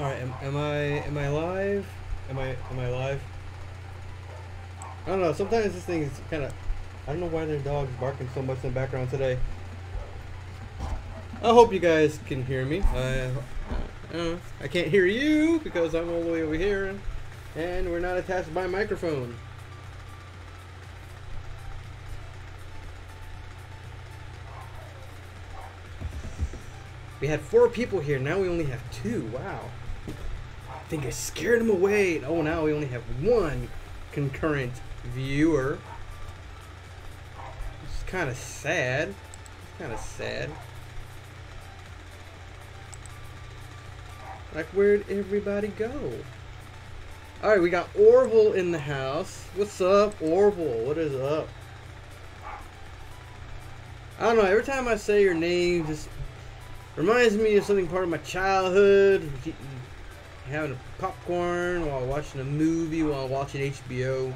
All right, am I live? Am I live? I don't know. Sometimes this thing is kind of. I don't know why their dog's barking so much in the background today. I hope you guys can hear me. I can't hear you because I'm all the way over here, and we're not attached by a microphone. We had 4 people here. Now we only have 2. Wow. I think I scared them away. Oh, now we only have 1 concurrent viewer. It's kind of sad. It's kind of sad. Like, where'd everybody go? Alright, we got Orville in the house. What's up, Orville? What is up? I don't know. Every time I say your name, just reminds me of something part of my childhood. Having a popcorn while watching a movie, while watching HBO.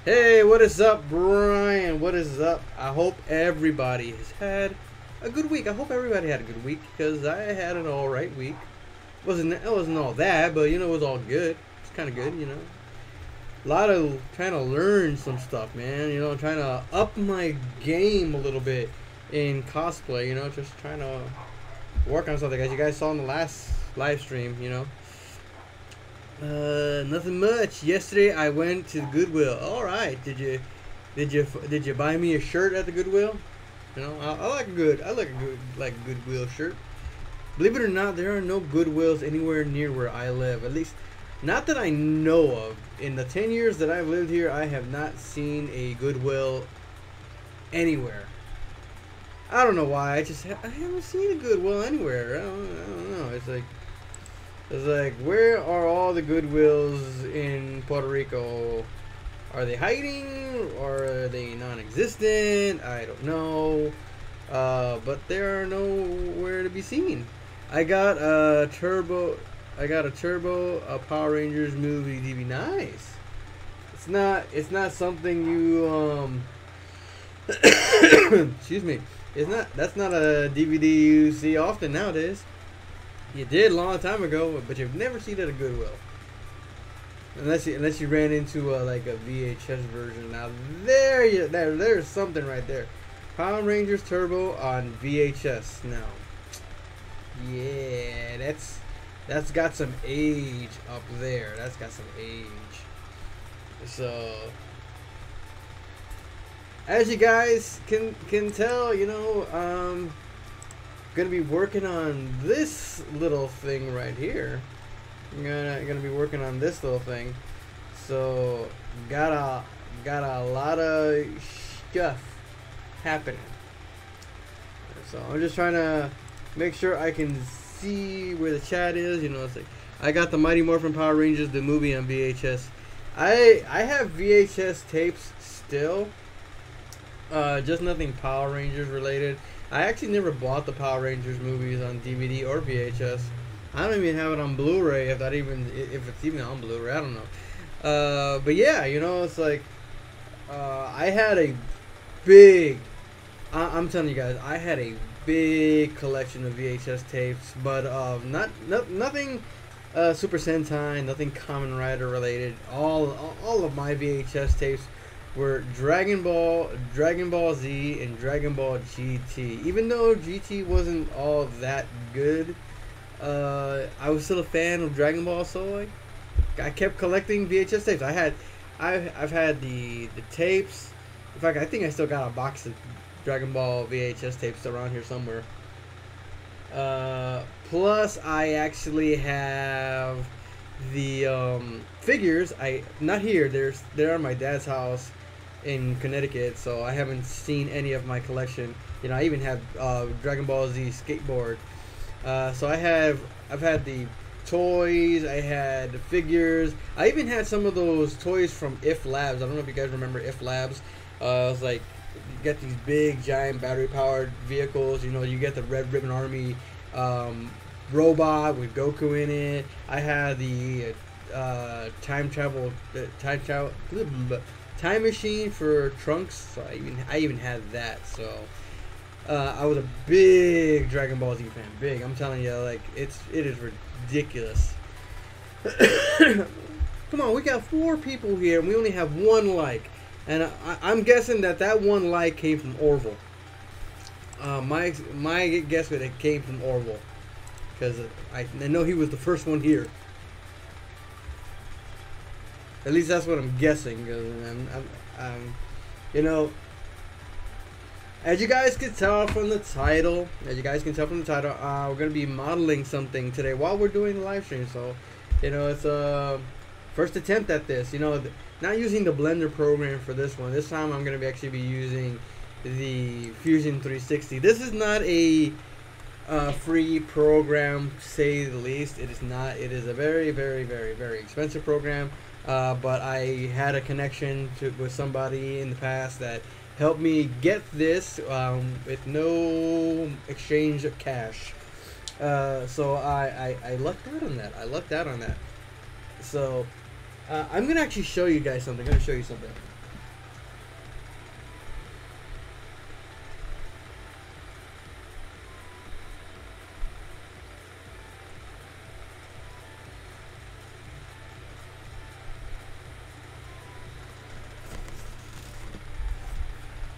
Hey, what is up, Brian? What is up? I hope everybody has had a good week. I hope everybody had a good week because I had an alright week. It wasn't all that, but you know, it was all good. It's kind of good, you know. A lot of trying to learn some stuff, man. You know, trying to up my game a little bit in cosplay. You know, just trying to work on something. As you guys saw in the last live stream, you know. Nothing much. Yesterday I went to the Goodwill. All right. Did you buy me a shirt at the Goodwill? You know, I like a good Goodwill shirt. Believe it or not, there are no Goodwills anywhere near where I live. At least, not that I know of. In the 10 years that I've lived here, I have not seen a Goodwill anywhere. I don't know why. I haven't seen a Goodwill anywhere. I don't know. It's like, where are all the Goodwills in Puerto Rico? Are they hiding or are they non-existent? I don't know. But there are nowhere to be seen. I got a Turbo, a Power Rangers movie DVD. Nice. It's not something you excuse me. That's not a DVD you see often nowadays. You did a long time ago, but you've never seen it at a Goodwill. Unless you ran into like a VHS version. Now there's something right there. Power Rangers Turbo on VHS now. Yeah, that's got some age up there. That's got some age. So, as you guys can tell, you know, gonna be working on this little thing right here. I'm gonna be working on this little thing. So, got a lot of stuff happening. So I'm just trying to make sure I can see where the chat is. You know, it's like I got the Mighty Morphin Power Rangers the movie on VHS. I have VHS tapes still. Just nothing Power Rangers related. I actually never bought the Power Rangers movies on DVD or VHS. I don't even have it on Blu-ray if it's even on Blu-ray. I don't know. But yeah, you know, it's like I had a big. I'm telling you guys, I had a big collection of VHS tapes, but nothing Super Sentai, nothing Kamen Rider related. All of my VHS tapes were Dragon Ball Z, and Dragon Ball GT. Even though GT wasn't all that good, I was still a fan of Dragon Ball, so like I kept collecting VHS tapes. I've had the tapes. In fact, I think I still got a box of Dragon Ball VHS tapes around here somewhere. Plus, I actually have the figures. Not here. They're at my dad's house in Connecticut, so I haven't seen any of my collection. You know, I even have Dragon Ball Z skateboard. So I've had the toys. I had the figures. I even had some of those toys from If Labs. I don't know if you guys remember If Labs. It was like, you get these big giant battery powered vehicles. You know, you get the Red Ribbon Army robot with Goku in it. I had the time machine for trunks. So I even had that. So I was a big Dragon Ball Z fan. Big. I'm telling you, like it is ridiculous. Come on, we got 4 people here, and we only have 1 like, and I'm guessing that 1 like came from Orville. My guess would it came from Orville, because I know he was the first one here. At least that's what I'm guessing. Cause I'm you know, as you guys can tell from the title, we're gonna be modeling something today while we're doing the live stream. So, you know, it's a first attempt at this. You know, not using the Blender program for this one. This time I'm gonna actually be using the Fusion 360. This is not a free program, to say the least. It is not. It is a very, very, very, very expensive program. But I had a connection with somebody in the past that helped me get this with no exchange of cash. So I lucked out on that. So I'm gonna actually show you guys something.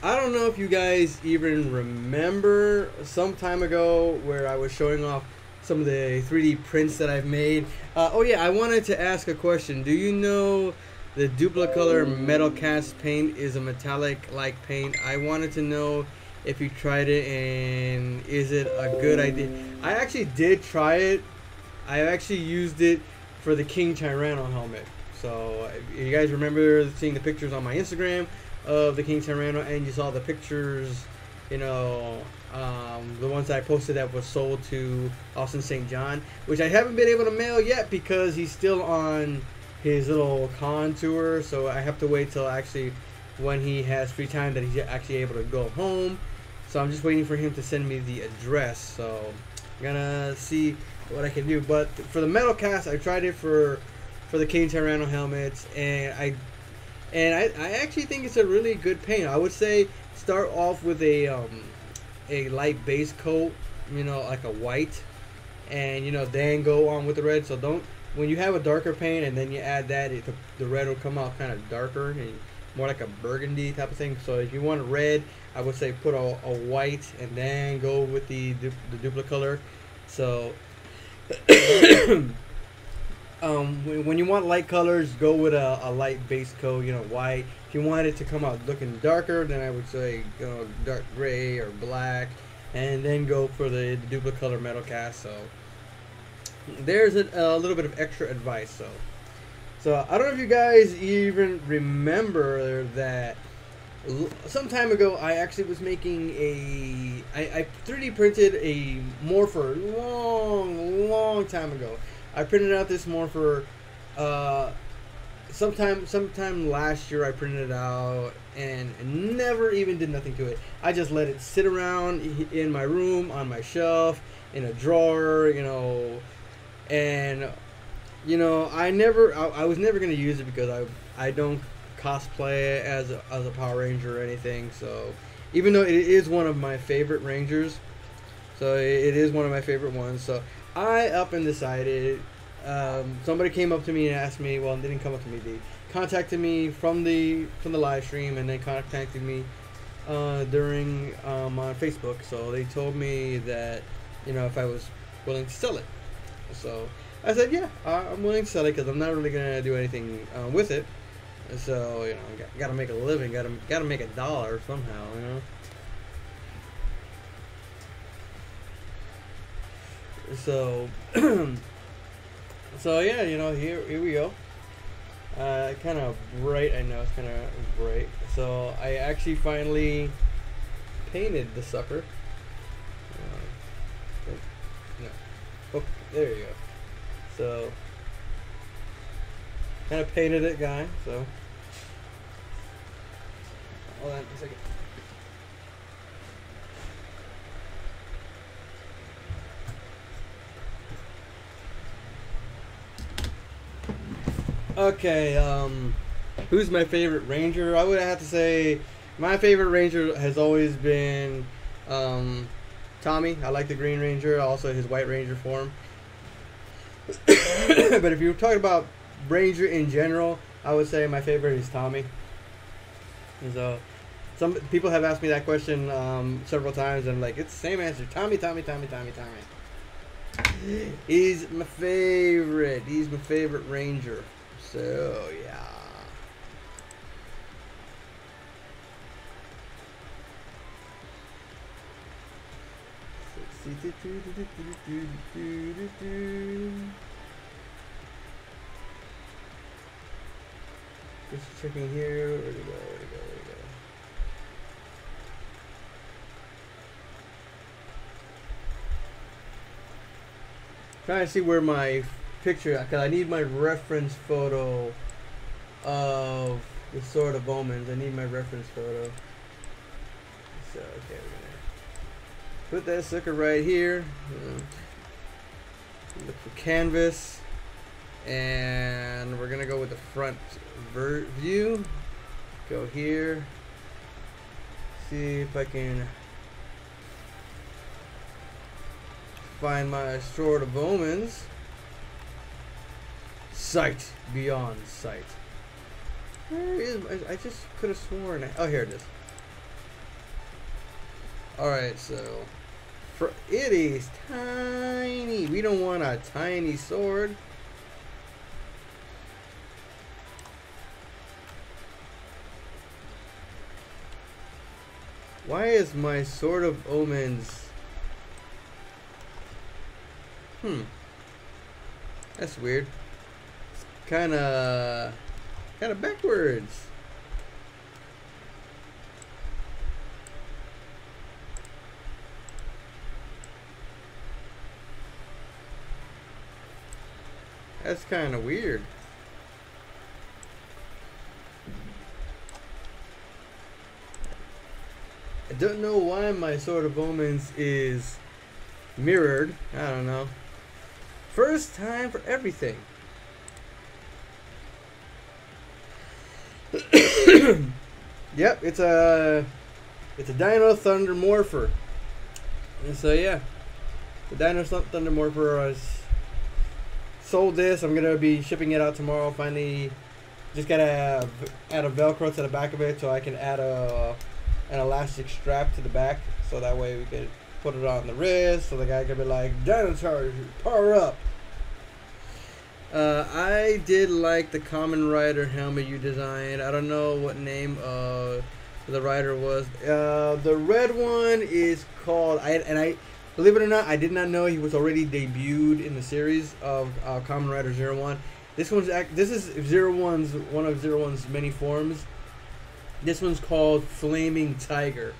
I don't know if you guys even remember some time ago where I was showing off some of the 3D prints that I've made. Oh yeah, I wanted to ask a question. Do you know the Duplicolor metal cast paint is a metallic like paint? I wanted to know if you tried it and is it a good idea. I actually did try it. I actually used it for the King Tyranno helmet. So if you guys remember seeing the pictures on my Instagram of the King Tyranno, and you saw the pictures, you know, the ones that I posted that was sold to Austin St. John, which I haven't been able to mail yet because he's still on his little con tour. So I have to wait till actually when he has free time that he's actually able to go home. So I'm just waiting for him to send me the address. So I'm gonna see what I can do. But for the metal cast, I tried it for the King Tyranno helmets, and I actually think it's a really good paint. I would say start off with a light base coat, you know, like a white, and you know, then go on with the red. So don't, when you have a darker paint and then you add that, the red will come out kind of darker and more like a burgundy type of thing. So if you want red, I would say put a white and then go with the Duplicolor. So when you want light colors, go with a light base coat, you know, white. If you want it to come out looking darker, then I would say, you know, dark gray or black, and then go for the Duplicolor metal cast. So there's a little bit of extra advice. So I don't know if you guys even remember that some time ago I actually was making I 3D printed a morpher long time ago. I printed out this morpher sometime last year. I printed it out and never even did nothing to it. I just let it sit around in my room, on my shelf, in a drawer, you know, and you know, I was never gonna use it because I don't cosplay as a Power Ranger or anything. So even though it is one of my favorite Rangers, so it is one of my favorite ones. So I up and decided. Somebody came up to me and asked me. Well, they didn't come up to me. They contacted me from the live stream, and then contacted me during on Facebook. So they told me that, you know, if I was willing to sell it. So I said, yeah, I'm willing to sell it because I'm not really gonna do anything with it. So, you know, got to make a living. Got to make a dollar somehow. You know. So. So yeah, you know, here we go. Kind of bright, I know it's kind of bright. So I actually finally painted the sucker. No, oh, there you go. So kind of painted it, guy. So hold on a second. Okay, Who's my favorite ranger? I would have to say my favorite ranger has always been Tommy. I like the Green Ranger, also his White Ranger form. But if you're talking about ranger in general, I would say my favorite is Tommy. So some people have asked me that question several times, and I'm like, it's the same answer. Tommy. He's my favorite. He's my favorite ranger. So yeah. Just checking here. Where'd it go? Trying to see where my picture, because I need my reference photo of the Sword of Omens. I need my reference photo. So, okay, we're gonna put that sucker right here. Look for canvas. And we're gonna go with the front view. Go here. See if I can find my Sword of Omens. Sight beyond sight. Where is I just could have sworn. Oh, here it is. Alright, so it is tiny. We don't want a tiny sword. Why is my Sword of Omens? That's weird. It's kind of backwards. That's kind of weird. I don't know why my Sword of Omens is mirrored. I don't know. First time for everything. Yep, it's a Dino Thunder Morpher. And so yeah, the Dino Thunder Morpher has sold this. I'm gonna be shipping it out tomorrow. Finally, just gotta add a Velcro to the back of it so I can add an elastic strap to the back, so that way we can put it on the wrist, so the guy can be like, Dino Charge, power up. I did like the Kamen Rider helmet you designed. I don't know what name the rider was. The red one is called, I believe it or not, I did not know he was already debuted in the series of Kamen Rider 01. This is 01's one of 01's many forms. This one's called Flaming Tiger.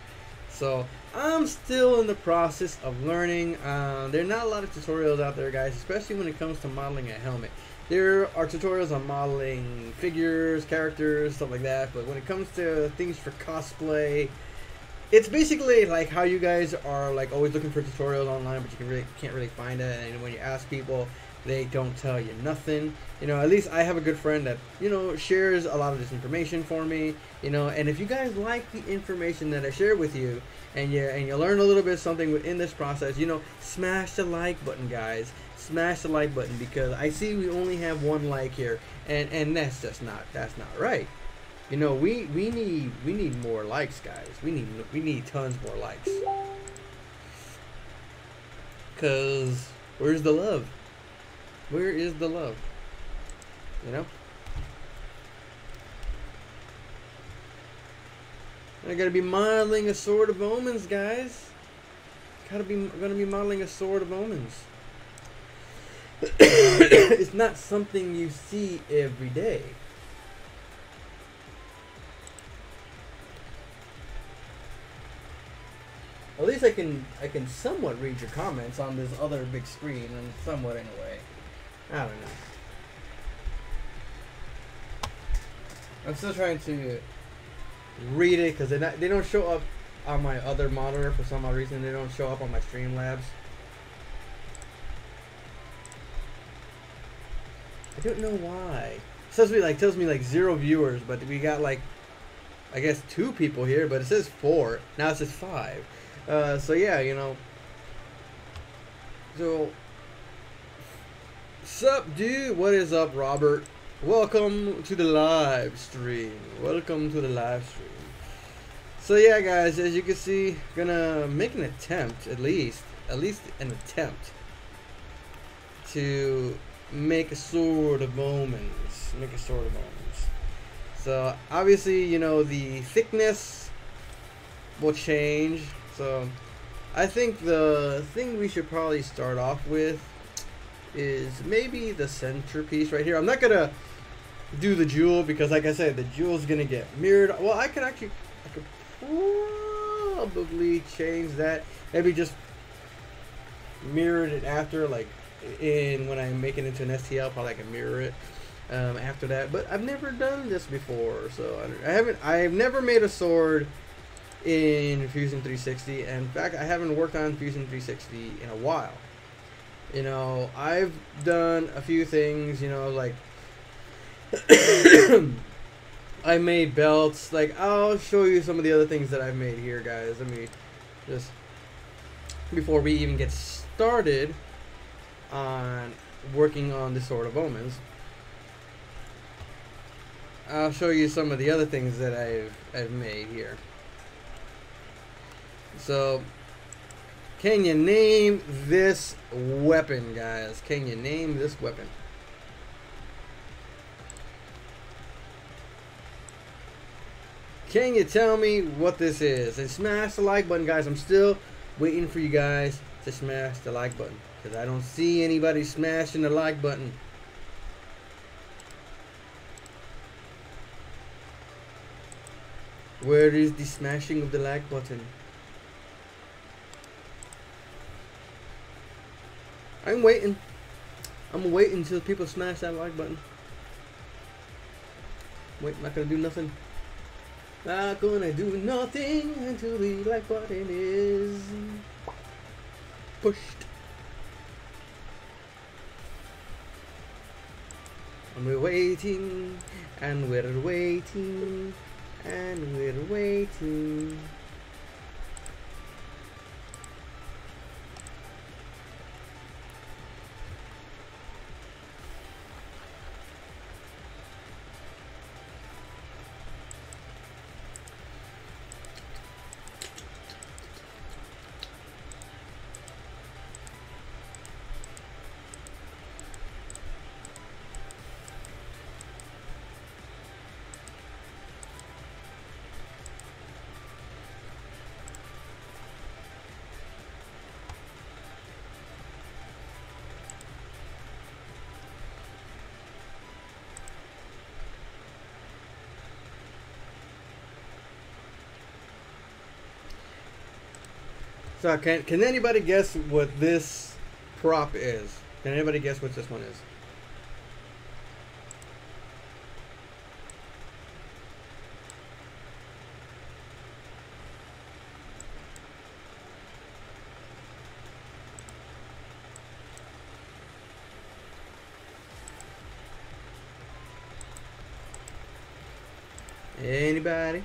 So I'm still in the process of learning. There are not a lot of tutorials out there, guys, especially when it comes to modeling a helmet. There are tutorials on modeling figures, characters, stuff like that, but when it comes to things for cosplay, it's basically like how you guys are like always looking for tutorials online, but you can't really find it, and when you ask people, they don't tell you nothing. You know, at least I have a good friend that, you know, shares a lot of this information for me, you know, and if you guys like the information that I share with you, and you learn a little bit of something within this process, you know, smash the like button, guys. Smash the like button, because I see we only have one like here, and that's not right. You know, we need more likes, guys. We need tons more likes. Cause where's the love? Where is the love? You know? I gotta be modeling a Sword of Omens, guys. Gonna be modeling a Sword of Omens. It's not something you see every day. At least I can somewhat read your comments on this other big screen, and somewhat anyway. I don't know. I'm still trying to read it because they don't show up on my other monitor for some odd reason. They don't show up on my Streamlabs. I don't know why. tells me like 0 viewers, but we got like, I guess 2 people here, but it says 4. Now it says 5. So yeah, you know. So, sup, dude? What is up, Robert? Welcome to the live stream. Welcome to the live stream. So yeah, guys, as you can see, gonna make an attempt, at least an attempt to make a sword of Omens. Make a sword of Omens. So obviously, you know, the thickness will change. So I think the thing we should probably start off with is maybe the centerpiece right here. I'm not gonna do the jewel because, like I said, the jewel's gonna get mirrored. Well, I could probably change that. Maybe just mirrored it after, like when I make it into an STL, probably I can mirror it after that. But I've never done this before, so I've never made a sword in Fusion 360. And in fact, I haven't worked on Fusion 360 in a while. You know, I've done a few things, you know, like I made belts. Like, I'll show you some of the other things that I've made here, guys. Let me just, before we even get started on working on the Sword of Omens, I'll show you some of the other things that I've made here. So, can you name this weapon, guys? Can you name this weapon? Can you tell me what this is? And smash the like button, guys. I'm still waiting for you guys to smash the like button, because I don't see anybody smashing the like button. Where is the smashing of the like button? I'm waiting. I'm waiting until people smash that like button. Wait, not gonna do nothing. Not gonna do nothing until the like button is pushed. And we're waiting, and we're waiting, and we're waiting. So can anybody guess what this prop is? Can anybody guess what this one is? Anybody?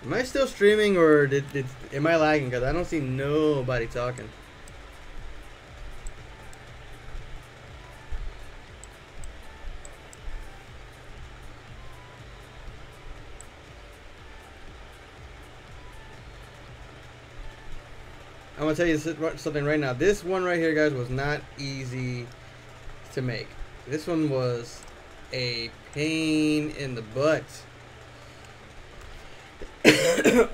Am I still streaming, or am I lagging? Because I don't see nobody talking. I'm gonna tell you something right now. This one right here, guys, was not easy to make. This one was a pain in the butt.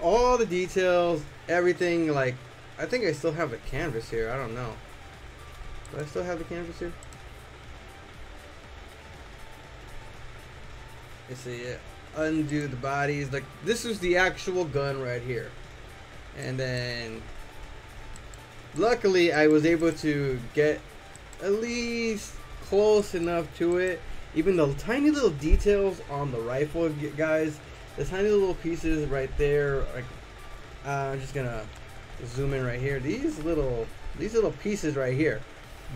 All the details, everything. Like, I think I still have the canvas here. I don't know. Do I still have the canvas here? Let's see. Undo the bodies. Like, this is the actual gun right here. And then, luckily, I was able to get at least close enough to it. Even the tiny little details on the rifle, guys. The tiny little pieces right there, like, I'm just gonna zoom in right here. These little pieces right here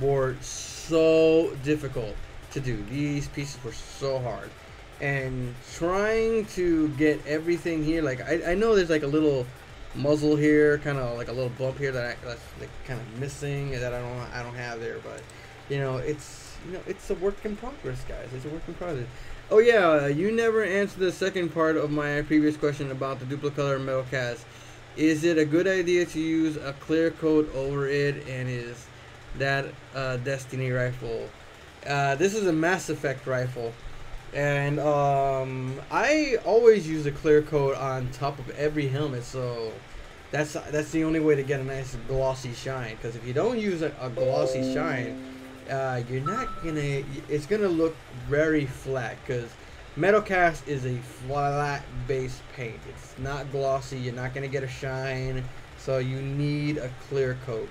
were so difficult to do. These pieces were so hard, and trying to get everything here, like I know there's like a little muzzle here, kind of like a little bump here that's like kind of missing that I don't have there, but it's it's a work in progress, guys. It's a work in progress. Oh yeah, you never answered the second part of my previous question about the duplicolor metal cast. Is it a good idea to use a clear coat over it, and is that a Destiny rifle? This is a Mass Effect rifle, and I always use a clear coat on top of every helmet, so that's the only way to get a nice glossy shine. Because if you don't use a glossy shine, you're not gonna. It's gonna look very flat, because metal cast is a flat base paint. It's not glossy. You're not gonna get a shine, so you need a clear coat.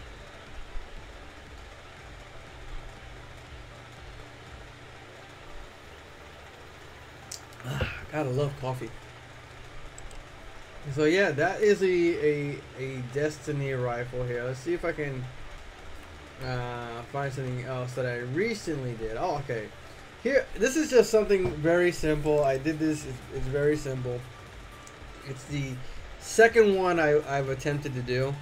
Gotta love coffee. So yeah, that is a Destiny rifle here. Let's see if I can find something else that I recently did. Oh, okay. Here, this is just something very simple. I did this. It's very simple. It's the second one I've attempted to do.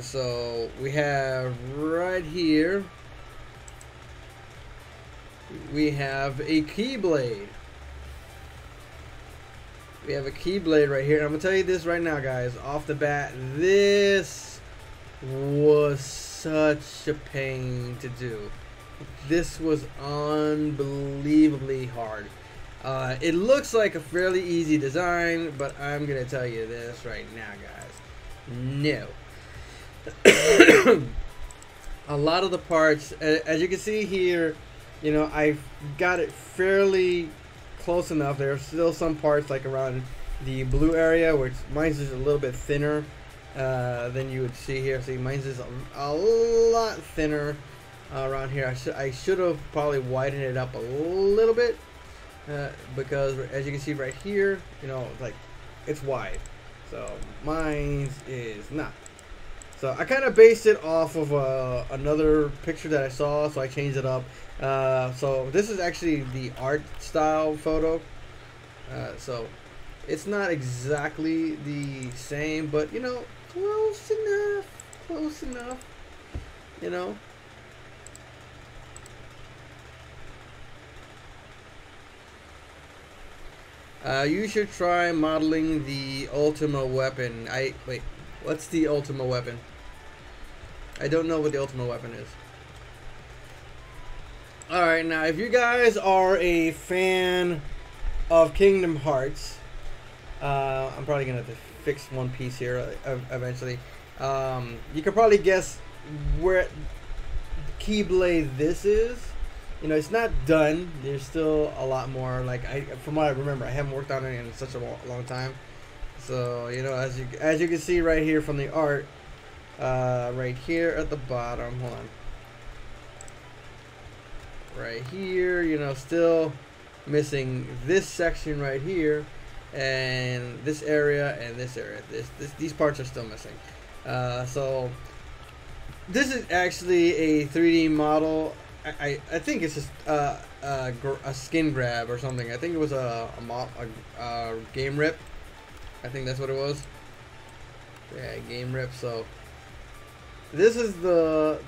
So we have right here. We have a keyblade. We have a keyblade right here. And I'm gonna tell you this right now, guys. Off the bat, this was such a pain to do. This was unbelievably hard. It looks like a fairly easy design, but I'm gonna tell you this right now, guys. No. A lot of the parts, as you can see here, I've got it fairly close enough. There are still some parts like around the blue area, which mine's is a little bit thinner than you would see here. See, mine's is a lot thinner around here. I should have probably widened it up a little bit, because as you can see right here, like it's wide. So mine's is not. So I kind of based it off of another picture that I saw, so I changed it up. So this is actually the art style photo. So it's not exactly the same, but close enough. Close enough. You should try modeling the Ultima weapon. Wait, what's the Ultima weapon? I don't know what the Ultima weapon is. Alright, now if you guys are a fan of Kingdom Hearts, I'm probably going to have to fix one piece here eventually. You can probably guess where Keyblade this is. It's not done. There's still a lot more. Like from what I remember, I haven't worked on it in such a long time. So as you can see right here from the art, right here at the bottom. Hold on. Right here, still missing this section right here, and this area and this area. These parts are still missing. So this is actually a 3D model. I think it's just a skin grab or something. I think it was a game rip. I think that's what it was. Yeah, game rip. So this is the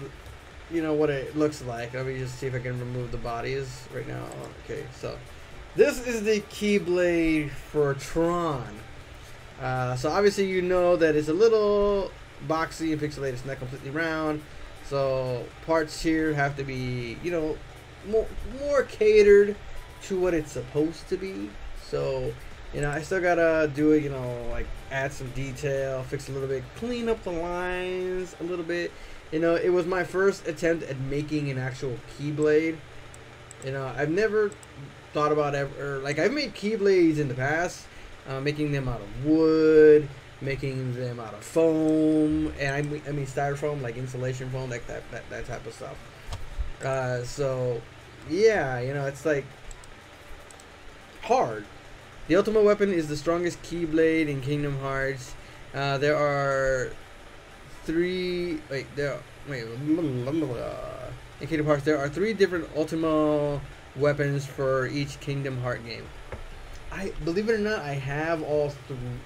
what it looks like. Let me just see if I can remove the bodies right now. Okay, so this is the Keyblade for Tron. So obviously that it's a little boxy and pixelated. It's not completely round. So parts here have to be, more catered to what it's supposed to be. So, I still gotta do it, like add some detail, fix a little bit, clean up the lines a little bit. It was my first attempt at making an actual Keyblade. I've never thought about I've made Keyblades in the past, making them out of wood, making them out of foam, and I mean styrofoam, like insulation foam, like that type of stuff. So yeah, it's like hard. The Ultima weapon is the strongest Keyblade in Kingdom Hearts. There are three. In Kingdom Hearts, there are 3 different Ultima weapons for each Kingdom Heart game. I believe it or not, I have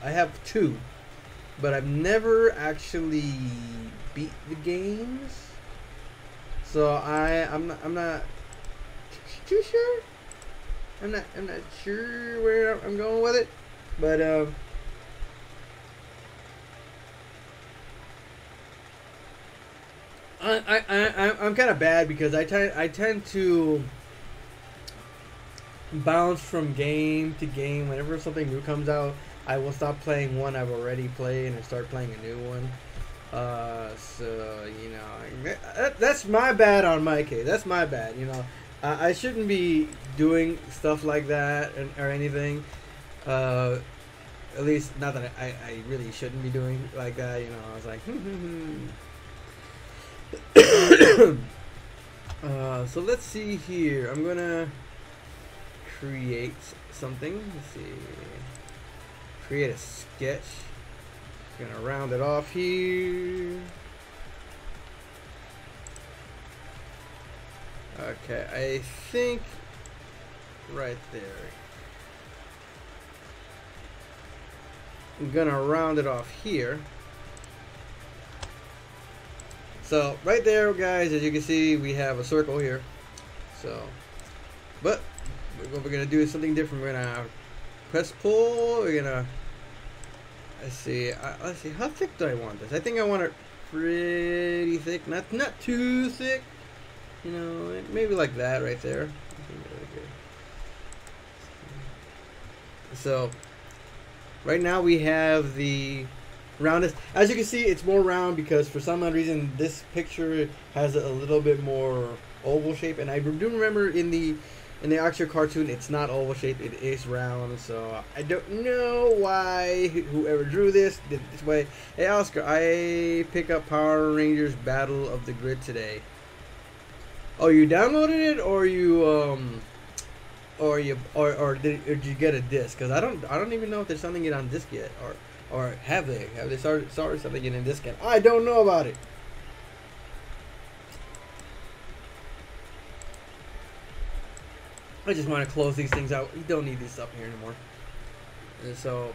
I have 2, but I've never actually beat the games. So I'm not too sure. I'm not sure where I'm going with it, but I'm kind of bad because I tend to bounce from game to game. Whenever something new comes out, I will stop playing one I've already played and start playing a new one. So you know, that's my bad on my case. That's my bad. You know, I shouldn't be doing stuff like that or anything. At least not that I really shouldn't be doing like that. You know, I was like. So let's see here. I'm gonna create something. Let's see. Create a sketch. Gonna round it off here. Okay, I think right there. I'm gonna round it off here. So right there, guys, as you can see, we have a circle here. So, but what we're gonna do is something different. We're gonna press pull. We're gonna let's see. How thick do I want this? I think I want it pretty thick, not too thick. You know, maybe like that right there. So right now we have the roundest. As you can see, it's more round because for some odd reason this picture has a little bit more oval shape, and I do remember in the actual cartoon it's not oval shape, it is round. So I don't know why whoever drew this did it this way. Hey Oscar, I pick up Power Rangers Battle of the Grid today. Oh, you downloaded it, or did you get a disc? Because I don't even know if they're selling it on disc yet, or have they started selling it in disc yet? I don't know about it. I just want to close these things out. We don't need this up here anymore. And so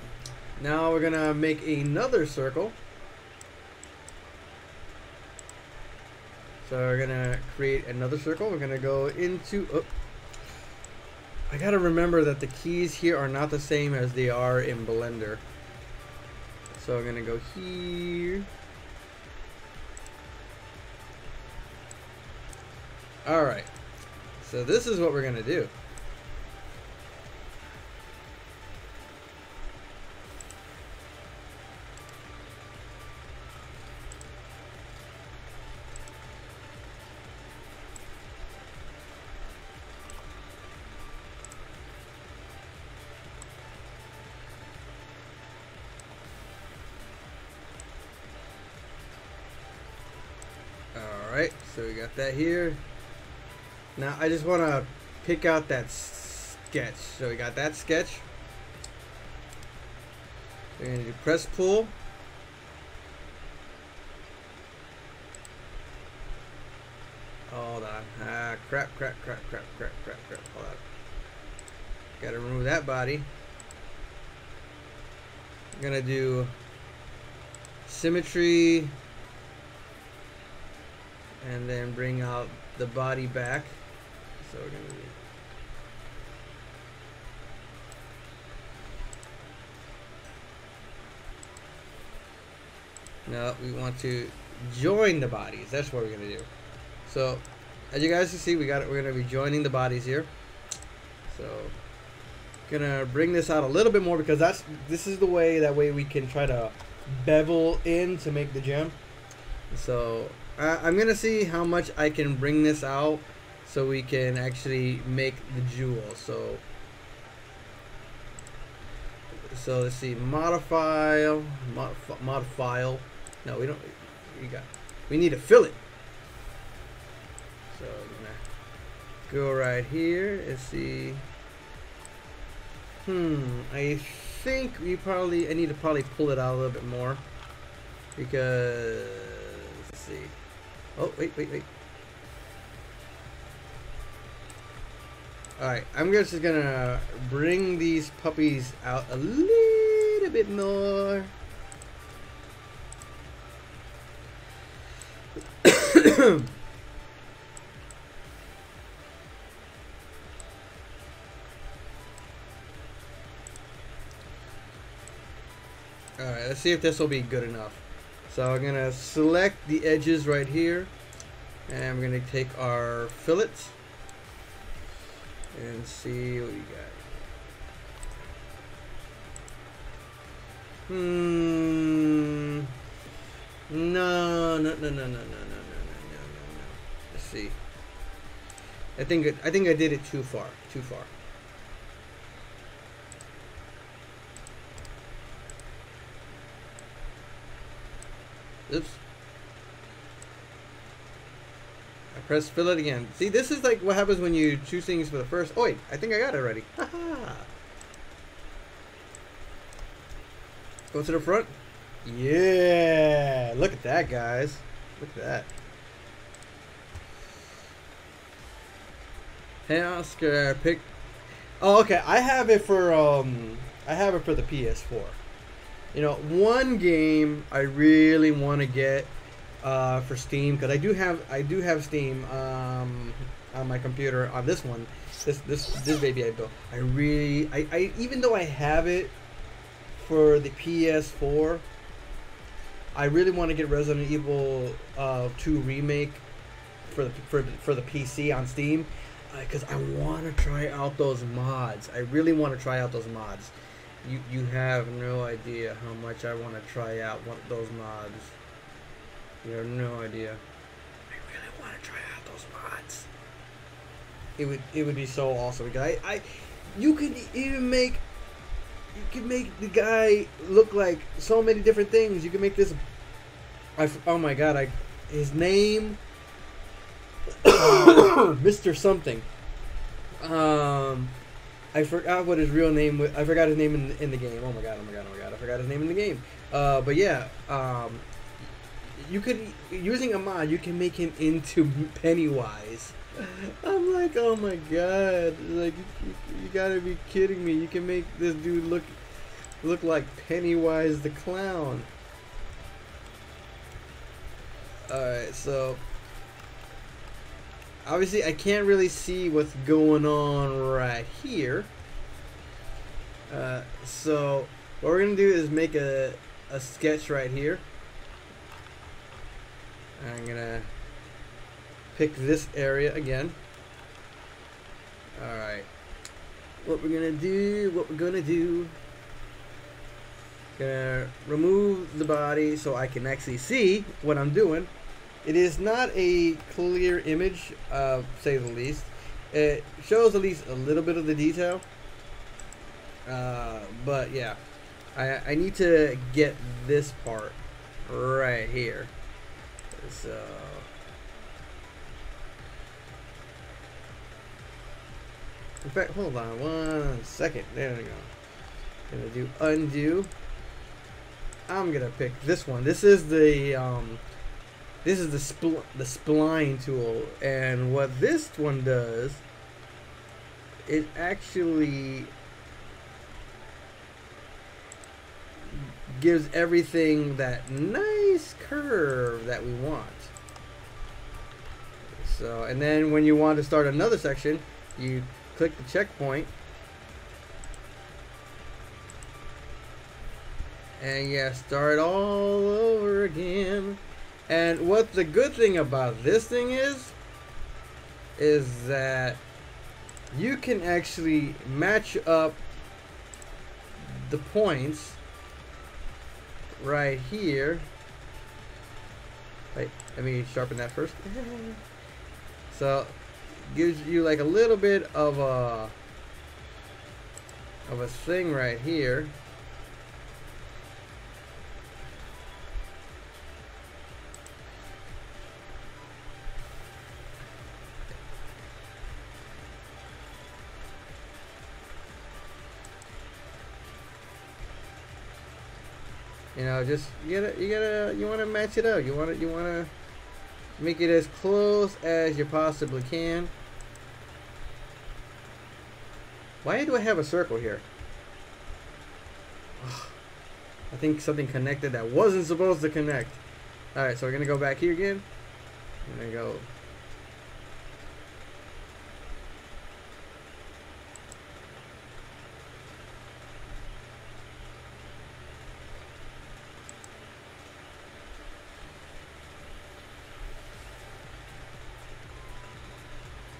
now we're gonna make another circle. So we're gonna create another circle. We're gonna go into. Oh, I gotta remember that the keys here are not the same as they are in Blender. So we're gonna go here. All right. So this is what we're gonna do. Alright, so we got that here. Now I just want to pick out that sketch. So we got that sketch. We're going to do press pull. Hold on. Crap. Hold on. Got to remove that body. I'm going to do symmetry. And then bring out the body back. So we're gonna do. Now we want to join the bodies. That's what we're gonna do. So as you guys can see, we're gonna be joining the bodies here. So gonna bring this out a little bit more because this is the way. That way we can try to bevel in to make the gem. So I'm gonna see how much I can bring this out so we can actually make the jewel. So let's see, modify. No, we don't. We need to fill it. So I'm gonna go right here and see. I think I need to probably pull it out a little bit more, because let's see. Oh, wait. Alright, I'm just gonna bring these puppies out a little bit more. Alright, let's see if this will be good enough. So I'm gonna select the edges right here, and we're gonna take our fillets and see what we got. No. Let's see. I think I did it too far. Oops. I press fillet again. See, this is like what happens when you choose things for the first. Oh wait, I think I got it already. Haha. Go to the front. Yeah, look at that, guys. Look at that. Hey, Oscar, pick. Oh, okay. I have it for the PS4. You know, one game I really want to get for Steam, because I do have Steam on my computer on this one. This baby I built. I even though I have it for the PS4, I really want to get Resident Evil 2 remake for the PC on Steam, because I want to try out those mods. I really want to try out those mods. You have no idea how much I want to try out one of those mods. You have no idea. I really want to try out those mods. It would be so awesome. Because you could even make the guy look like so many different things. You can make this. Oh my God! His name, Mr. Something. I forgot what his real name was. I forgot his name in the game. Oh my god! I forgot his name in the game. But yeah, you could, using a mod, you can make him into Pennywise. I'm like, oh my god! Like, you gotta be kidding me! You can make this dude look like Pennywise the clown. All right, so. Obviously, I can't really see what's going on right here. So what we're gonna do is make a sketch right here. I'm gonna pick this area again. All right. What we're gonna do? Gonna remove the body so I can actually see what I'm doing. It is not a clear image, say the least. It shows at least a little bit of the detail. But yeah, I need to get this part right here. So in fact, hold on 1 second. There we go. Gonna do undo. I'm gonna pick this one. This is the spline tool, and what this one does, it actually gives everything that nice curve that we want. So, and then when you want to start another section, you click the checkpoint, and yeah, start all over again. And what the good thing about this thing is that you can actually match up the points right here. Wait, let me sharpen that first. So gives you like a little bit of a thing right here. You know, just you want to match it up. You want to make it as close as you possibly can. Why do I have a circle here? I think something connected that wasn't supposed to connect. Alright, so we're going to go back here again. I'm going to go.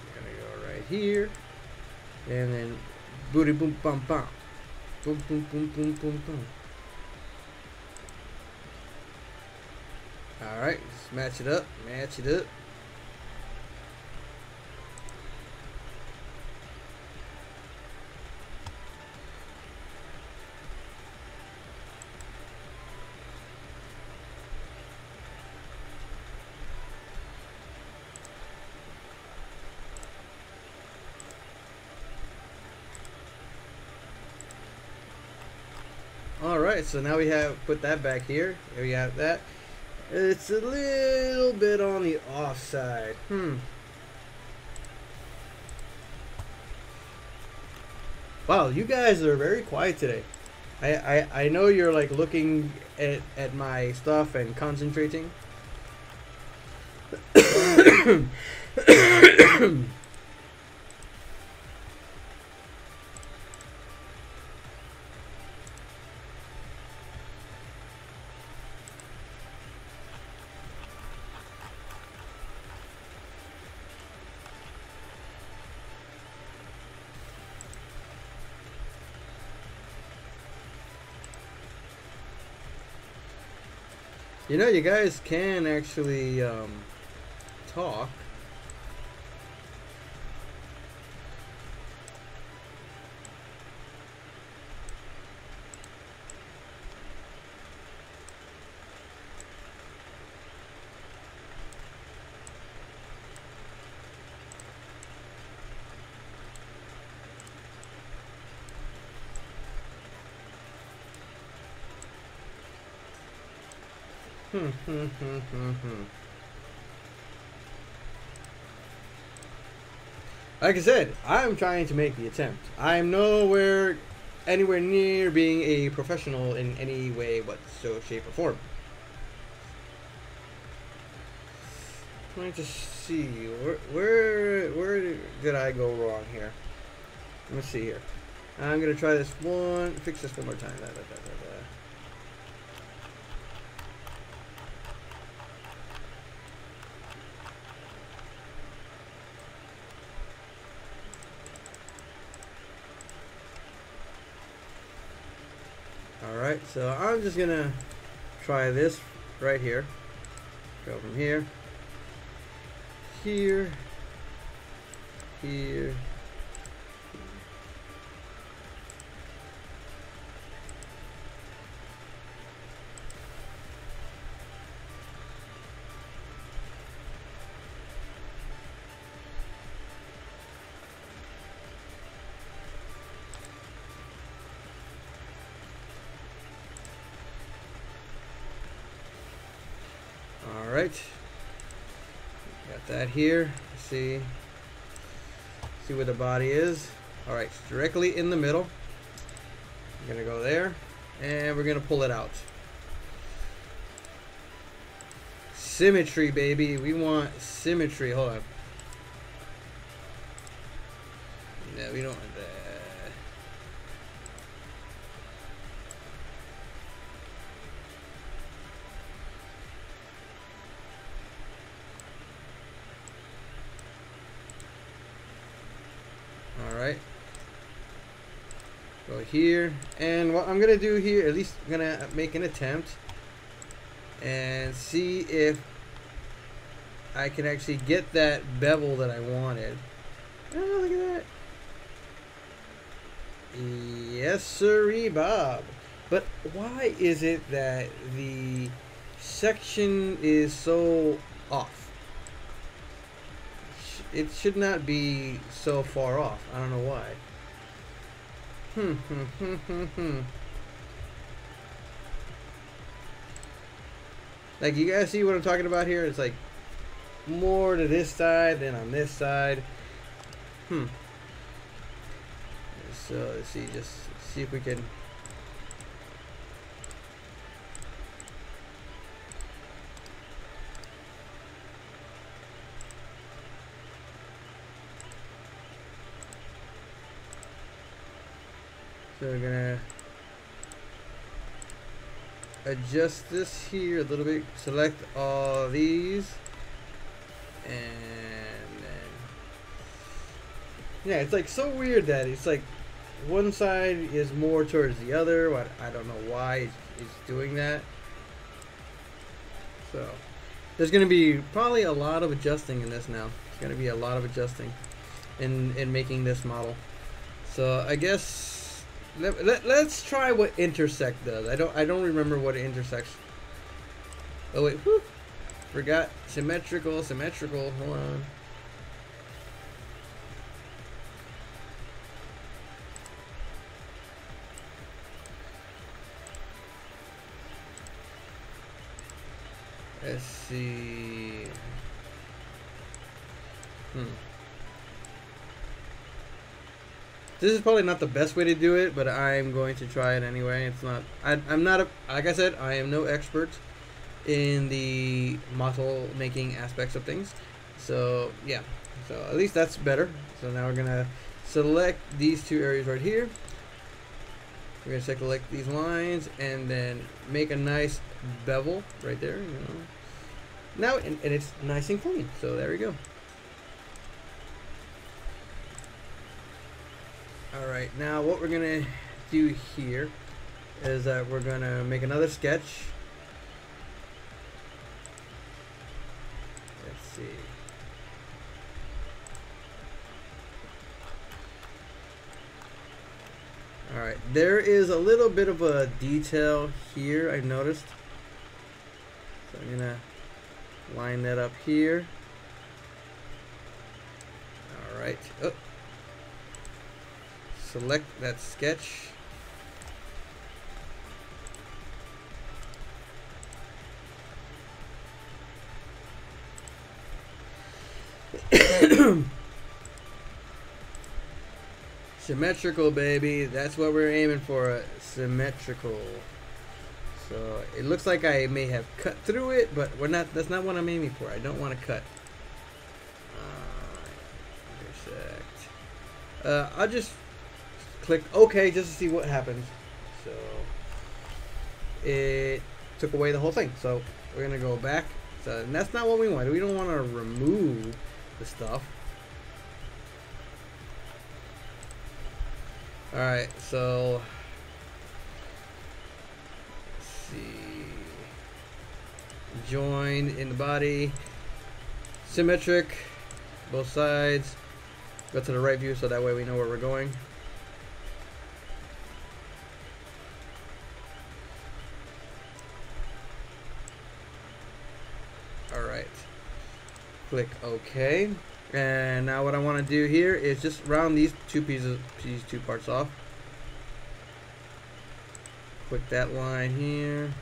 I'm going to go right here. And then booty boom bum bum. Boom boom boom boom boom boom. Alright, just match it up, match it up. Alright, so now we have put that back here. Here we have that. It's a little bit on the off side. Wow, you guys are very quiet today. I know you're like looking at my stuff and concentrating. You know, you guys can actually talk. Like I said, I'm trying to make the attempt. I'm anywhere near being a professional in any way, whatsoever, shape, or form. Trying to see where did I go wrong here? Let me see here. I'm gonna try this one. Fix this one more time. Alright, so I'm just gonna try this right here. Go from here, here, here. Alright, got that here. See where the body is. Alright, it's directly in the middle. I'm gonna go there and we're gonna pull it out. Symmetry, baby. We want symmetry. Hold on. No, we don't want that. Alright, go here, and what I'm gonna do here, at least I'm gonna make an attempt and see if I can actually get that bevel that I wanted. Oh, look at that. Yes sirree, Bob. But why is it that the section is so off? It should not be so far off. I don't know why. Like, you guys see what I'm talking about here? It's like more to this side than on this side. So let's see, just see if we can. So we're gonna adjust this here a little bit. Select all these, and then yeah, it's like so weird that it's like one side is more towards the other. I don't know why it's doing that. So there's gonna be probably a lot of adjusting in this now. It's gonna be a lot of adjusting in making this model. So I guess. Let's try what intersect does. I don't remember what it intersects. Oh wait, whoop. Forgot symmetrical. Hold on. Let's see. This is probably not the best way to do it, but I'm going to try it anyway. It's not. I'm not like I said. I am no expert in the model making aspects of things. So yeah. So at least that's better. So now we're gonna select these two areas right here. We're gonna select these lines and then make a nice bevel right there. You know. Now and it's nice and clean. So there we go. Alright, now what we're going to do here is that we're going to make another sketch. Let's see. Alright, there is a little bit of a detail here I've noticed. So I'm going to line that up here. Alright. Oh. Select that sketch. Symmetrical, baby. That's what we're aiming for. Symmetrical. So it looks like I may have cut through it, but we're not. That's not what I'm aiming for. I don't want to cut. Intersect. I'll just click OK just to see what happens. So it took away the whole thing. So we're gonna go back. So and that's not what we want. We don't want to remove the stuff. All right. So let's see. Join in the body. Symmetric. Both sides. Go to the right view so that way we know where we're going. Click OK, and now what I want to do here is just round these two parts off. Click that line here.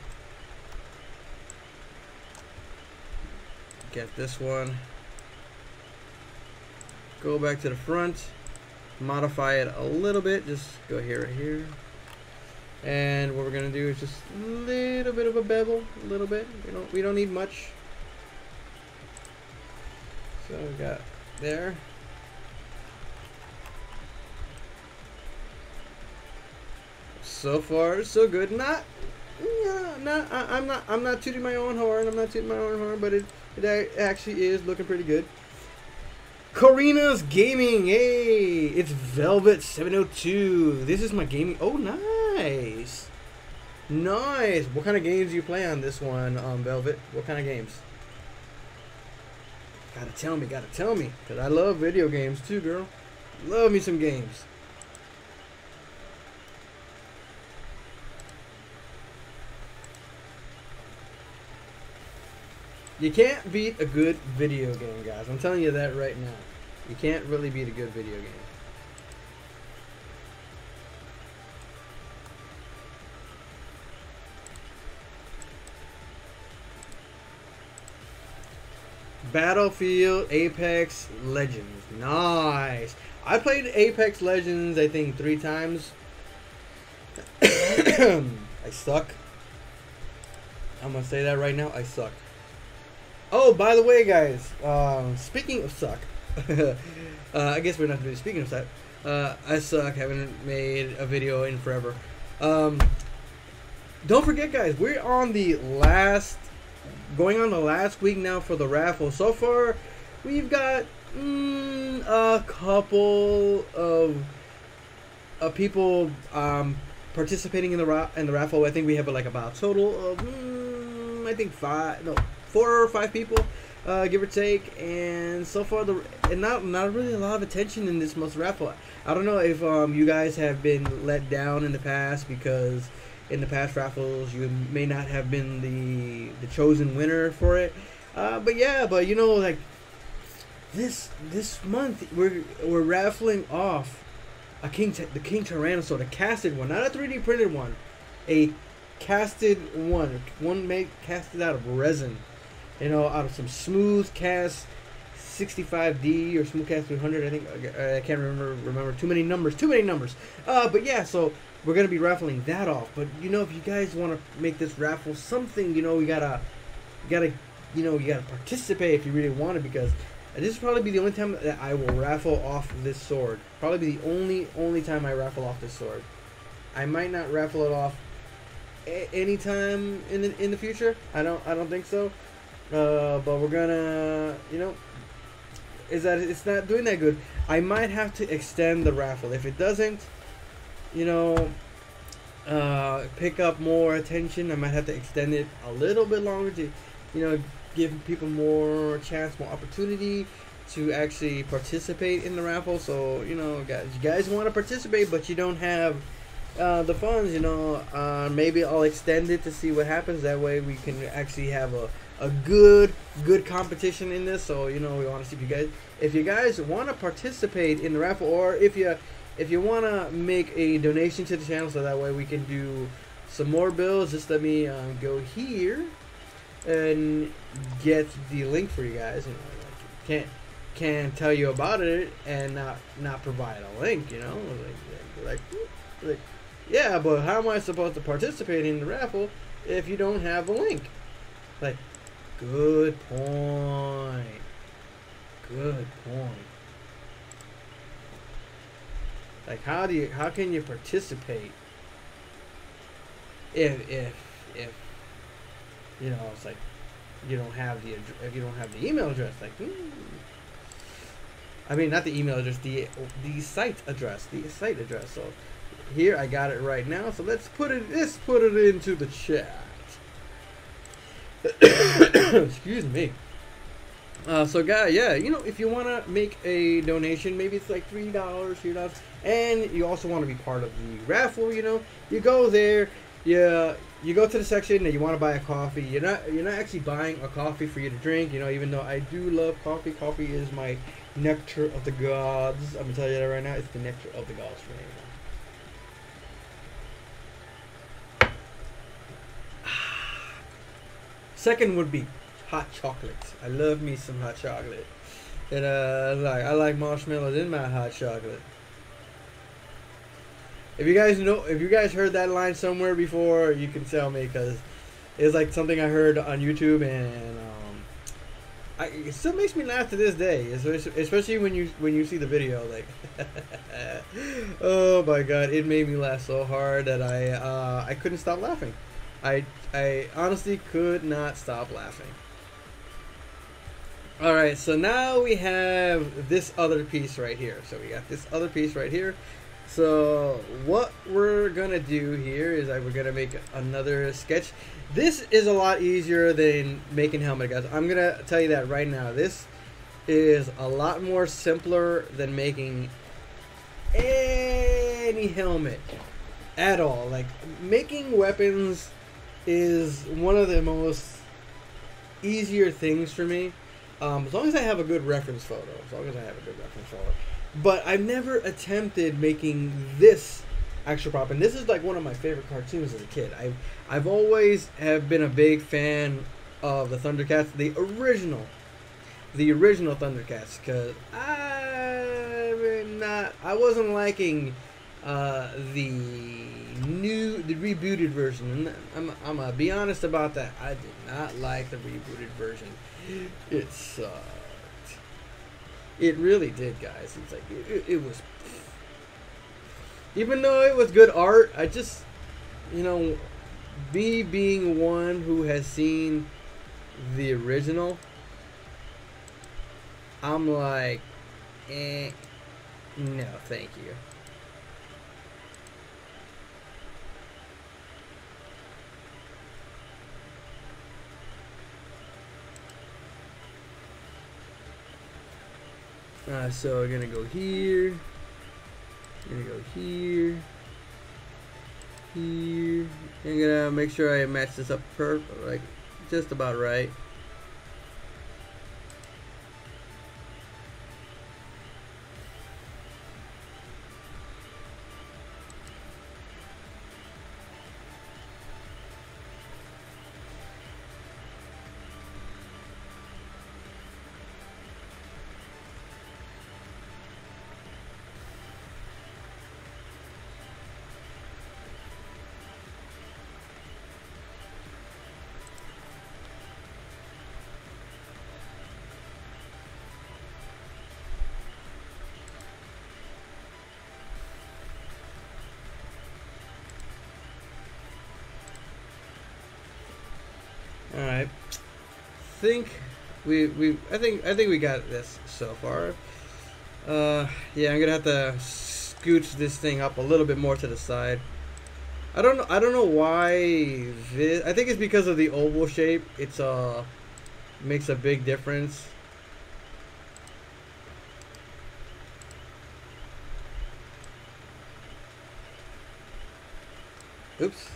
Get this one. Go back to the front. Modify it a little bit. Just go here, right here. And what we're gonna do is just a little bit of a bevel, a little bit. We don't need much. So we got there. So far, so good. I'm not tooting my own horn. But it actually is looking pretty good. Karina's Gaming. Hey, it's Velvet 702. This is my gaming. Oh, nice. Nice. What kind of games do you play on this one, Velvet? What kind of games? Gotta tell me, because I love video games too, girl. Love me some games. You can't beat a good video game, guys. I'm telling you that right now. You can't really beat a good video game. Battlefield Apex Legends. Nice. I played Apex Legends, I think, 3 times. I suck. I'm gonna say that right now. I suck. Oh, by the way, guys. Speaking of suck, I guess we're not really speaking of suck. I suck. Haven't made a video in forever. Don't forget, guys. We're on the going on the last week now for the raffle. So far, we've got a couple of people participating in the raffle. I think we have like about a total of I think 4 or 5 people, give or take. And so far, not really a lot of attention in this month's raffle. I don't know if you guys have been let down in the past, because in the past raffles you may not have been the chosen winner for it. But you know, like this month we're raffling off the King Tyrannosaur, the casted one, not a 3D printed one, a casted one casted out of resin, you know, out of some smooth cast 65D or smooth cast 300. I think I can't remember too many numbers. But yeah, so we're gonna be raffling that off. But you know, if you guys want to make this raffle something, you know, you gotta participate if you really want it, because this will probably be the only time that I will raffle off this sword. Probably be the only time I raffle off this sword. I might not raffle it off anytime in the future. I don't think so. But we're gonna, you know, it's not doing that good. I might have to extend the raffle if it doesn't, you know, pick up more attention. I might have to extend it a little bit longer to, you know, give people more chance, more opportunity to actually participate in the raffle. So, you know, guys, you guys want to participate, but you don't have the funds, you know, maybe I'll extend it to see what happens. That way we can actually have a good competition in this. So, you know, we want to see if you guys want to participate in the raffle, or if you want to make a donation to the channel, so that way we can do some more builds. Just let me go here and get the link for you guys. You know, can't tell you about it and not provide a link, you know, like yeah, but how am I supposed to participate in the raffle if you don't have a link? Like, good point. Like, how can you participate if you know, it's like you don't have the email address? Like, I mean, not the email address, the site address, So here I got it right now. So let's put it into the chat. Excuse me. So guys, yeah, you know, if you want to make a donation, maybe it's like $3, and you also want to be part of the raffle, you know, you go there, you go to the section that you want to buy a coffee. You're not actually buying a coffee for you to drink, you know, even though I do love coffee. Coffee is my nectar of the gods. I'm gonna tell you that right now. It's the nectar of the gods for me. Second would be hot chocolate. I love me some hot chocolate. And I like marshmallows in my hot chocolate. If you guys heard that line somewhere before, you can tell me, because it's like something I heard on YouTube, and it still makes me laugh to this day, especially when you see the video. Like, oh my god, it made me laugh so hard that I couldn't stop laughing. I honestly could not stop laughing. Alright, so now we have this other piece right here. So we got this other piece right here. So what we're gonna do here is we're gonna make another sketch. This is a lot easier than making helmet, guys. I'm gonna tell you that right now. This is a lot more simpler than making any helmet at all. Like, making weapons is one of the most easier things for me, as long as I have a good reference photo. But I've never attempted making this actual prop, and this is like one of my favorite cartoons as a kid. I've always have been a big fan of the Thundercats, the original the original Thundercats, because I wasn't liking the rebooted version. And I'm gonna be honest about that. I did not like the rebooted version. It sucked. It really did, guys. It's like it was. Even though it was good art, I just, you know, me being one who has seen the original, I'm like, no, thank you. So we're gonna go here. We're gonna go here. Here. I'm gonna make sure I match this up perfect, like just about right. All right. I think we got this so far. Yeah, I'm gonna have to scooch this thing up a little bit more to the side. I don't know why this. I think it's because of the oval shape. It's makes a big difference. Oops.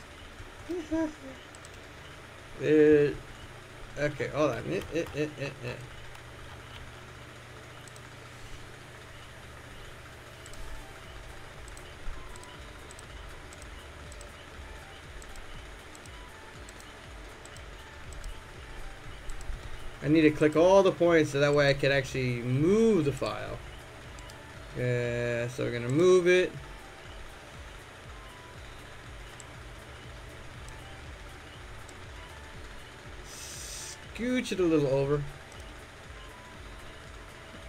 Okay, hold on. I need to click all the points so that way I can actually move the file. So we're gonna move it. Scooch it a little over.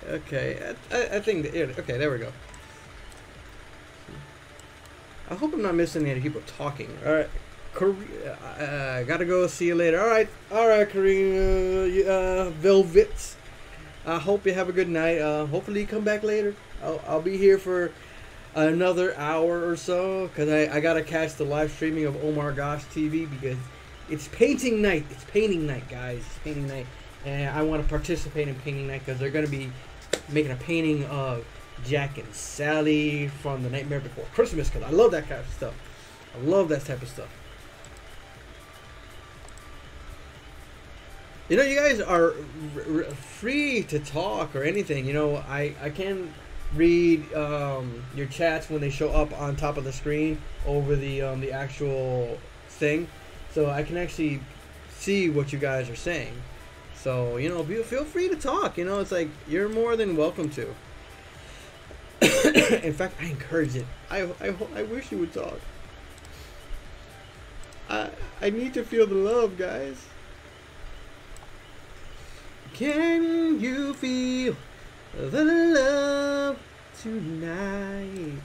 Okay, I think that, okay, there we go. I hope I'm not missing any people talking. All right, gotta go. See you later. All right, Karina, Velvets. I hope you have a good night. Hopefully you come back later. I'll be here for another hour or so because I gotta catch the live streaming of Oh My Gosh TV because it's painting night. It's painting night, guys. It's painting night, and I want to participate in painting night because they're gonna be making a painting of Jack and Sally from The Nightmare Before Christmas because I love that kind of stuff. I love that type of stuff. You know, you guys are free to talk or anything. You know, I can read your chats when they show up on top of the screen over the actual thing, so I can actually see what you guys are saying. So, you know, feel free to talk. You know, it's like you're more than welcome to. In fact, I encourage it. I wish you would talk. I need to feel the love, guys. Can you feel the love tonight?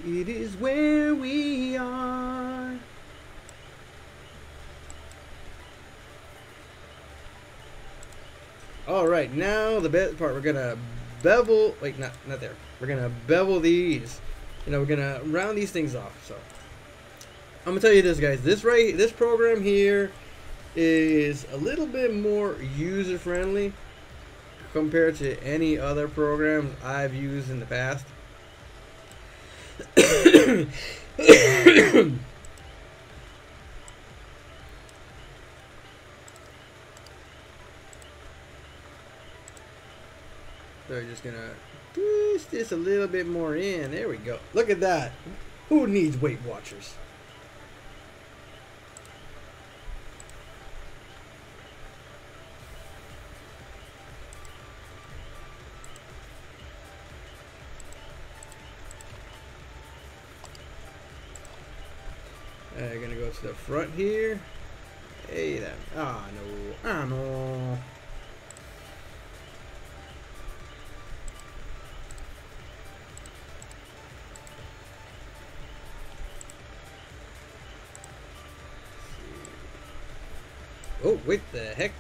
It is where we are. All right, now the best part. We're gonna bevel. Wait, not there. We're gonna bevel these. You know, we're gonna round these things off. So I'm gonna tell you this, guys. This program here is a little bit more user friendly compared to any other programs I've used in the past. So we're just gonna push this a little bit more in. There we go. Look at that. Who needs Weight Watchers? Gonna go to the front here. Hey, that. Ah, no. Ah, no. Oh, wait, the heck?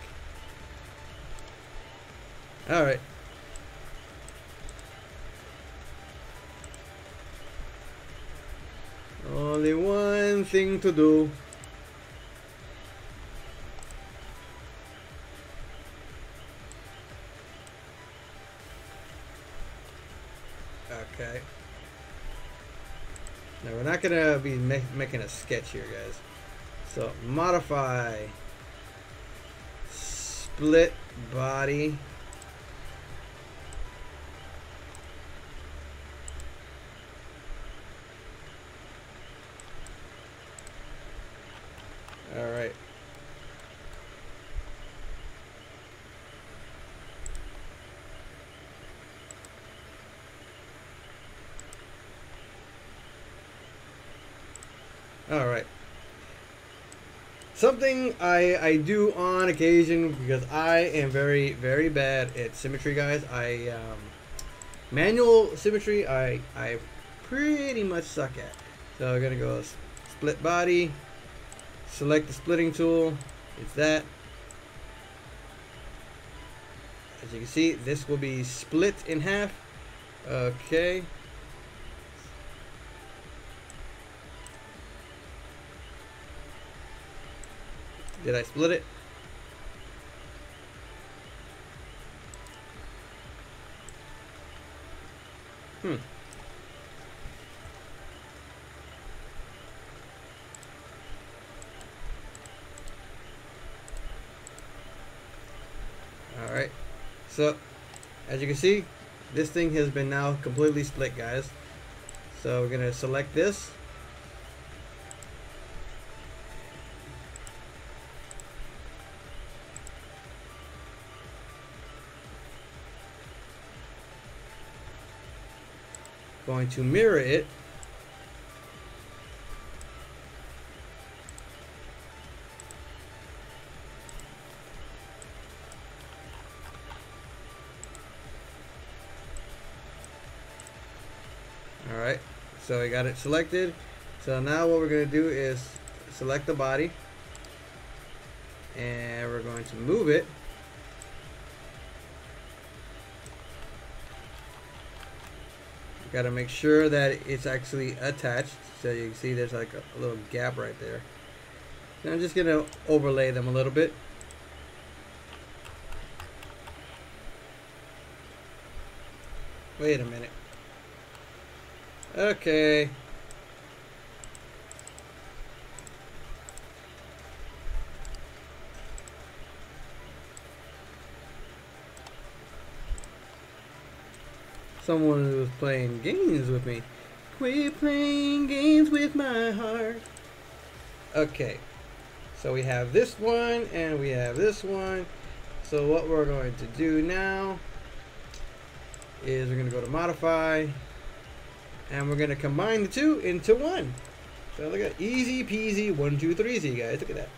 Alright. Only one thing to do. Okay. Now we're not gonna be making a sketch here, guys. So modify, split body. All right. All right. Something I do on occasion, because I am very bad at symmetry, guys. Manual symmetry I pretty much suck at. So I'm gonna go split body, select the splitting tool. It's that. As you can see, this will be split in half. Okay. Did I split it? Alright. So, as you can see, this thing has been now completely split, guys. So we're going to select this. Going to mirror it. Alright, so I got it selected. So now what we're going to do is select the body, and we're going to move it. Got to make sure that it's actually attached. So you can see there's like a little gap right there. And I'm just going to overlay them a little bit. Wait a minute. Okay. Someone was playing games with me. Quit playing games with my heart. Okay. So we have this one and we have this one. So what we're going to do now is we're going to go to modify, and we're going to combine the two into one. So look at easy peasy 1 2 3 easy, guys. Look at that.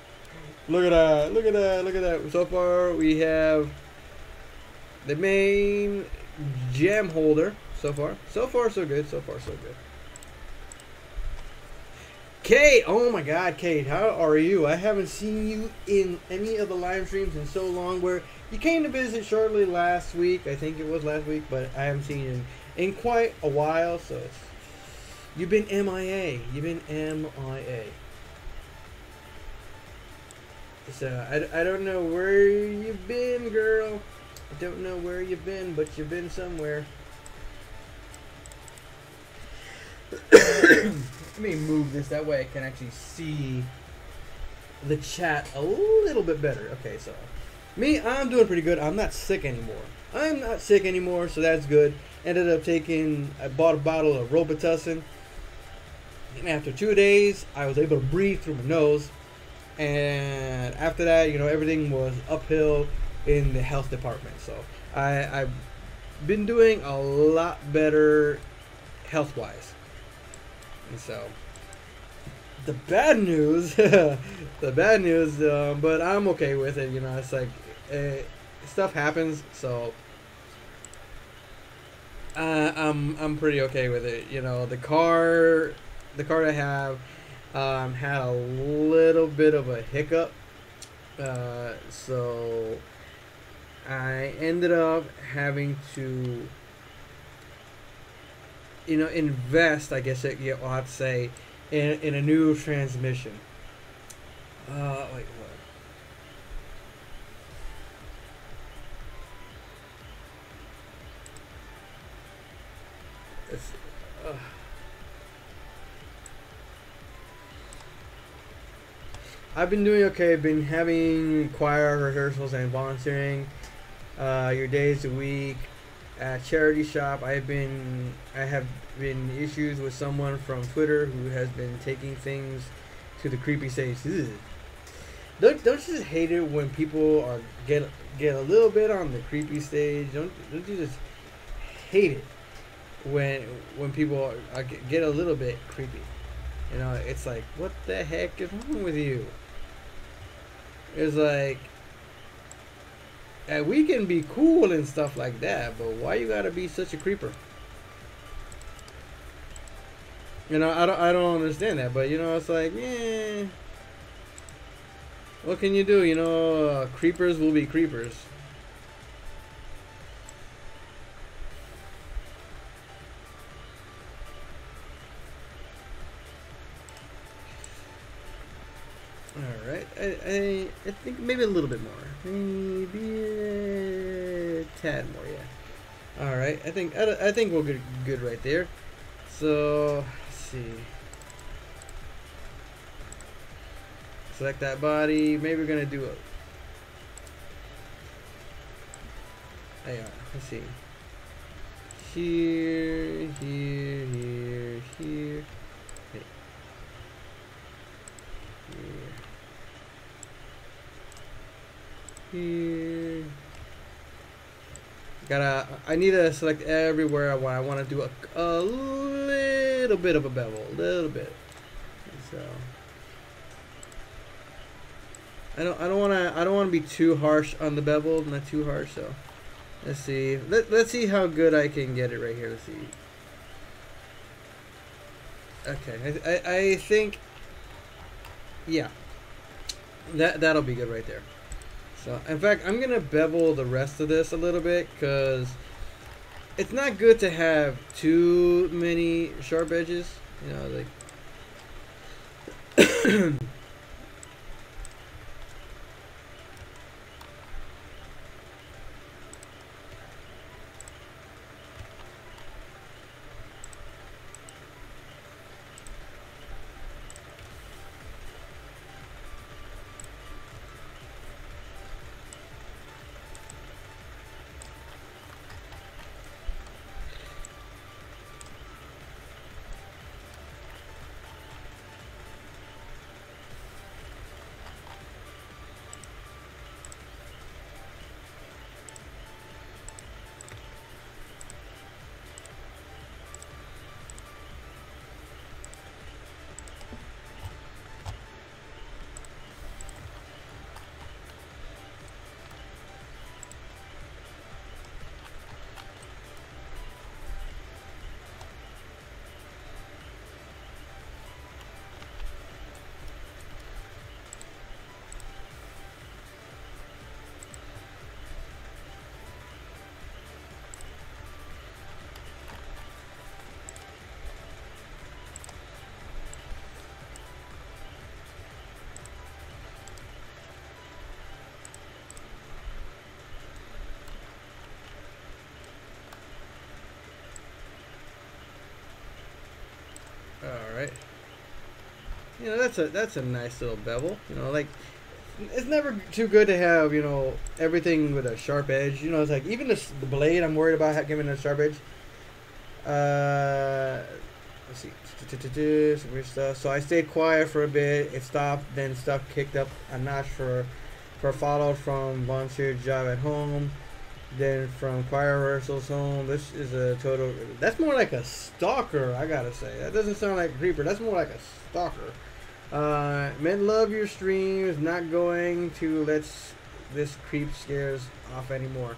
Look at that. Look at that. Look at that. So far we have the main gem holder. So far so good. So far so good. Kate, oh my god, Kate, how are you? I haven't seen you in any of the live streams in so long. Where you came to visit shortly last week, I think it was last week, but I haven't seen you in quite a while. So you've been MIA. You've been MIA. So I don't know where you've been, girl. I don't know where you've been, but you've been somewhere. Let me move this, that way I can actually see the chat a little bit better. Okay, so me, I'm doing pretty good. I'm not sick anymore. I'm not sick anymore, so that's good. Ended up I bought a bottle of Robitussin, and after 2 days, I was able to breathe through my nose. And after that, you know, everything was uphill in the health department. So I've been doing a lot better health-wise. And so the bad news, the bad news, but I'm okay with it. You know, it's like stuff happens, so I'm pretty okay with it. You know, the car I have had a little bit of a hiccup, so I ended up having to, you know, invest, I guess I'll have to say, in a new transmission. Wait, what? It's, I've been doing okay. I've been having choir rehearsals and volunteering your days a week at charity shop. I have been issues with someone from Twitter who has been taking things to the creepy stage. Ugh. Don't you just hate it when people are get a little bit on the creepy stage? Don't you just hate it when people get a little bit creepy? You know, it's like, what the heck is wrong with you? It's like, we can be cool and stuff like that, but why you gotta be such a creeper? You know, I don't understand that, but you know, it's like, yeah, what can you do? You know, creepers will be creepers. All right, I think maybe a little bit more, maybe a tad more, yeah. All right, I think we'll get good right there. So let's see. Select that body. Maybe we're gonna do a. There you are. Let's see. Here. Hey. Here. I need to select everywhere I want to do a little bit of a bevel, a little bit. So I don't want to be too harsh on the bevel, not too harsh. So let's see. Let's see how good I can get it right here. Let's see. Okay, I think, yeah, that'll be good right there. So, in fact, I'm going to bevel the rest of this a little bit, because it's not good to have too many sharp edges. You know, like... Alright. You know, that's a nice little bevel. You know, like, it's never too good to have, you know, everything with a sharp edge. You know, it's like, even the blade, I'm worried about giving it a sharp edge. Let's see. Weird stuff. So I stayed quiet for a bit. It stopped. Then stuff kicked up a notch for follow from volunteer job at home. Then from choir rehearsals home. This is a total. That's more like a stalker, I gotta say. That doesn't sound like a creeper. That's more like a stalker. Men love your streams. Not going to let this creep scares off anymore.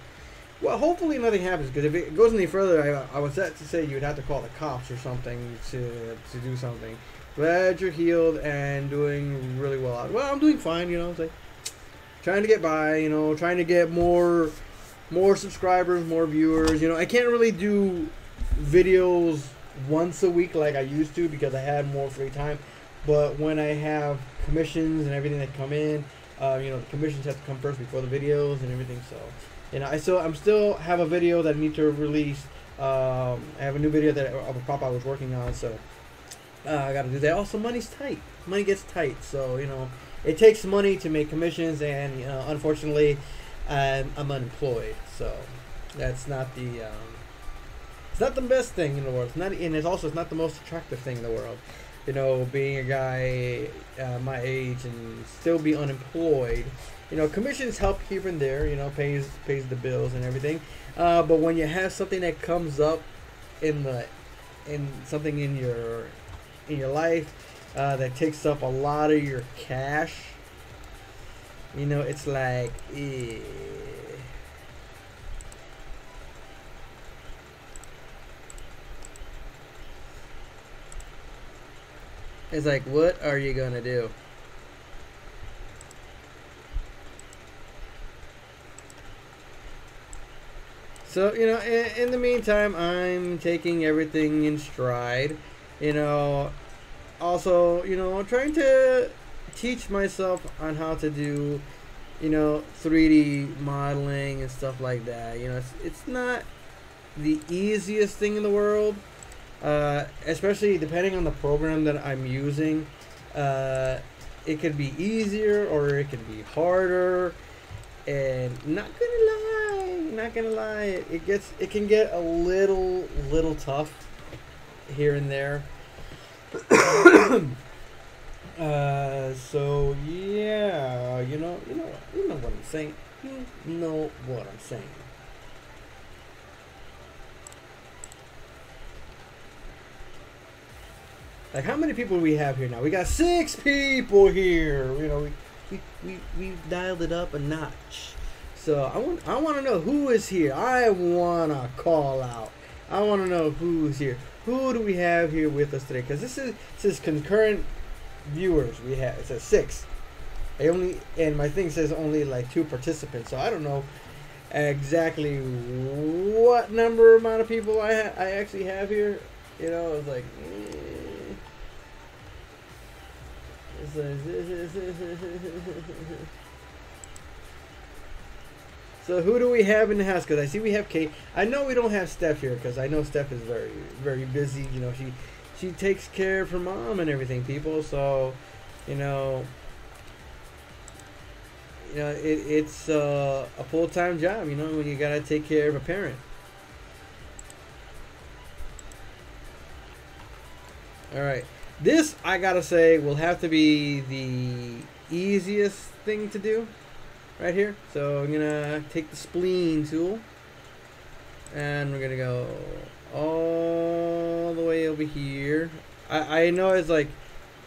Well, hopefully nothing happens, because if it goes any further, I was set to say you'd have to call the cops or something to do something. Glad you're healed and doing really well. Well, I'm doing fine, you know. It's like trying to get by, you know, trying to get more subscribers, more viewers. You know, I can't really do videos once a week like I used to because I had more free time. But when I have commissions and everything that come in, you know, the commissions have to come first before the videos and everything. So, you know, I'm still have a video that I need to release. I have a new video of a prop I was working on, so I got to do that. Also, money's tight. Money gets tight, so you know, it takes money to make commissions, and you know, unfortunately, I'm unemployed, so that's not the it's not the best thing in the world. It's not, and it's not the most attractive thing in the world. You know, being a guy my age and still be unemployed. You know, commissions help here and there. You know, pays the bills and everything. But when you have something that comes up in something in your life that takes up a lot of your cash, you know, it's like, it's like, what are you gonna do? So, you know, in the meantime, I'm taking everything in stride. You know, also, you know, trying to teach myself on how to do, you know, 3D modeling and stuff like that. You know, it's not the easiest thing in the world, especially depending on the program that I'm using. It could be easier or it could be harder. And not gonna lie, it can get a little tough here and there. So yeah, you know what I'm saying. You know what I'm saying. Like, how many people do we have here now? We got 6 people here. You know, we've dialed it up a notch. So I want to know who is here. I want to call out. I want to know who's here. Who do we have here with us today? Because this is concurrent viewers. We have, it says 6. And my thing says only like 2 participants. So I don't know exactly what amount of people I actually have here. You know, it's like. So who do we have in the house? Because I see we have Kate. I know we don't have Steph here because I know Steph is very, very busy. You know, she takes care of her mom and everything, people. So, you know, it's a full-time job. You know, when you gotta take care of a parent. All right. This, I gotta say, will have to be the easiest thing to do right here. So I'm gonna take the spleen tool and we're gonna go all the way over here. I know it's like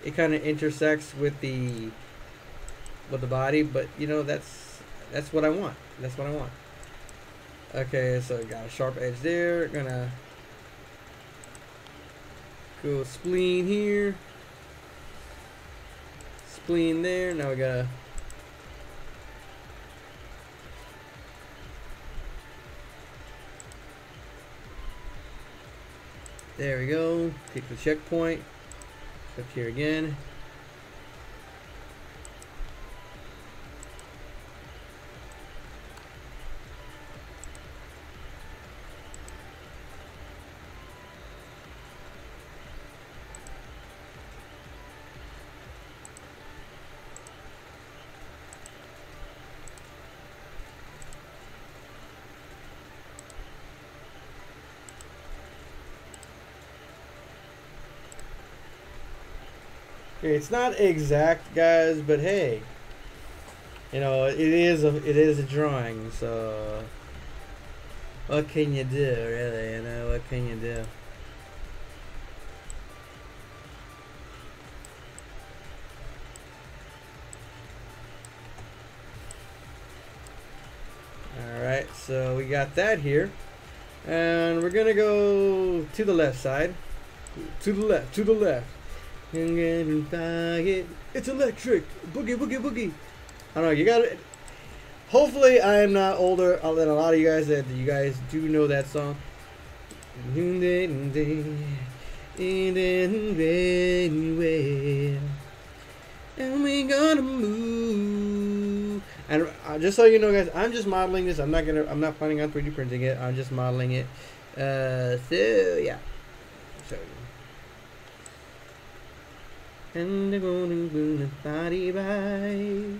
it kind of intersects with the body, but you know, that's what I want. That's what I want. Okay, so got a sharp edge there. Gonna go spleen here, spleen there. Now we gotta there we go. Pick the checkpoint. Click here again. It's not exact, guys, but hey, you know, it is a drawing, so what can you do, really? You know, what can you do? Alright, so we got that here. And we're gonna go to the left side. To the left, to the left. It's electric. Boogie, boogie, boogie. I don't know, you gotta. Hopefully, I am not older than a lot of you guys that you guys do know that song. And we gonna move. And just so you know, guys, I'm just modeling this. I'm not planning on 3D printing it. I'm just modeling it. So yeah. So. And they're going to body by.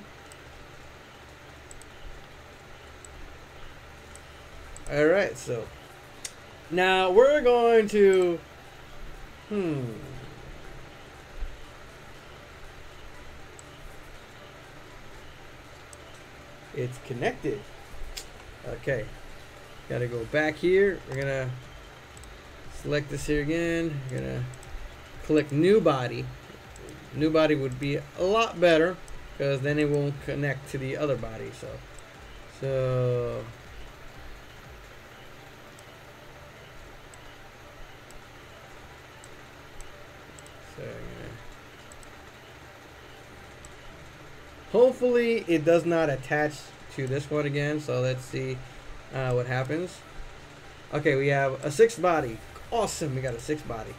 All right, so now we're going to. It's connected. Okay. Gotta go back here. We're gonna select this here again. We're gonna click new body. New body would be a lot better because then it won't connect to the other body. So hopefully it does not attach to this one again. So let's see what happens. Okay, we have a 6th body. Awesome, we got a 6th body.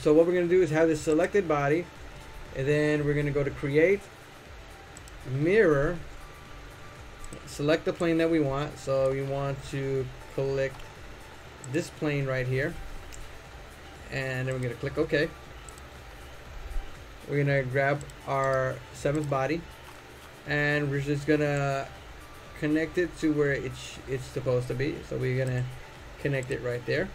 So what we're going to do is have this selected body, and then we're going to go to create, mirror, select the plane that we want. So we want to click this plane right here, and then we're going to click OK. We're going to grab our 7th body, and we're just going to connect it to where it's supposed to be. So we're going to connect it right there.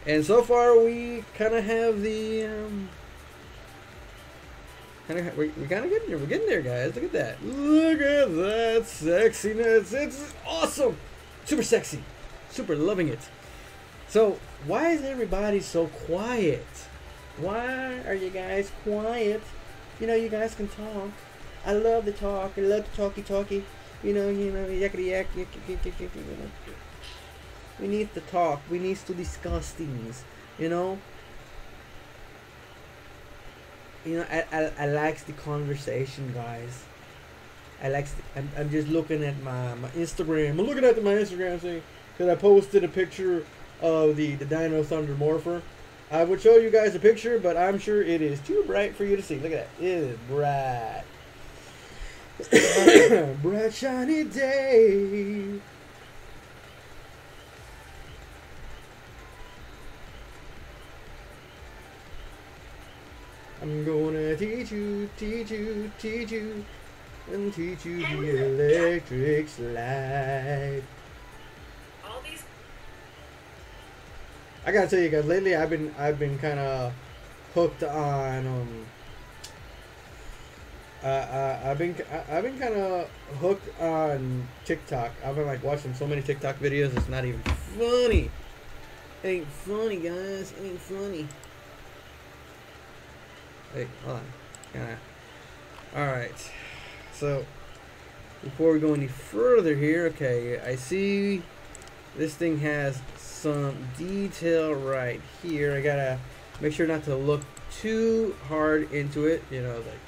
And so far we kind of have the we're kind of getting there. We're getting there, guys. Look at that. Look at that sexiness. It's awesome. Super sexy. Super loving it. So why is everybody so quiet? Why are you guys quiet? You know, you guys can talk. I love the talk. I love the talky. You know, yakety yak. We need to talk. We need to discuss things. You know. I like the conversation, guys. I'm just looking at my Instagram. I'm looking at my Instagram thing because I posted a picture of the Dino Thunder Morpher. I would show you guys a picture, but I'm sure it is too bright for you to see. Look at that. It is bright. Bright shiny day. I'm gonna teach you, and teach you the electric slide. I gotta tell you guys, lately I've been kind of hooked on I've been kind of hooked on TikTok. I've been like watching so many TikTok videos. It's not even funny. It ain't funny, guys. It ain't funny. Wait, hold on. Alright. So, before we go any further here, okay, I see this thing has some detail right here. I gotta make sure not to look too hard into it, you know, like.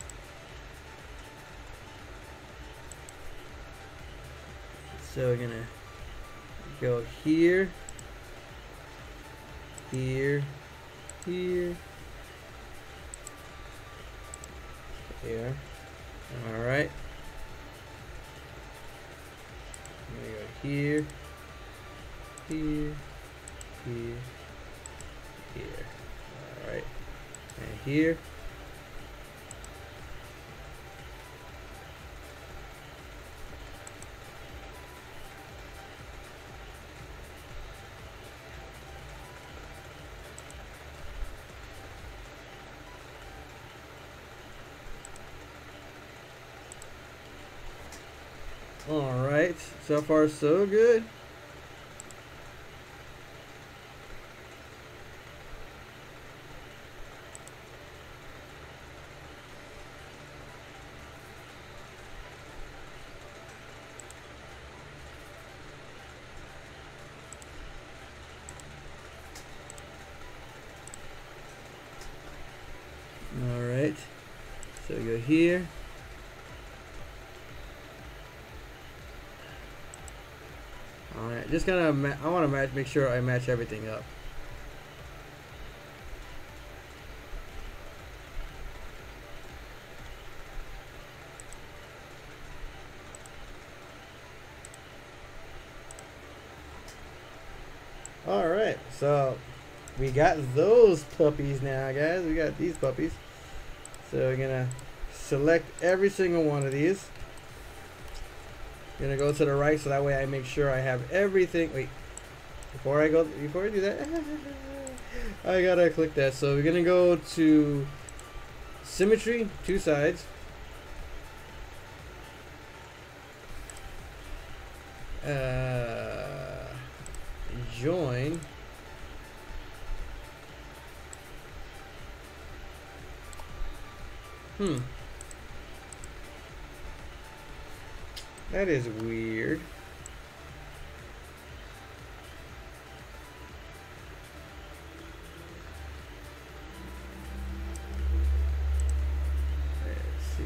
So we're gonna go here, here, here. Here. Alright. I'm gonna go here, here, here, here. Alright. And here. Alright, so far so good. Alright. So we go here. Alright, just kind of, I want to make sure I match everything up. Alright, so we got those puppies now, guys. We got these puppies. So we're gonna select every single one of these. Gonna go to the right so that way I make sure I have everything. Wait, before I do that, I gotta click that. So we're gonna go to symmetry, two sides. Join. That is weird. Let's see.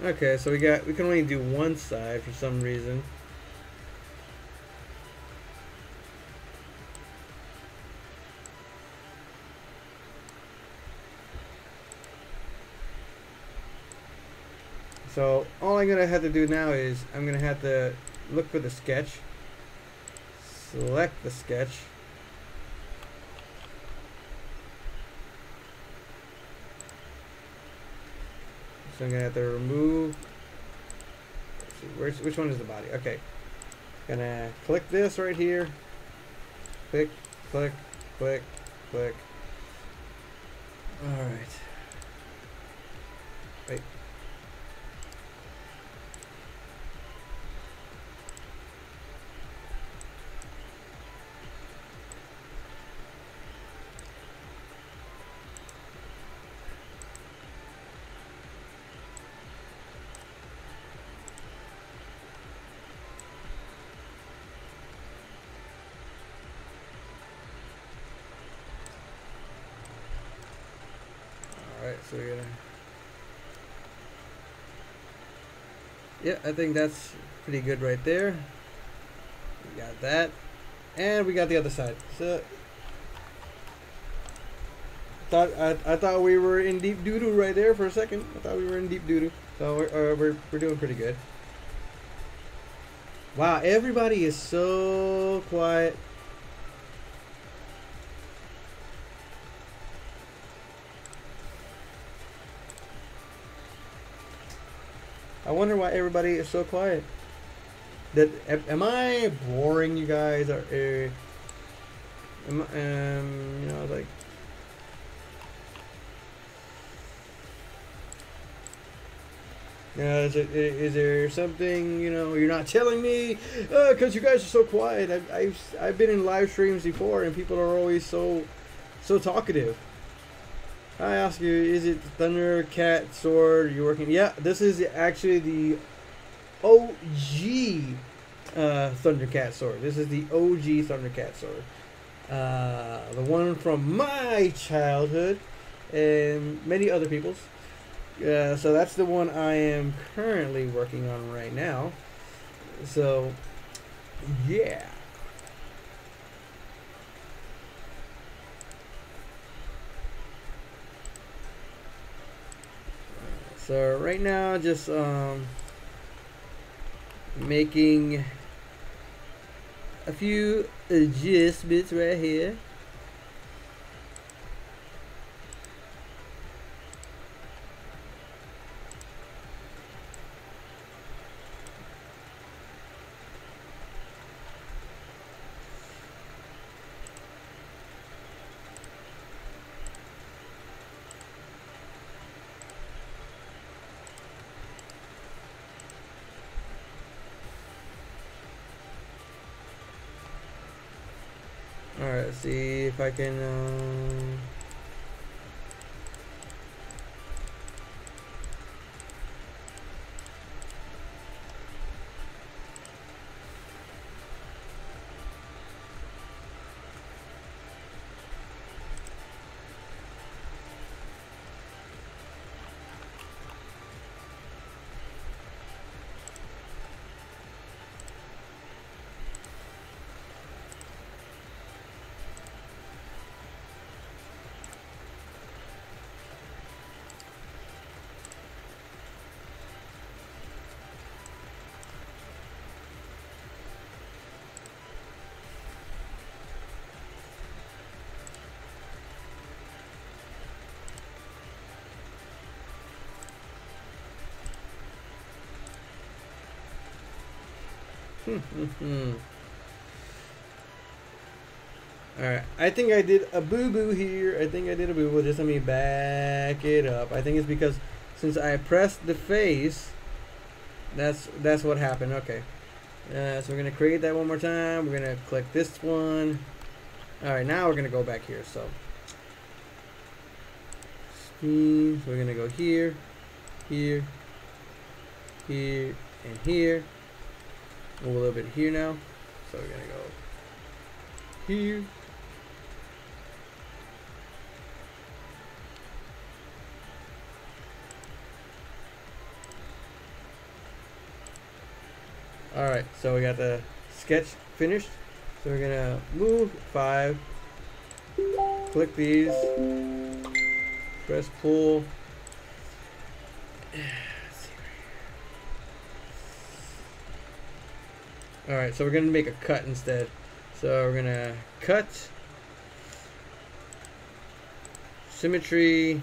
Okay, so we can only do one side for some reason. So all I'm gonna have to do now is I'm gonna have to look for the sketch, select the sketch, so I'm gonna have to remove. Let's see, which one is the body? Okay, gonna click this right here. Click, click, click, click. All right. Wait. Alright, so we're gonna... Yeah, I think that's pretty good right there. We got that. And we got the other side. So I thought we were in deep doo-doo right there for a second. I thought we were in deep doo-doo. So we're doing pretty good. Wow, everybody is so quiet. I wonder why everybody is so quiet. Am I boring you guys, or am you know, like, is there something, you know, you're not telling me because you guys are so quiet? I've been in live streams before and people are always so talkative. I ask you, is it Thundercat sword you're working? Yeah, this is actually the OG Thundercat sword. This is the OG Thundercat sword. The one from my childhood and many other people's. So that's the one I am currently working on right now. So, yeah. So right now, just making a few adjustments right here. Alright, let's see if I can Alright, I think I did a boo-boo here. I think I did a boo-boo. Just let me back it up. I think it's because since I pressed the face, that's what happened. Okay. So we're going to create that one more time. We're going to click this one. Alright, now we're going to go back here. So we're going to go here, here, here, and here. A little bit here now. So we're going to go here. Alright, so we got the sketch finished. So we're gonna move 5, click these, press pull. Alright, so we're gonna make a cut instead. So we're gonna cut, symmetry,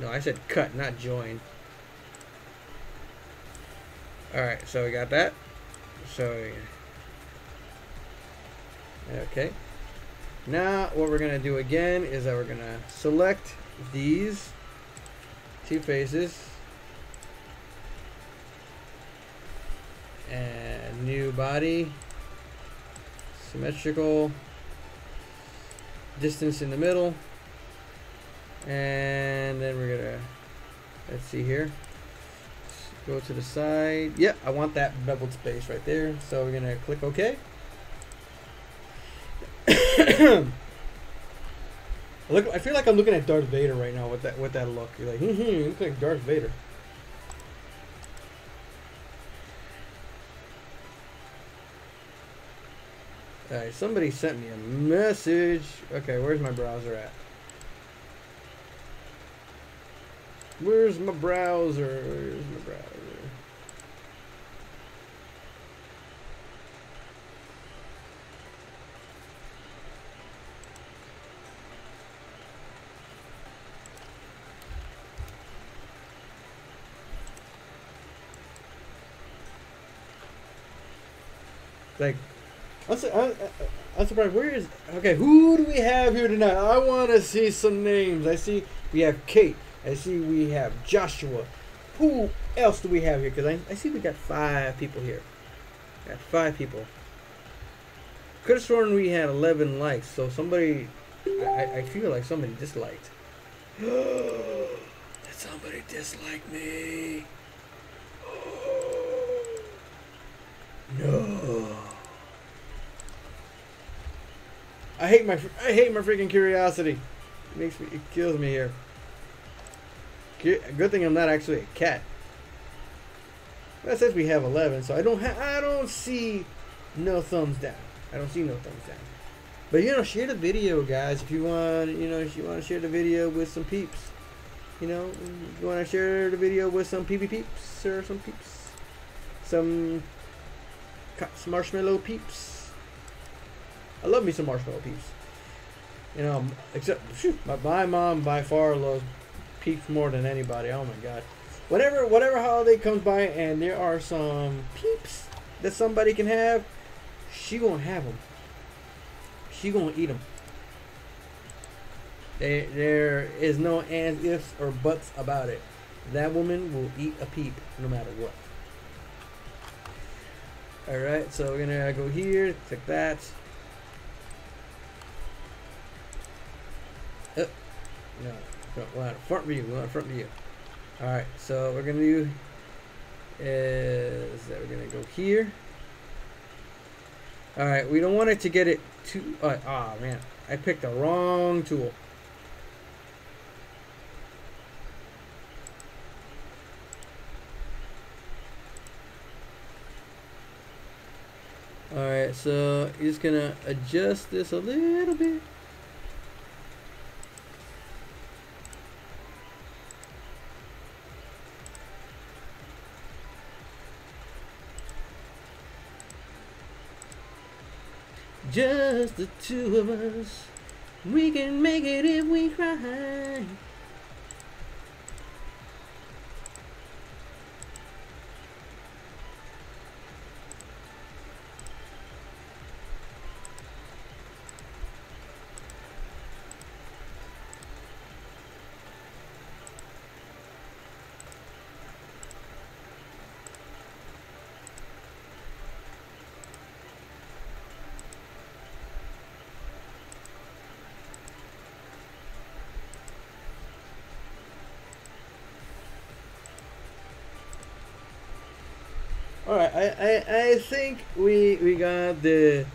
no, I said cut, not join. Alright, so we got that. So, okay. Now, what we're going to do again is that we're going to select these two faces. And new body. Symmetrical. Distance in the middle. And then we're gonna, let's see here, go to the side. Yeah, I want that beveled space right there. So we're gonna click OK. Look, I feel like I'm looking at Darth Vader right now with that look. You're like, you look like Darth Vader. Alright, somebody sent me a message. Okay, where's my browser at? Where's my browser? Where's my browser? Like, I'm surprised. Where is? Okay, who do we have here tonight? I want to see some names. I see we have Kate. I see we have Joshua. Who else do we have here? Because I see we got 5 people here. Got 5 people. Could have sworn we had 11 likes. So somebody, I feel like somebody disliked. Did somebody dislike me? No. I hate my freaking curiosity. It kills me here. Good thing I'm not actually a cat. That says we have 11, so I don't see no thumbs down. I don't see no thumbs down. But share the video, guys. If you want, if you want to share the video with some peeps, you want to share the video with some peeps or some peeps, some marshmallow peeps. I love me some marshmallow peeps. Except my mom by far loves peeps more than anybody. Oh my god. Whatever holiday comes by and there are some peeps that somebody can have, she won't have them. She gonna eat them. There is no ands, ifs, or buts about it. That woman will eat a peep no matter what. Alright, so we're gonna go here, click that. No, we want front view. We want front view. Alright, so what we're gonna do is that we're gonna go here. Alright, we don't want it to get it too. Oh man, I picked the wrong tool. Alright, so you're just gonna adjust this a little bit. Just the two of us. We can make it if we try. All right, I think we got the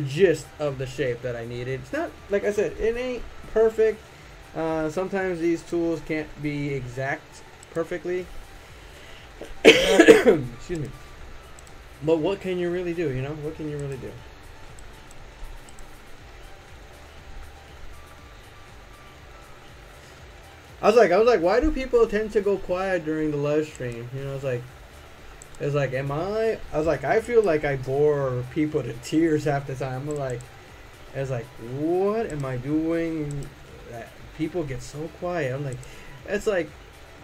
gist of the shape that I needed. It's not, like I said, it ain't perfect. Sometimes these tools can't be exact perfectly. Excuse me. But what can you really do? You know, what can you really do? I was like, why do people tend to go quiet during the live stream? You know, it's like, am I? I was like, I feel like I bore people to tears half the time. I was like, what am I doing? That people get so quiet. I'm like, it's like,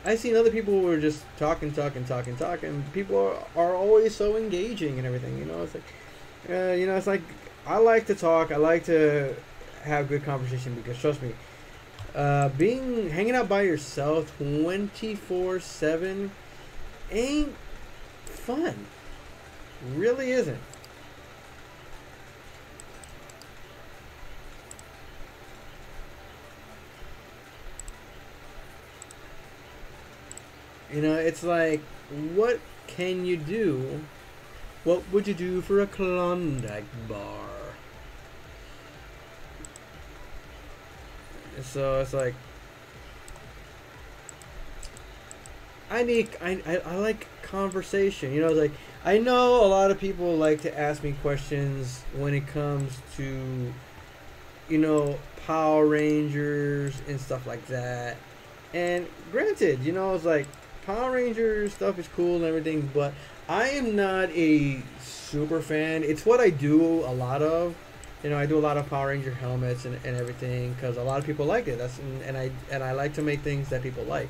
I seen other people who are just talking. People are always so engaging and everything. You know, it's like, it's like, I like to talk. I like to have good conversation because trust me, hanging out by yourself 24/7 ain't fun. Really isn't. You know, it's like, what can you do? What would you do for a Klondike bar? So it's like, I like conversation. You know, like, I know a lot of people like to ask me questions when it comes to, you know, Power Rangers and stuff like that. And granted, you know, it's like, Power Rangers stuff is cool and everything, but I am not a super fan. It's what I do a lot of. You know, I do a lot of Power Ranger helmets and everything because a lot of people like it. And I like to make things that people like.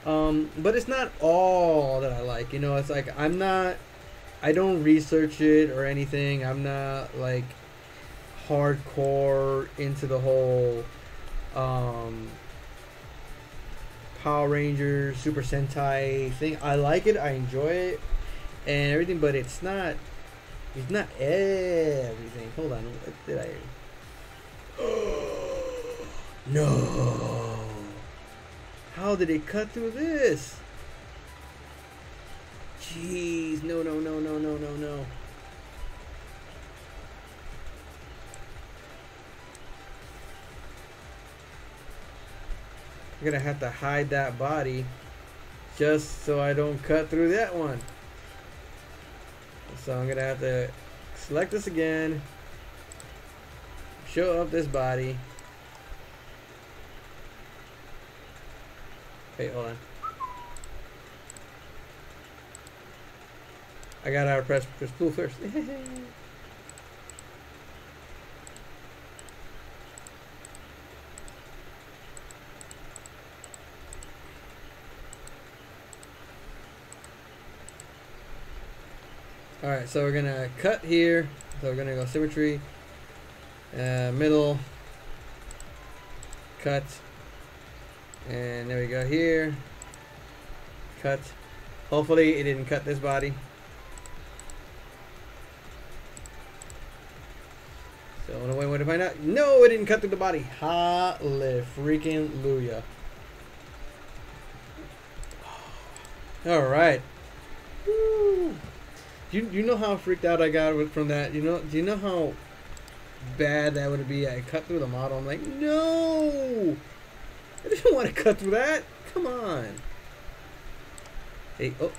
But it's not all that I like. You know, it's like, I don't research it or anything. I'm not like hardcore into the whole Power Rangers Super Sentai thing. I like it, I enjoy it and everything, but it's not everything. Hold on, what did I no, how did it cut through this? Jeez, no. I'm gonna have to hide that body just so I don't cut through that one. So I'm gonna have to select this again, show up this body. Wait, hold on. I gotta press blue first. Alright, so we're gonna cut here. So we're gonna go symmetry, middle, cut, and there we go here. Cut. Hopefully it didn't cut this body. So on the way to find out. No, it didn't cut through the body. Hallelujah. Alright. Do you know how freaked out I got from that? Do you know how bad that would be? I cut through the model. I'm like, no! I didn't want to cut through that. Come on. Hey, oh.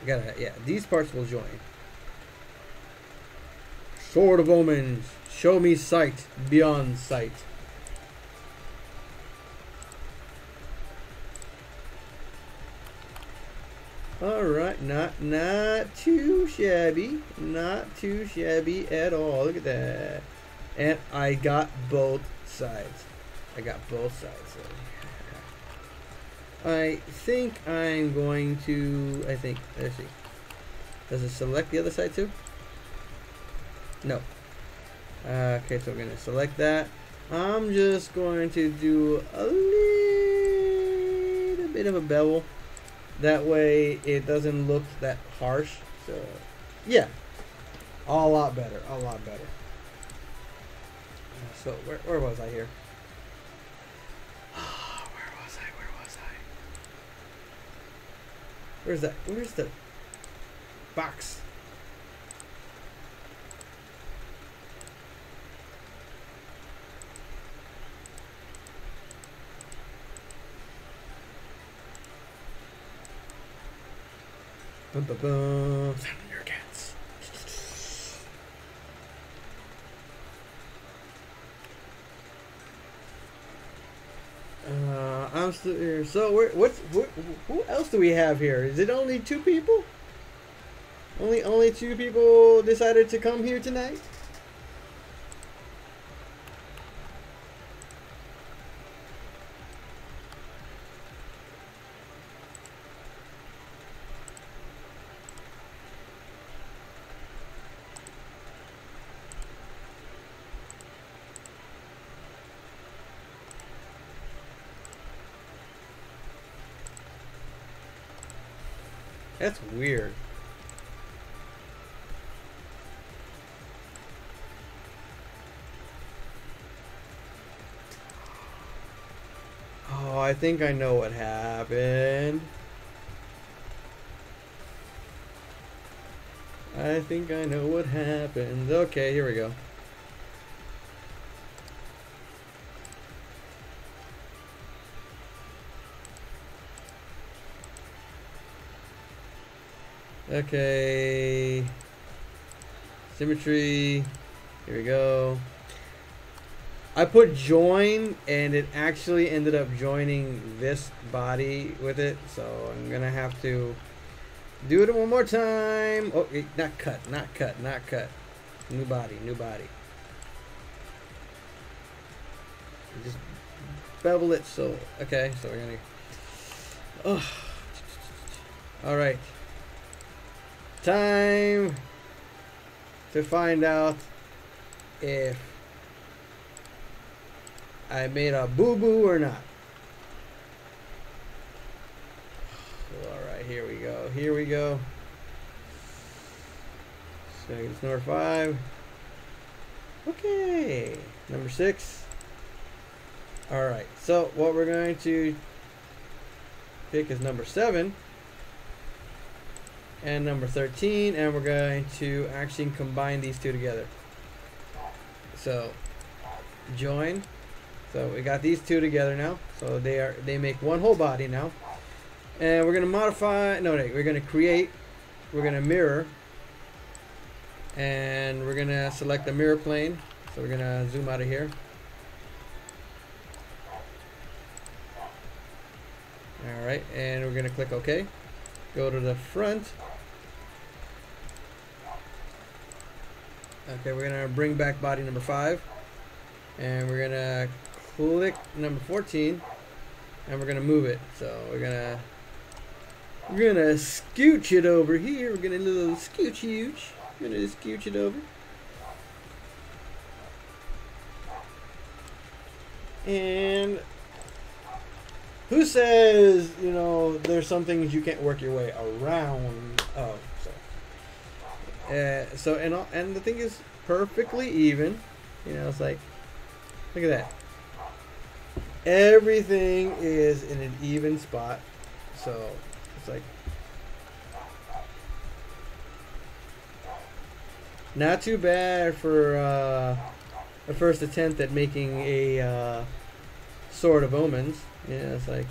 Yeah, these parts will join. Sword of Omens, show me sight beyond sight. Alright, not too shabby. Not too shabby at all. Look at that. And I got both sides. So I think I'm going to, let's see. Does it select the other side too? No. Okay, so we're going to select that. I'm just going to do a little bit of a bevel. That way it doesn't look that harsh. So, yeah. A lot better. So, where was I here? Where was Where's that? Where's the box? Bum, bum, bum. Thundercats. I'm still here. So who else do we have here? Is it only 2 people? Only 2 people decided to come here tonight? That's weird. Oh, I think I know what happened. I think I know what happened. Okay, here we go. Okay. Symmetry. Here we go. I put join and it actually ended up joining this body with it. So I'm going to have to do it one more time. Oh, not cut, not cut, not cut. New body, new body. Just bevel it so. Okay, so we're going to. Oh. All right. Time to find out if I made a boo-boo or not. Alright, here we go. Here we go. So it's number 5. Okay. Number 6. Alright, so what we're going to pick is number 7. And number 13, and we're going to actually combine these 2 together. So join. So we got these 2 together now. So they make one whole body now. And we're gonna modify. No, we're gonna create. We're gonna mirror. And we're gonna select the mirror plane. So we're gonna zoom out of here. All right, and we're gonna click OK. Go to the front. Okay, we're gonna bring back body number 5, and we're gonna click number 14, and we're gonna move it. So we're gonna scooch it over here. We're gonna do a little scooch. We're gonna scooch it over, and who says, you know, there's some things you can't work your way around? Oh, so and the thing is perfectly even. You know, it's like, look at that. Everything is in an even spot. So it's like not too bad for a first attempt at making a Sword of Omens. Yeah, it's like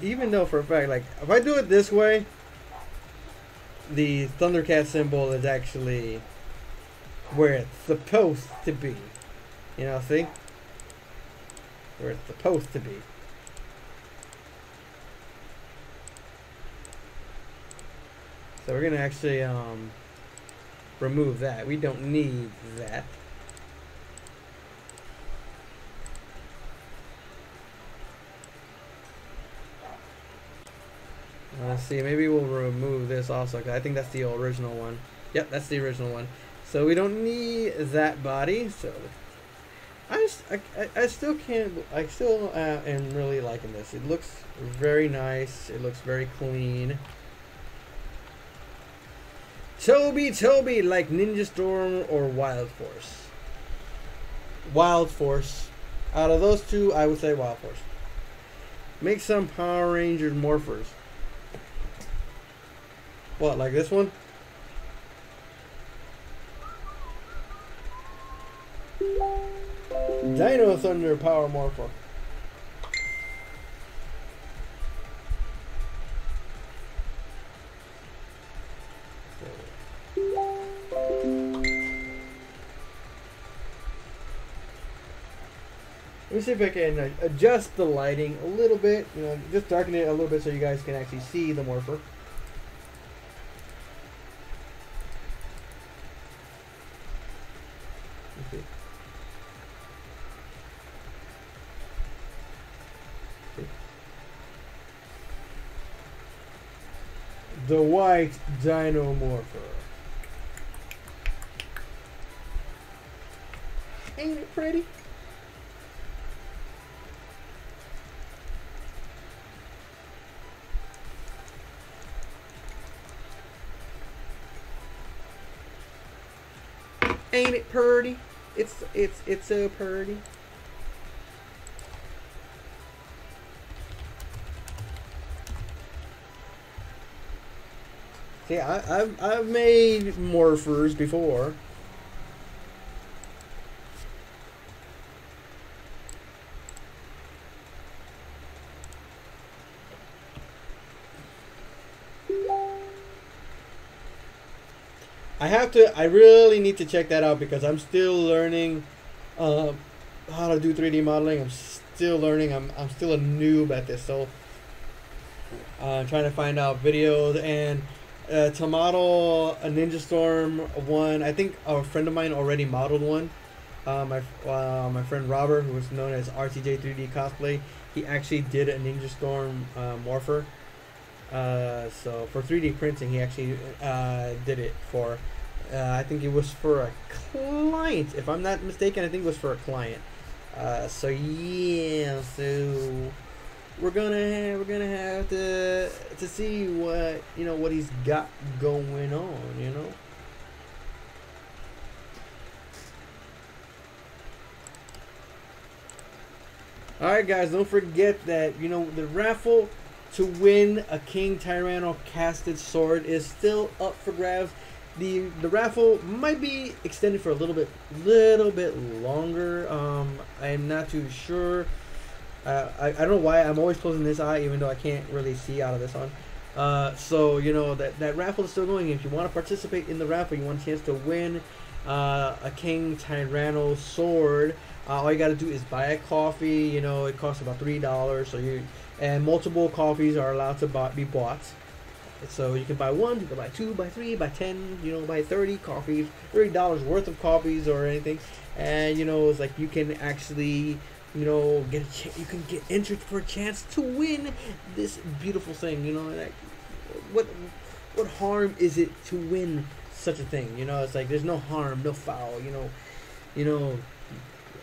even though for a fact, like if I do it this way, the Thundercat symbol is actually where it's supposed to be. You know, see? Where it's supposed to be. So we're gonna actually remove that. We don't need that. Let's see, maybe we'll remove this also, because I think that's the original one. Yep, that's the original one. So we don't need that body. So I still am really liking this. It looks very nice. It looks very clean. Toby, like Ninja Storm or Wild Force. Wild Force. Out of those 2, I would say Wild Force. Make some Power Rangers morphers. What, like this one? Dino Thunder Power Morpho. Let me see if I can adjust the lighting a little bit. You know, just darken it a little bit so you guys can actually see the morpher. Okay. The white Dino Morpher. Ain't it pretty? Ain't it purty? It's so purty. See, I've made morphers before. I really need to check that out because I'm still learning how to do 3D modeling. I'm still learning. I'm still a noob at this. So I'm trying to find out videos and to model a Ninja Storm one. I think a friend of mine already modeled one. My friend Robert, who was known as RTJ 3D Cosplay, he actually did a Ninja Storm morpher. So for 3D printing, he actually did it for, I think it was for a client, if I'm not mistaken. I think it was for a client. So yeah, so we're gonna have to see what, you know, what he's got going on, you know. All right, guys, don't forget that, you know, the raffle to win a King Tyranno casted sword is still up for grabs. The raffle might be extended for a little bit longer. I'm not too sure. I don't know why I'm always closing this eye, even though I can't really see out of this one. So you know that raffle is still going. If you want to participate in the raffle, you want a chance to win a King Tyranno sword. All you got to do is buy a coffee. You know, it costs about $3. So and multiple coffees are allowed to be bought. So you can buy one, you can buy two, buy three, buy 10, you know, buy 30 coffees, $30 worth of coffees or anything. And you know, it's like you can actually, you know, you can get entered for a chance to win this beautiful thing. You know, like what harm is it to win such a thing? You know, it's like there's no harm, no foul. You know.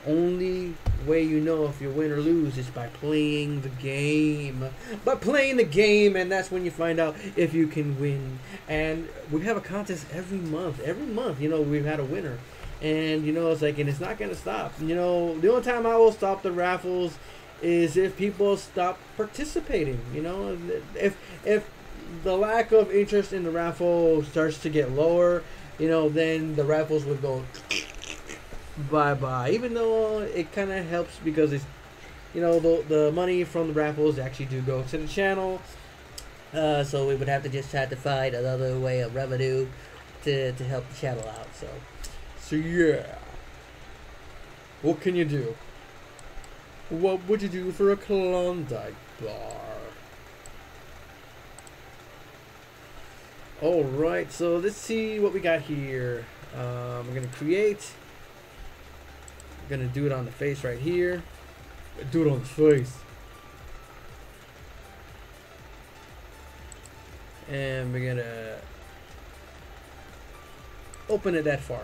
Only way you know if you win or lose is by playing the game. And that's when you find out if you can win. And we have a contest every month. You know, we've had a winner. And you know, it's like, and it's not gonna stop. You know, the only time I will stop the raffles is if people stop participating. You know, if the lack of interest in the raffle starts to get lower, you know, then the raffles would go bye-bye. Even though it kind of helps because it's, you know, the money from the raffles actually do go to the channel. So we would have to find another way of revenue to help the channel out. So yeah. What can you do? What would you do for a Klondike bar? Alright, so let's see what we got here. We're gonna create. Gonna do it on the face right here. Do it on the face. And we're gonna open it that far.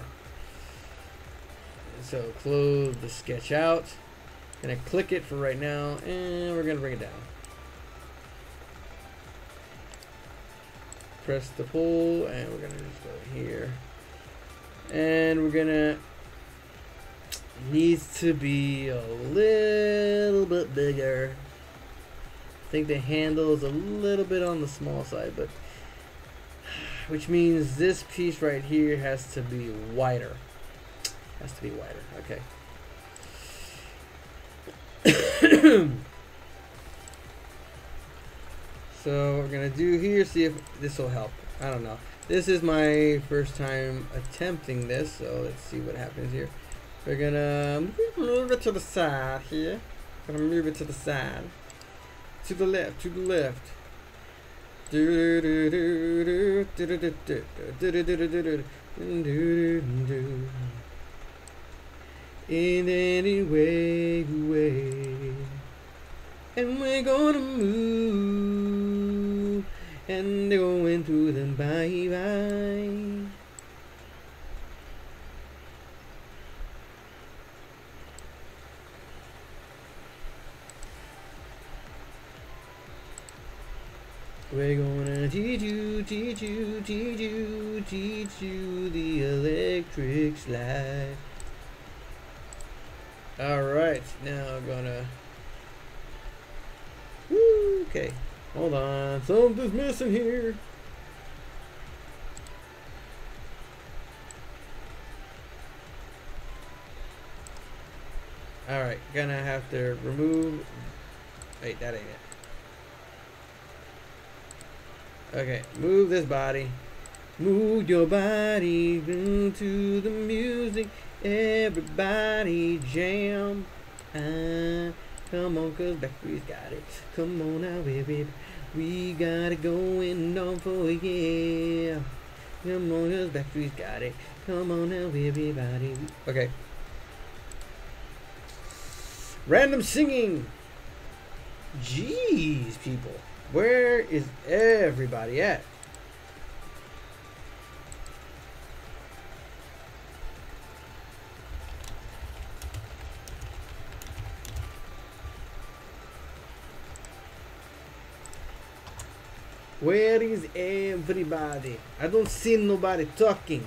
So close the sketch out. Gonna click it for right now, and we're gonna bring it down. Press the pull, and we're gonna just go here. And we're gonna needs to be a little bit bigger. I think the handle is a little bit on the small side, but which means this piece right here has to be wider. Has to be wider. Okay. So what we're gonna do here, see if this will help. I don't know. This is my first time attempting this, so let's see what happens here. We're gonna move it to the side here. Gonna move it to the side. To the left, to the left. In any way, and we're gonna move and go into the bye-bye. We're gonna teach you the electric slide. Alright, now I'm gonna... Woo, okay, hold on, something's missing here. Alright, gonna have to remove... Wait, that ain't it. Okay, move this body. Move your body into the music. Everybody jam. Come on, cause Backstreet's got it. Come on now, baby. We got it going on for yeah. Come on, cause Backstreet's got it. Come on now, everybody. Okay. Random singing. Jeez, people. Where is everybody at? Where is everybody? I don't see nobody talking.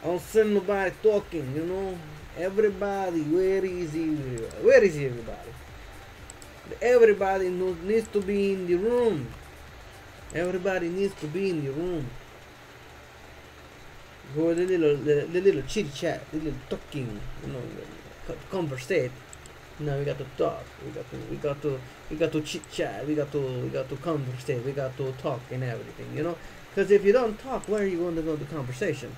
I don't see nobody talking, you know? Everybody, where is everybody? Where is everybody? Everybody needs to be in the room. Everybody needs to be in the room. For the little chit chat, the little talking, you know, conversate. Now we got to talk. We got to chit chat. We got to conversate. We got to talk and everything, you know. Because if you don't talk, where are you going to know the conversation?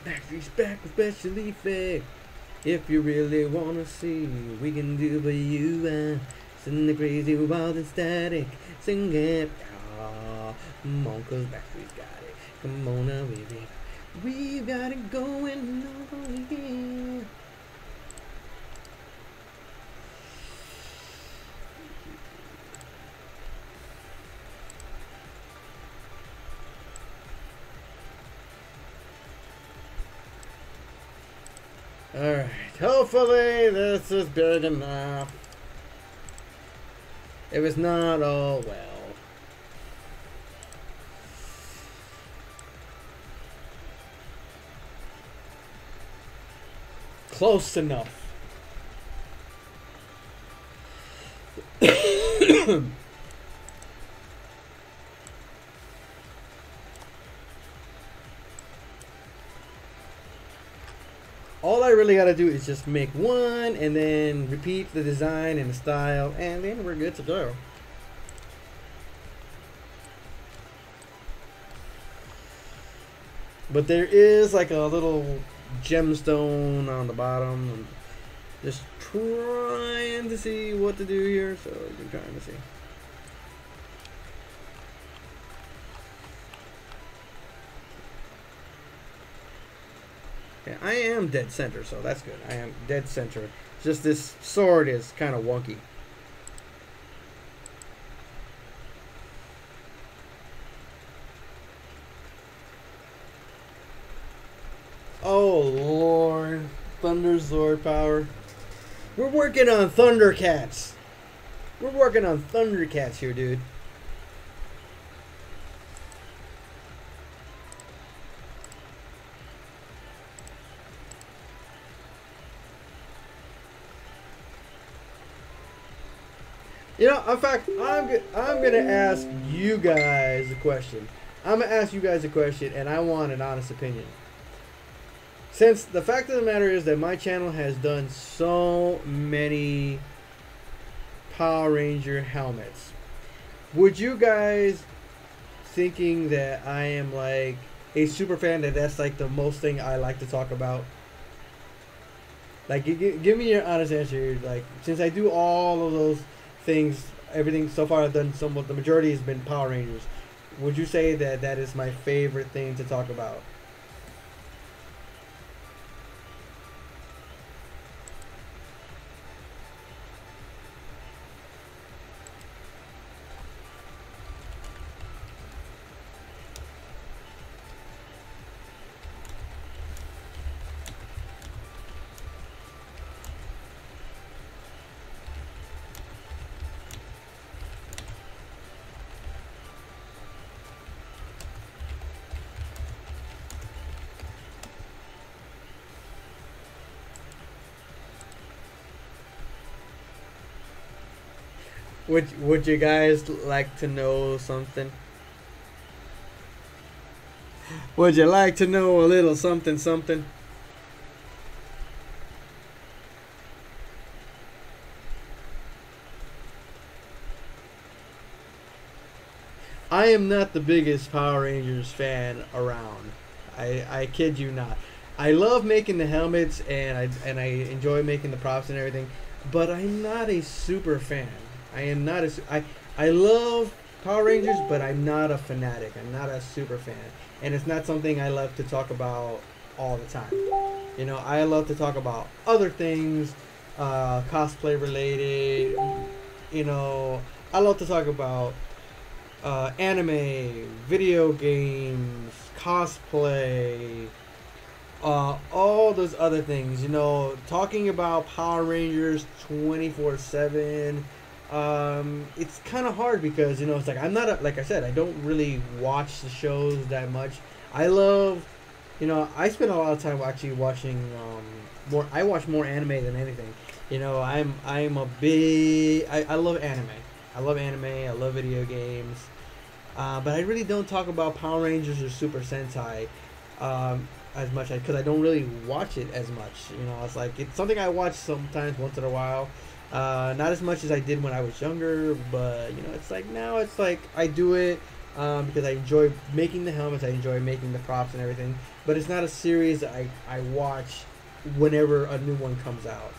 Backstreet's back with special effect. If you really wanna see, we can do for you. Sing the crazy, wild and static. Sing it, come on, cause Backstreet's got it. Come on now, baby. We got it going on again. Alright, hopefully this is big enough. It was not all well. Close enough. All I really gotta do is just make one and then repeat the design and the style, and then we're good to go. But there is like a little gemstone on the bottom. I'm just trying to see what to do here, so I'm trying to see. Yeah, I am dead center, so that's good. I am dead center. Just this sword is kind of wonky. Oh Lord, Thunder Sword power. We're working on Thundercats. We're working on Thundercats here, dude. You know, in fact, I'm gonna ask you guys a question. I'm gonna ask you guys a question, and I want an honest opinion. Since the fact of the matter is that my channel has done so many Power Ranger helmets, would you guys, thinking that I am like a super fan, that's like the most thing I like to talk about? Like, give me your honest answer. Like, since I do all of those things, everything so far I've done, somewhat the majority has been Power Rangers. Would you say that that is my favorite thing to talk about? Would you guys like to know something? Would you like to know a little something something? I am not the biggest Power Rangers fan around. I kid you not. I love making the helmets and I enjoy making the props and everything, but I'm not a super fan. I am not I love Power Rangers, but I'm not a fanatic. I'm not a super fan, and it's not something I love to talk about all the time. You know, I love to talk about other things, cosplay related. You know, I love to talk about anime, video games, cosplay, all those other things. You know, talking about Power Rangers 24/7. It's kind of hard because, you know, it's like I'm not like I said, I don't really watch the shows that much. I love, you know, I spend a lot of time actually watching more. I watch more anime than anything. You know, I'm a big I love anime. I love anime. I love video games. But I really don't talk about Power Rangers or Super Sentai as much because I don't really watch it as much. You know, it's like it's something I watch sometimes once in a while. Not as much as I did when I was younger, but you know, it's like now it's like I do it because I enjoy making the helmets, I enjoy making the props and everything. But it's not a series that I watch whenever a new one comes out.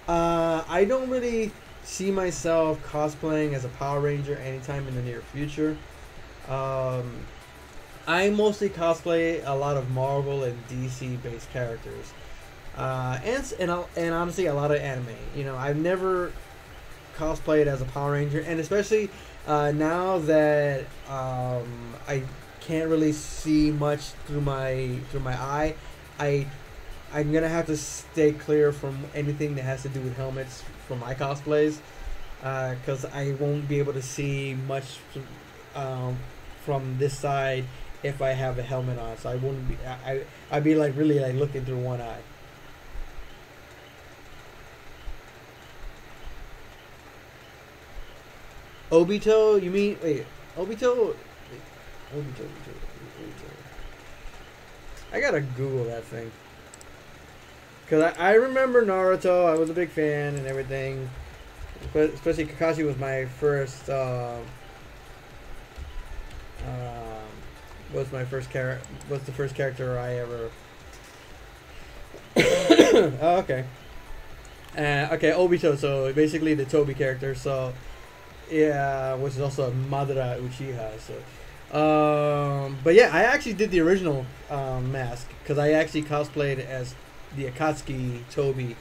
I don't really see myself cosplaying as a Power Ranger anytime in the near future. I mostly cosplay a lot of Marvel and DC based characters, and honestly a lot of anime. You know, I've never cosplayed as a Power Ranger, and especially now that I can't really see much through my eye, I'm gonna have to stay clear from anything that has to do with helmets for my cosplays, because I won't be able to see much from this side if I have a helmet on, so I wouldn't be. I'd be like really like looking through one eye. Obito? You mean wait? Obito? Obito. I gotta Google that thing. Cause I remember Naruto. I was a big fan and everything. But especially Kakashi was my first. Was my first character. Was the first character I ever. Oh, okay. Okay, Obito. So basically the Toby character. So yeah, which is also Madara Uchiha. So, but yeah, I actually did the original mask because I actually cosplayed as the Akatsuki Toby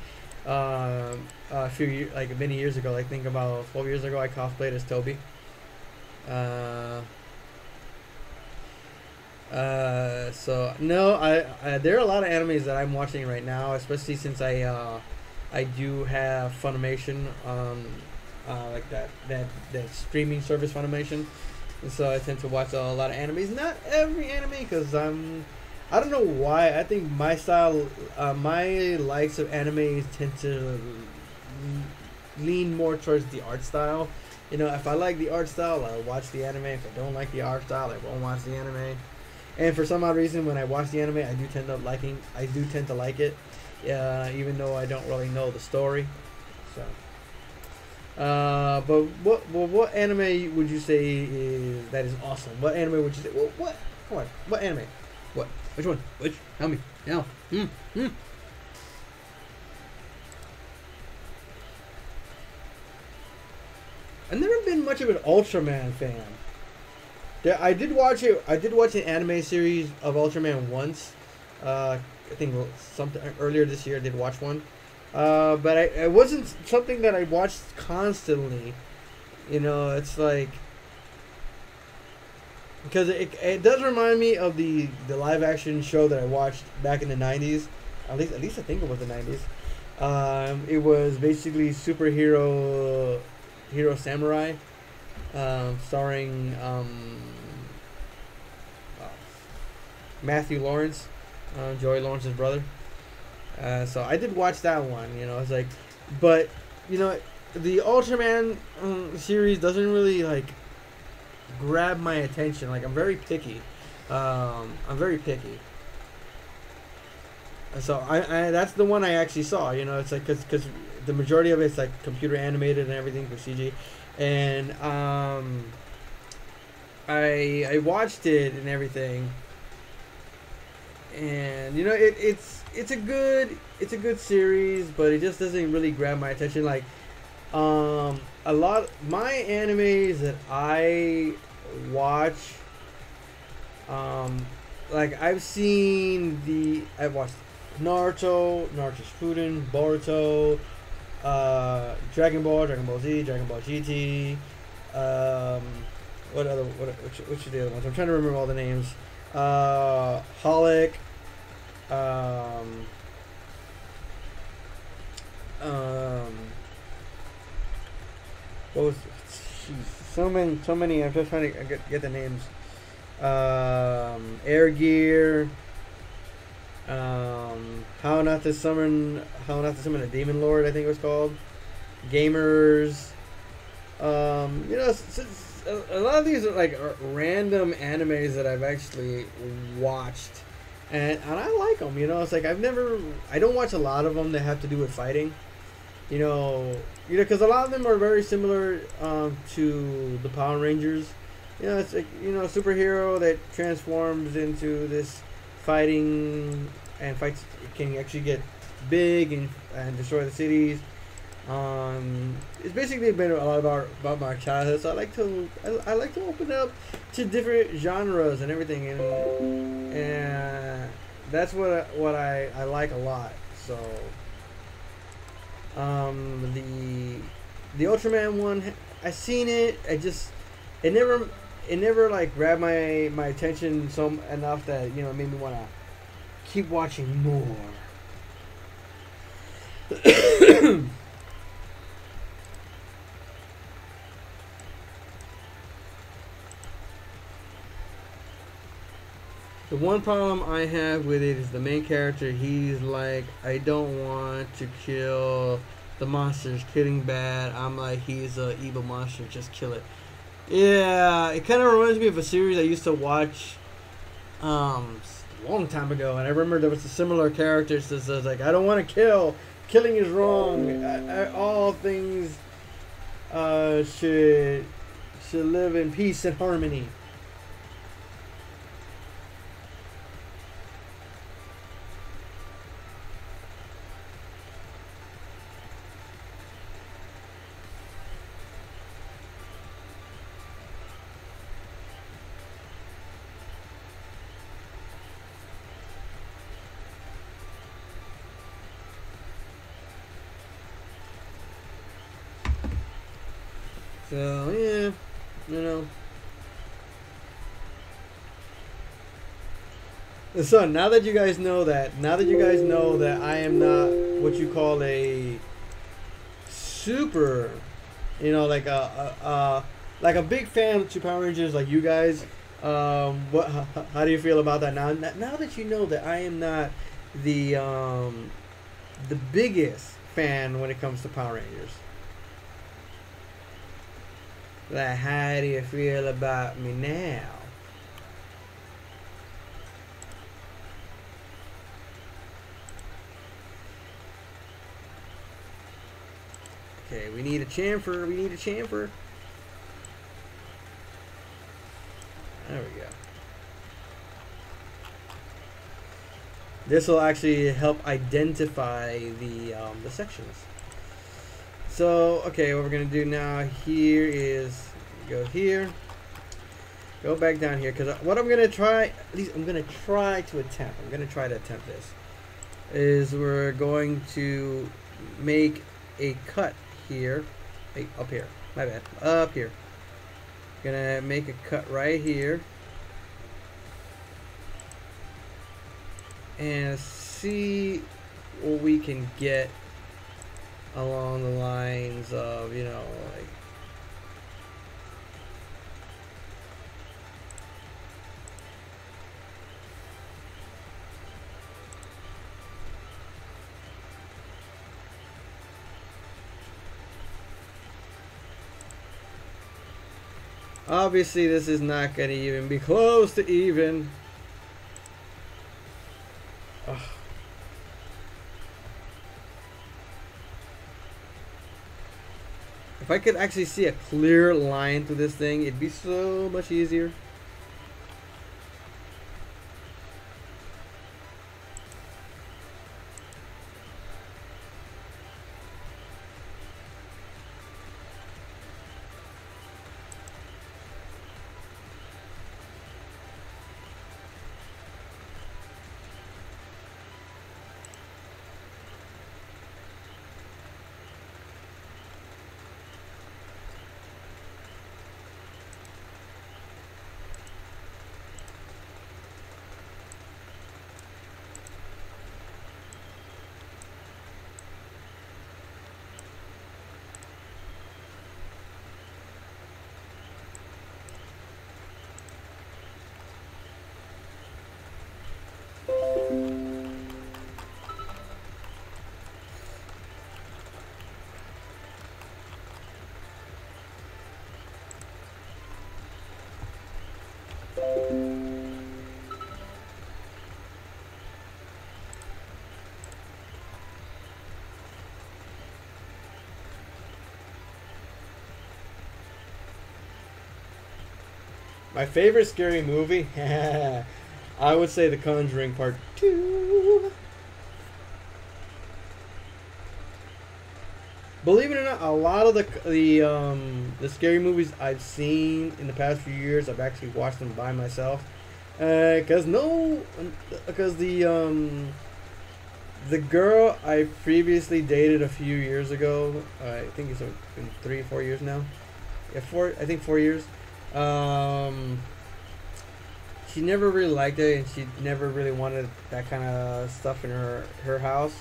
a few years, like many years ago. I think about 12 years ago, I cosplayed as Toby. So no, I there are a lot of animes that I'm watching right now, especially since I do have Funimation, like that streaming service Funimation, and so I tend to watch a lot of animes. Not every anime, because I don't know why. I think my style, my likes of anime tend to lean more towards the art style. You know, if I like the art style, I'll watch the anime. If I don't like the art style, I won't watch the anime. And for some odd reason, when I watch the anime, I do tend to like it, even though I don't really know the story. So, but what anime would you say is awesome? What anime would you say? What? Come on, what anime? What? Which one? Which? Tell me. Now. I've never been much of an Ultraman fan. I did watch it. I did watch an anime series of Ultraman once. I think something earlier this year. I did watch one, but it wasn't something that I watched constantly. You know, it's like because it does remind me of the live action show that I watched back in the '90s. At least I think it was the '90s. It was basically superhero hero samurai. Starring Matthew Lawrence, Joey Lawrence's brother. So I did watch that one. You know, it's like, but you know, the Ultraman series doesn't really like grab my attention. Like I'm very picky. I'm very picky. So I that's the one I actually saw. You know, it's like because the majority of it's like computer animated and everything for CG. And I watched it and everything, and you know it's a good series, but it just doesn't really grab my attention. Like a lot my animes that I watch, like I've watched Naruto Shippuden, Boruto. Dragon Ball, Dragon Ball Z, Dragon Ball GT. Which are the other ones? I'm trying to remember all the names. Holic. What was? So many. I'm just trying to get the names. Air Gear. How not to summon a demon lord, I think it was called. Gamers. You know, a lot of these are like random animes that I've actually watched, and I like them. You know, it's like I don't watch a lot of them that have to do with fighting. You know, because a lot of them are very similar to the Power Rangers. You know, it's like, you know, a superhero that transforms into this fighting and fights can actually get big and destroy the cities. It's basically been a lot about my childhood, so I like to open up to different genres and everything, and that's what I like a lot. So the Ultraman one, I seen it. It never like grabbed my attention enough that, you know, it made me want to keep watching more. The one problem I have with it is the main character. He's like, I don't want to kill the monsters, killing bad. I'm like, he's an evil monster, just kill it. Yeah, it kind of reminds me of a series I used to watch a long time ago, and I remember there was a similar character that says like, I don't want to kill. Killing is wrong. All things should live in peace and harmony. So yeah, you know. So now that you guys know that, I am not what you call a super, like a big fan to Power Rangers like you guys. What? How do you feel about that now? Now that you know that I am not the biggest fan when it comes to Power Rangers. Like, how do you feel about me now? Okay, we need a chamfer. We need a chamfer. There we go. This will actually help identify the sections. So, okay, what we're gonna do now here is go here, go back down here, because what I'm gonna try, at least I'm gonna try to attempt. I'm gonna try to attempt this. Is we're going to make a cut here, up here. My bad, up here. Gonna make a cut right here. And see what we can get along the lines of, you know, like, obviously this is not going to even be close to even. Ugh. If I could actually see a clear line through this thing, it'd be so much easier. My favorite scary movie? I would say The Conjuring Part 2. Believe it or not, a lot of the scary movies I've seen in the past few years, I've actually watched them by myself. Because the girl I previously dated a few years ago, I think it's been 3 or 4 years now. Yeah, 4. I think 4 years. She never really liked it, and she never really wanted that kind of stuff in her house.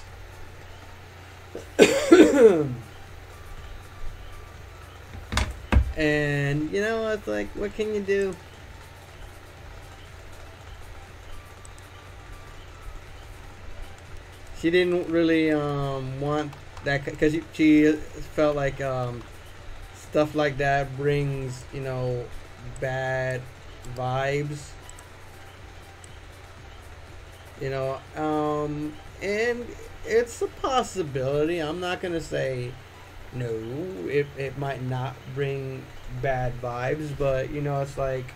And you know, it's like, what can you do? She didn't really want that, because she felt like stuff like that brings, you know, bad vibes, you know, and it's a possibility. I'm not gonna say no, it might not bring bad vibes, but you know, it's like,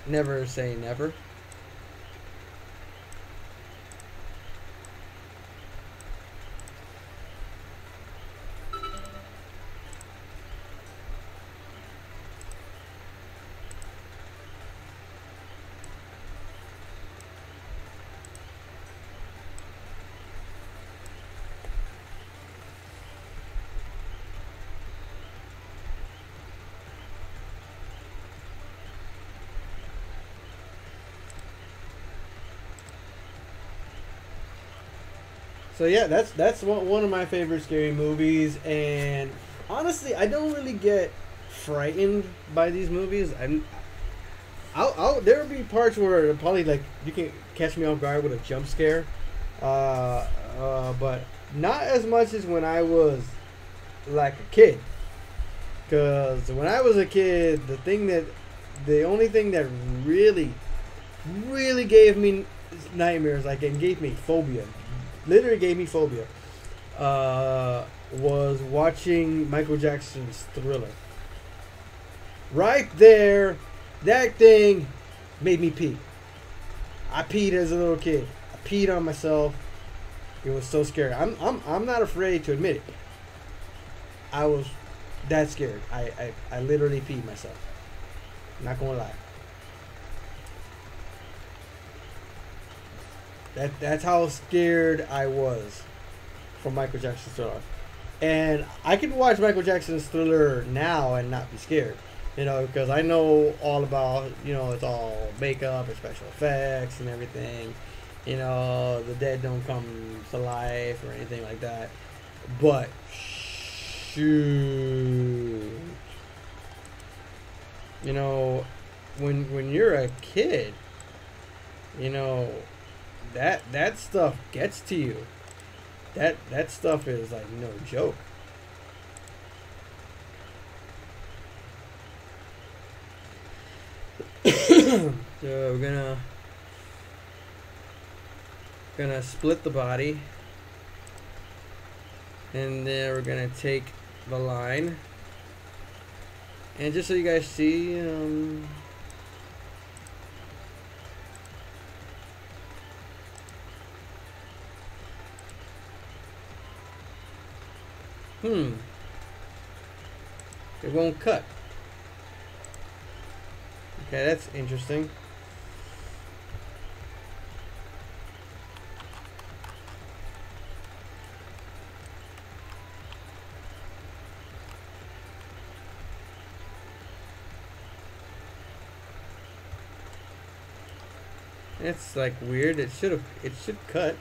never say never. So yeah, that's one of my favorite scary movies, and honestly, I don't really get frightened by these movies. There will be parts where probably like you can catch me off guard with a jump scare, but not as much as when I was like a kid. Because when I was a kid, the only thing that really, really gave me nightmares, like, and gave me phobia, literally gave me phobia, was watching Michael Jackson's Thriller. Right there, that thing made me pee. I peed as a little kid. I peed on myself. It was so scary. I'm not afraid to admit it. I was that scared. I literally peed myself. Not gonna lie. That's how scared I was from Michael Jackson's Thriller. And I can watch Michael Jackson's Thriller now and not be scared. You know, because I know all about, you know, it's all makeup and special effects and everything. You know, the dead don't come to life or anything like that. But, shoot. You know, when you're a kid, you know, that stuff gets to you. That stuff is like no joke. So we're gonna split the body, and then we're gonna take the line, and just so you guys see, it won't cut. Okay, that's interesting. It's like weird. It should cut.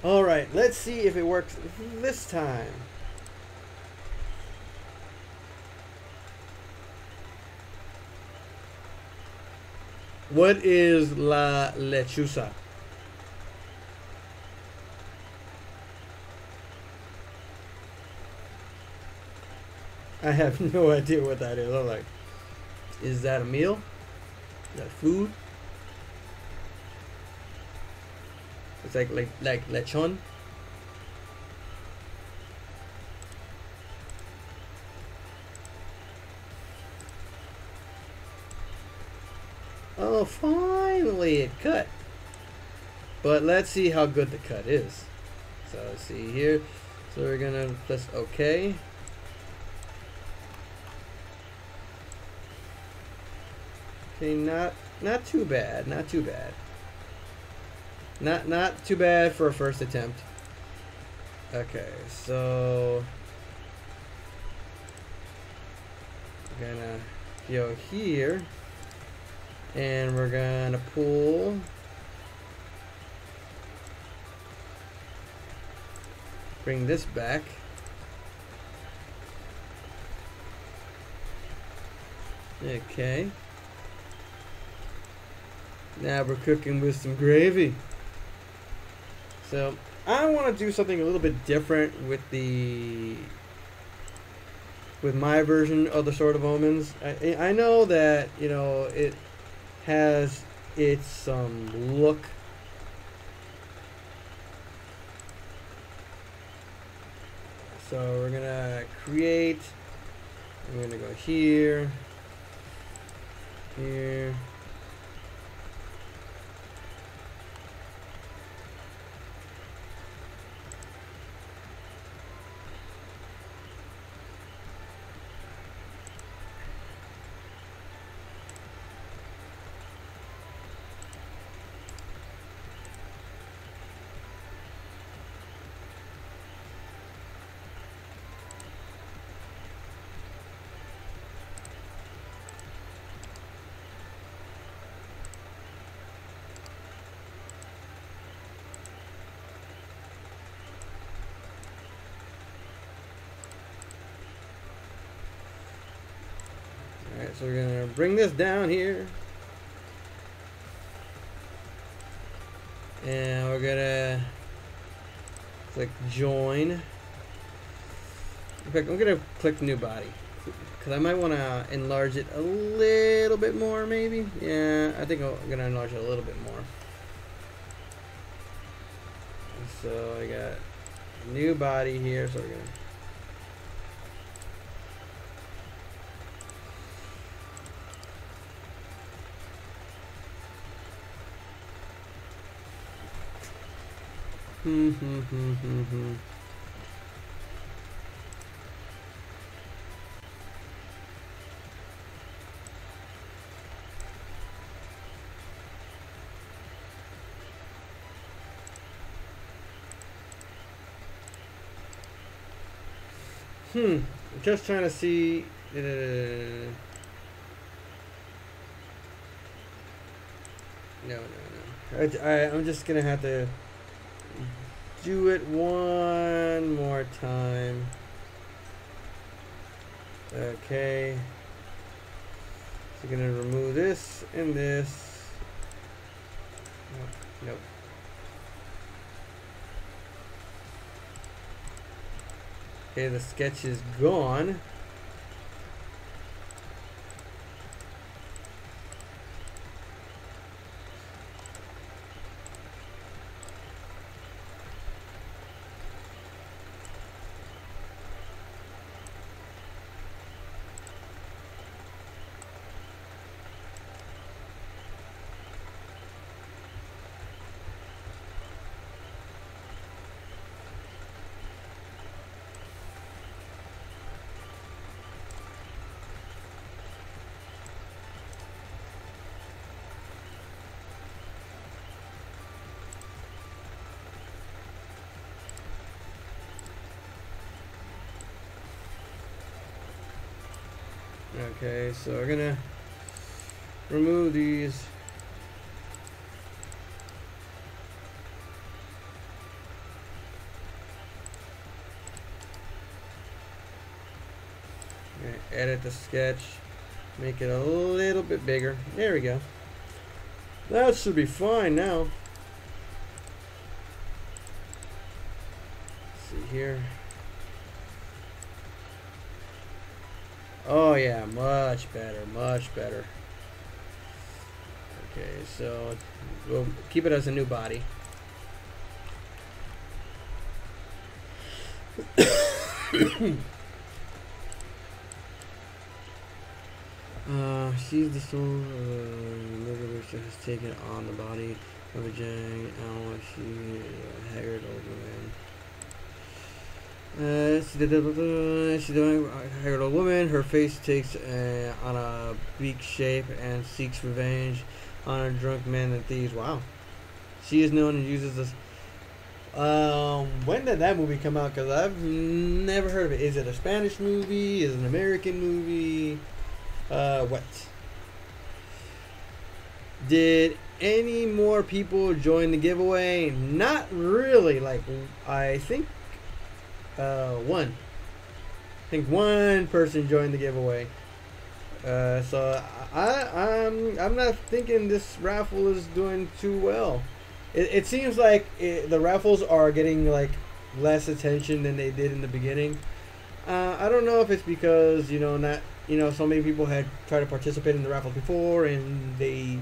Alright, let's see if it works this time. What is la lechuza? I have no idea what that is. I'm like, is that a meal? Is that food? It's like lechon. Oh, finally it cut. But let's see how good the cut is. So let's see here. So we're gonna press OK. Okay, not too bad. Not too bad. Not too bad for a first attempt. Okay, so we're gonna go here, and we're gonna pull bring this back. Okay. Now we're cooking with some gravy. So I want to do something a little bit different with my version of the Sword of Omens. I know that, you know, it has its look. So we're gonna create. I'm gonna go here, here. Alright, so we're gonna bring this down here. And we're gonna click join. In fact, I'm gonna click new body. Because I might want to enlarge it a little bit more, maybe. Yeah, I think I'm gonna enlarge it a little bit more. So I got a new body here, so we're gonna just trying to see. No. I'm just gonna have to do it one more time. Okay. So we're gonna remove this and this. Nope. Okay, the sketch is gone. Okay, so we're gonna remove these. Okay, edit the sketch, make it a little bit bigger. There we go. That should be fine now. Let's see here. Oh yeah, much better, much better. Okay, so we'll keep it as a new body. She's the soul which has taken on the body of a giant animal. She is a haggard old She's doing hired a woman. Her face takes on a beak shape and seeks revenge on a drunk man and thieves. Wow. She is known and uses this. When did that movie come out? Because I've never heard of it. Is it a Spanish movie? Is it an American movie? What? Did any more people join the giveaway? Not really. Like, I think one. I think one person joined the giveaway. So I'm not thinking this raffle is doing too well. It seems like the raffles are getting like less attention than they did in the beginning. I don't know if it's because so many people had tried to participate in the raffle before and they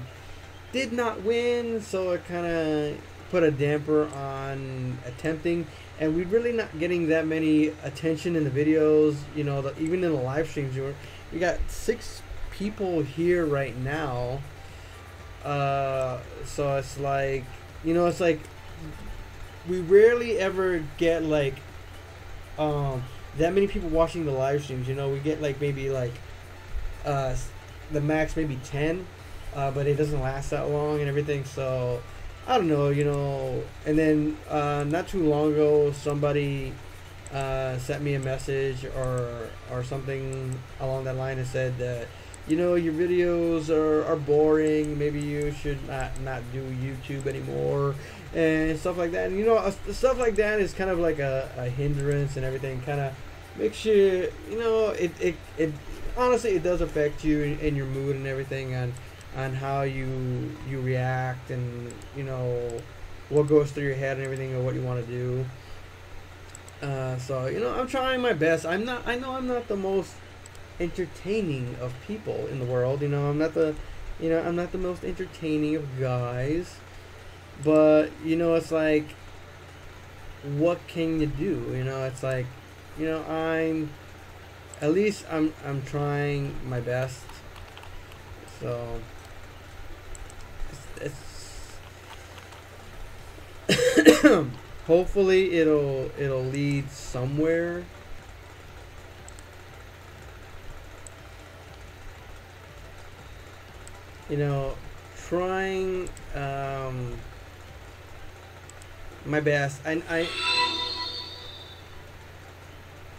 did not win, so it kind of put a damper on attempting. And we're really not getting that many attention in the videos. Even in the live streams, we got 6 people here right now. So it's like. It's like we rarely ever get like that many people watching the live streams. We get like maybe like the max maybe 10, but it doesn't last that long and everything. So I don't know, And then not too long ago, somebody sent me a message or something along that line and said that. Your videos are boring. Maybe you should not do YouTube anymore and stuff like that. And stuff like that is kind of like a hindrance and everything. Kind of makes you, it honestly it does affect you and your mood and everything on how you react and what goes through your head and everything or what you want to do. So I'm trying my best. I know I'm not the most entertaining of people in the world. I'm not the most entertaining of guys, but it's like, what can you do? It's like, I'm trying my best. So it's hopefully it'll lead somewhere. Trying my best. I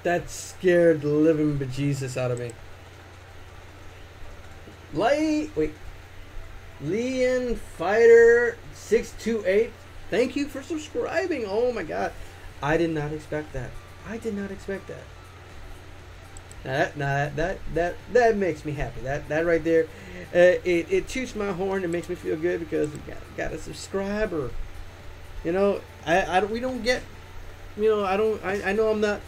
that scared the living bejesus out of me. Leon Fighter 628. Thank you for subscribing. Oh my God, I did not expect that. That makes me happy. That right there, it toots my horn. It makes me feel good because we got a subscriber. We don't get, I know I'm not,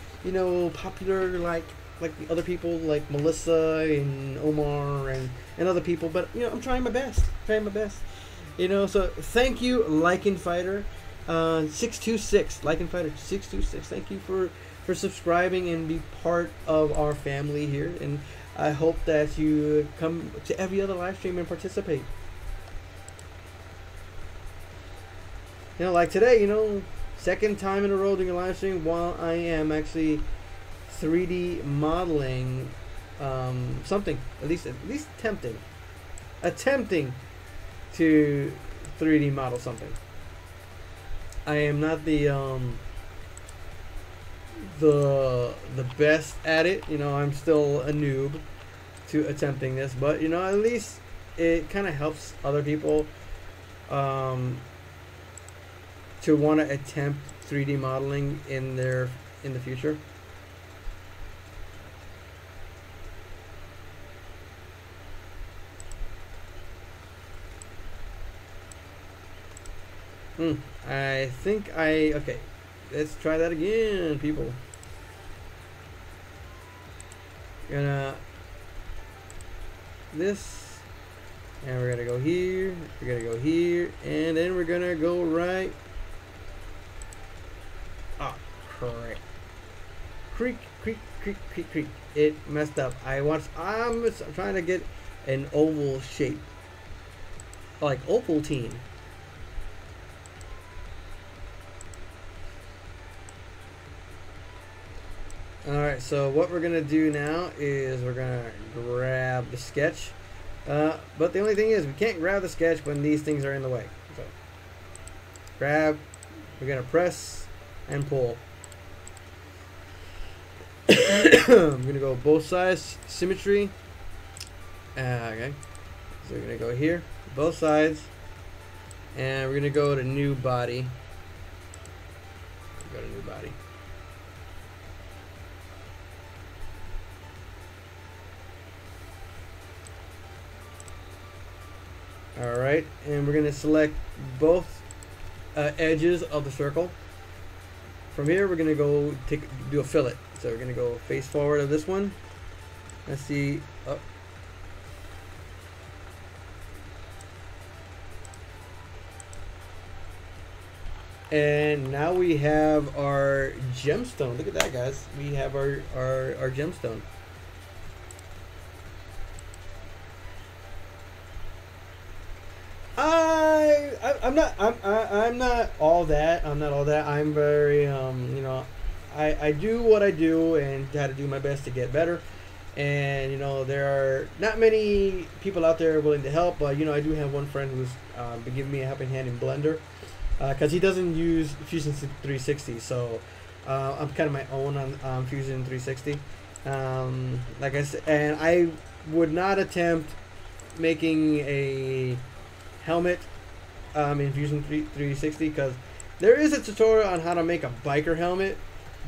popular like the other people like Melissa and Omar and other people, but I'm trying my best. So thank you, Lycan Fighter 626. Lycan Fighter 626. Thank you for subscribing and be part of our family here, and I hope that you come to every other live stream and participate. Like today, second time in a row doing a live stream while I am actually 3D modeling something, at least attempting to 3D model something. I am not the best at it. I'm still a noob to attempting this, but at least it kind of helps other people to want to attempt 3D modeling in the future. I think okay. Let's try that again, people. Gonna this, and we're gonna go here. We're gonna go here, and then we're gonna go right. Oh, crap! Creak. It messed up. I'm trying to get an oval shape, like Ovaltine. Alright, so what we're gonna do now is we're gonna grab the sketch. But the only thing is we can't grab the sketch when these things are in the way. So grab, we're gonna press and pull. I'm gonna go both sides, symmetry. Okay, so we're gonna go here, both sides, and we're gonna go to new body. Go to new body. Alright, and we're going to select both edges of the circle. From here, we're going to go do a fillet. So we're going to go face forward of this one. Let's see. Oh. And now we have our gemstone. Look at that, guys. We have our gemstone. I'm not all that. I'm not all that. I'm very you know, I do what I do and try to do my best to get better. And you know, there are not many people out there willing to help, but you know, I do have one friend who's been giving me a helping hand in Blender, because he doesn't use Fusion 360. So I'm kind of my own on Fusion 360. Like I said, and I would not attempt making a helmet in Fusion 360, because there is a tutorial on how to make a biker helmet,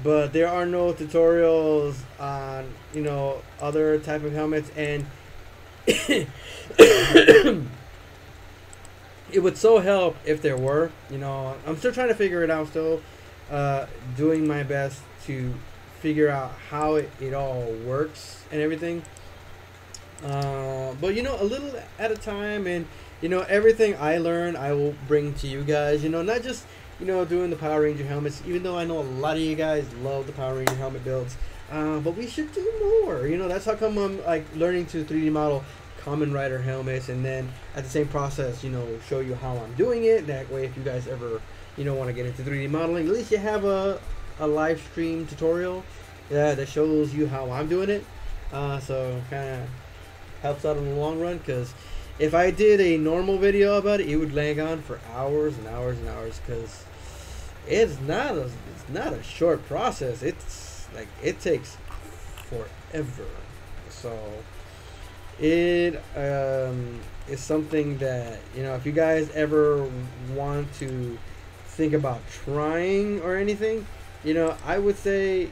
but there are no tutorials on, you know, other type of helmets. And it would so help if there were. You know, I'm still trying to figure it out, still doing my best to figure out how it all works and everything, but you know, a little at a time. And you know, everything I learn I will bring to you guys. You know, not just, you know, doing the Power Ranger helmets, even though I know a lot of you guys love the Power Ranger helmet builds, but we should do more. You know, that's how come I'm like learning to 3D model Kamen Rider helmets, and then at the same process, you know, show you how I'm doing it. That way, if you guys ever, you know, want to get into 3D modeling, at least you have a live stream tutorial that shows you how I'm doing it. So kind of helps out in the long run, because if I did a normal video about it, it would lag on for hours and hours and hours, because it's not a short process. It's like, it takes forever. So it is something that, you know, if you guys ever want to think about trying or anything, you know, I would say,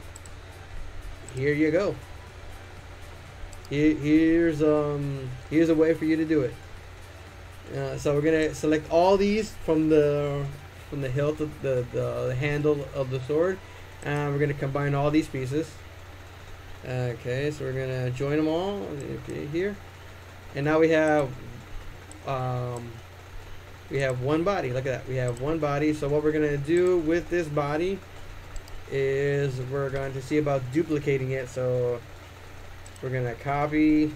here you go. Here's a way for you to do it. So we're gonna select all these from the hilt of the handle of the sword, and we're gonna combine all these pieces. Okay, so we're gonna join them all. Okay, here, and now we have one body. Look at that, we have one body. So what we're gonna do with this body is we're going to see about duplicating it. So we're gonna copy,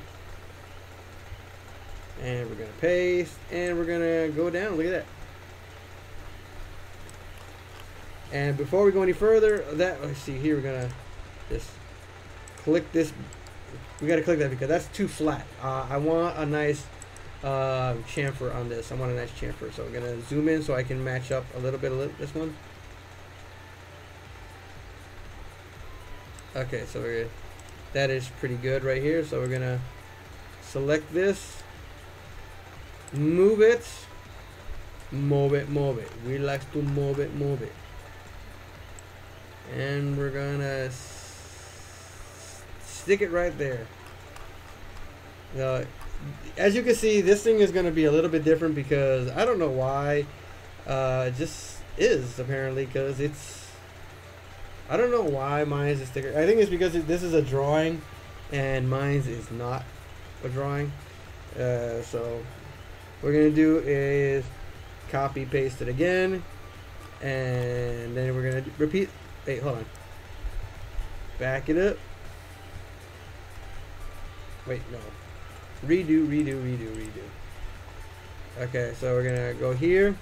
and we're gonna paste, and we're gonna go down. Look at that. And before we go any further, let's see here, we're gonna just click this. We gotta click that because that's too flat. I want a nice chamfer on this. I want a nice chamfer. So I'm gonna zoom in so I can match up a little bit of this one. Okay, so that is pretty good right here. So we're gonna select this, move it, move it. We like to move it. And we're gonna stick it right there. Now, as you can see, this thing is gonna be a little bit different because I don't know why. It just is, apparently, because I don't know why mine is a sticker. I think it's because this is a drawing and mine is not a drawing. So what we're gonna do is copy paste it again, and then we're gonna repeat. Wait, hold on. Back it up. Wait, no. Redo. Okay, so we're gonna go here,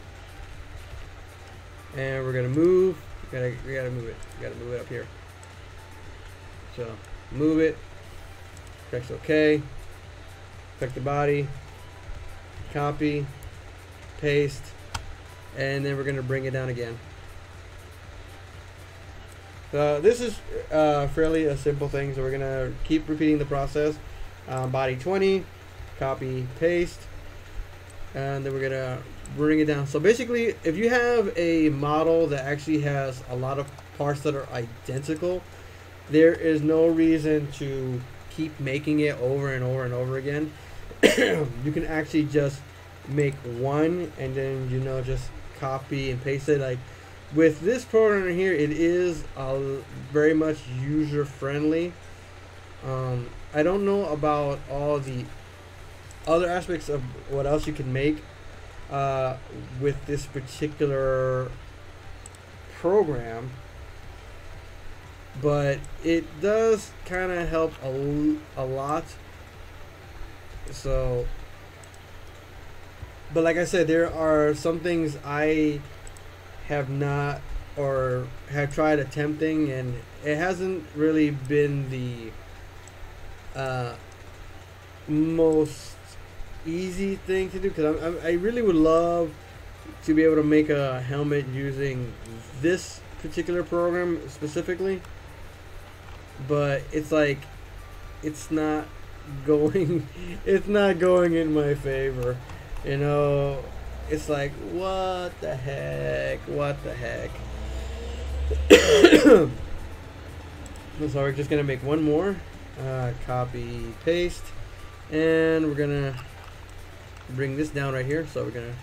and we're gonna move. We gotta move it. We gotta move it up here. So move it, press OK, click the body, copy, paste, and then we're going to bring it down again. This is fairly a simple thing, so we're going to keep repeating the process. Body 20, copy, paste, and then we're going to bring it down. So basically, if you have a model that actually has a lot of parts that are identical, there is no reason to keep making it over and over and over again. You can actually just make one and then, you know, just copy and paste it. Like with this program here, it is very much user friendly. I don't know about all the other aspects of what else you can make with this particular program, but it does kind of help a lot. So, but like I said, there are some things I have not or have tried attempting, and it hasn't really been the most easy thing to do, because I really would love to be able to make a helmet using this particular program specifically, but it's like it's not going it's not going in my favor, you know. It's like, what the heck. So we're just gonna make one more, copy paste, and we're gonna bring this down right here. So we're gonna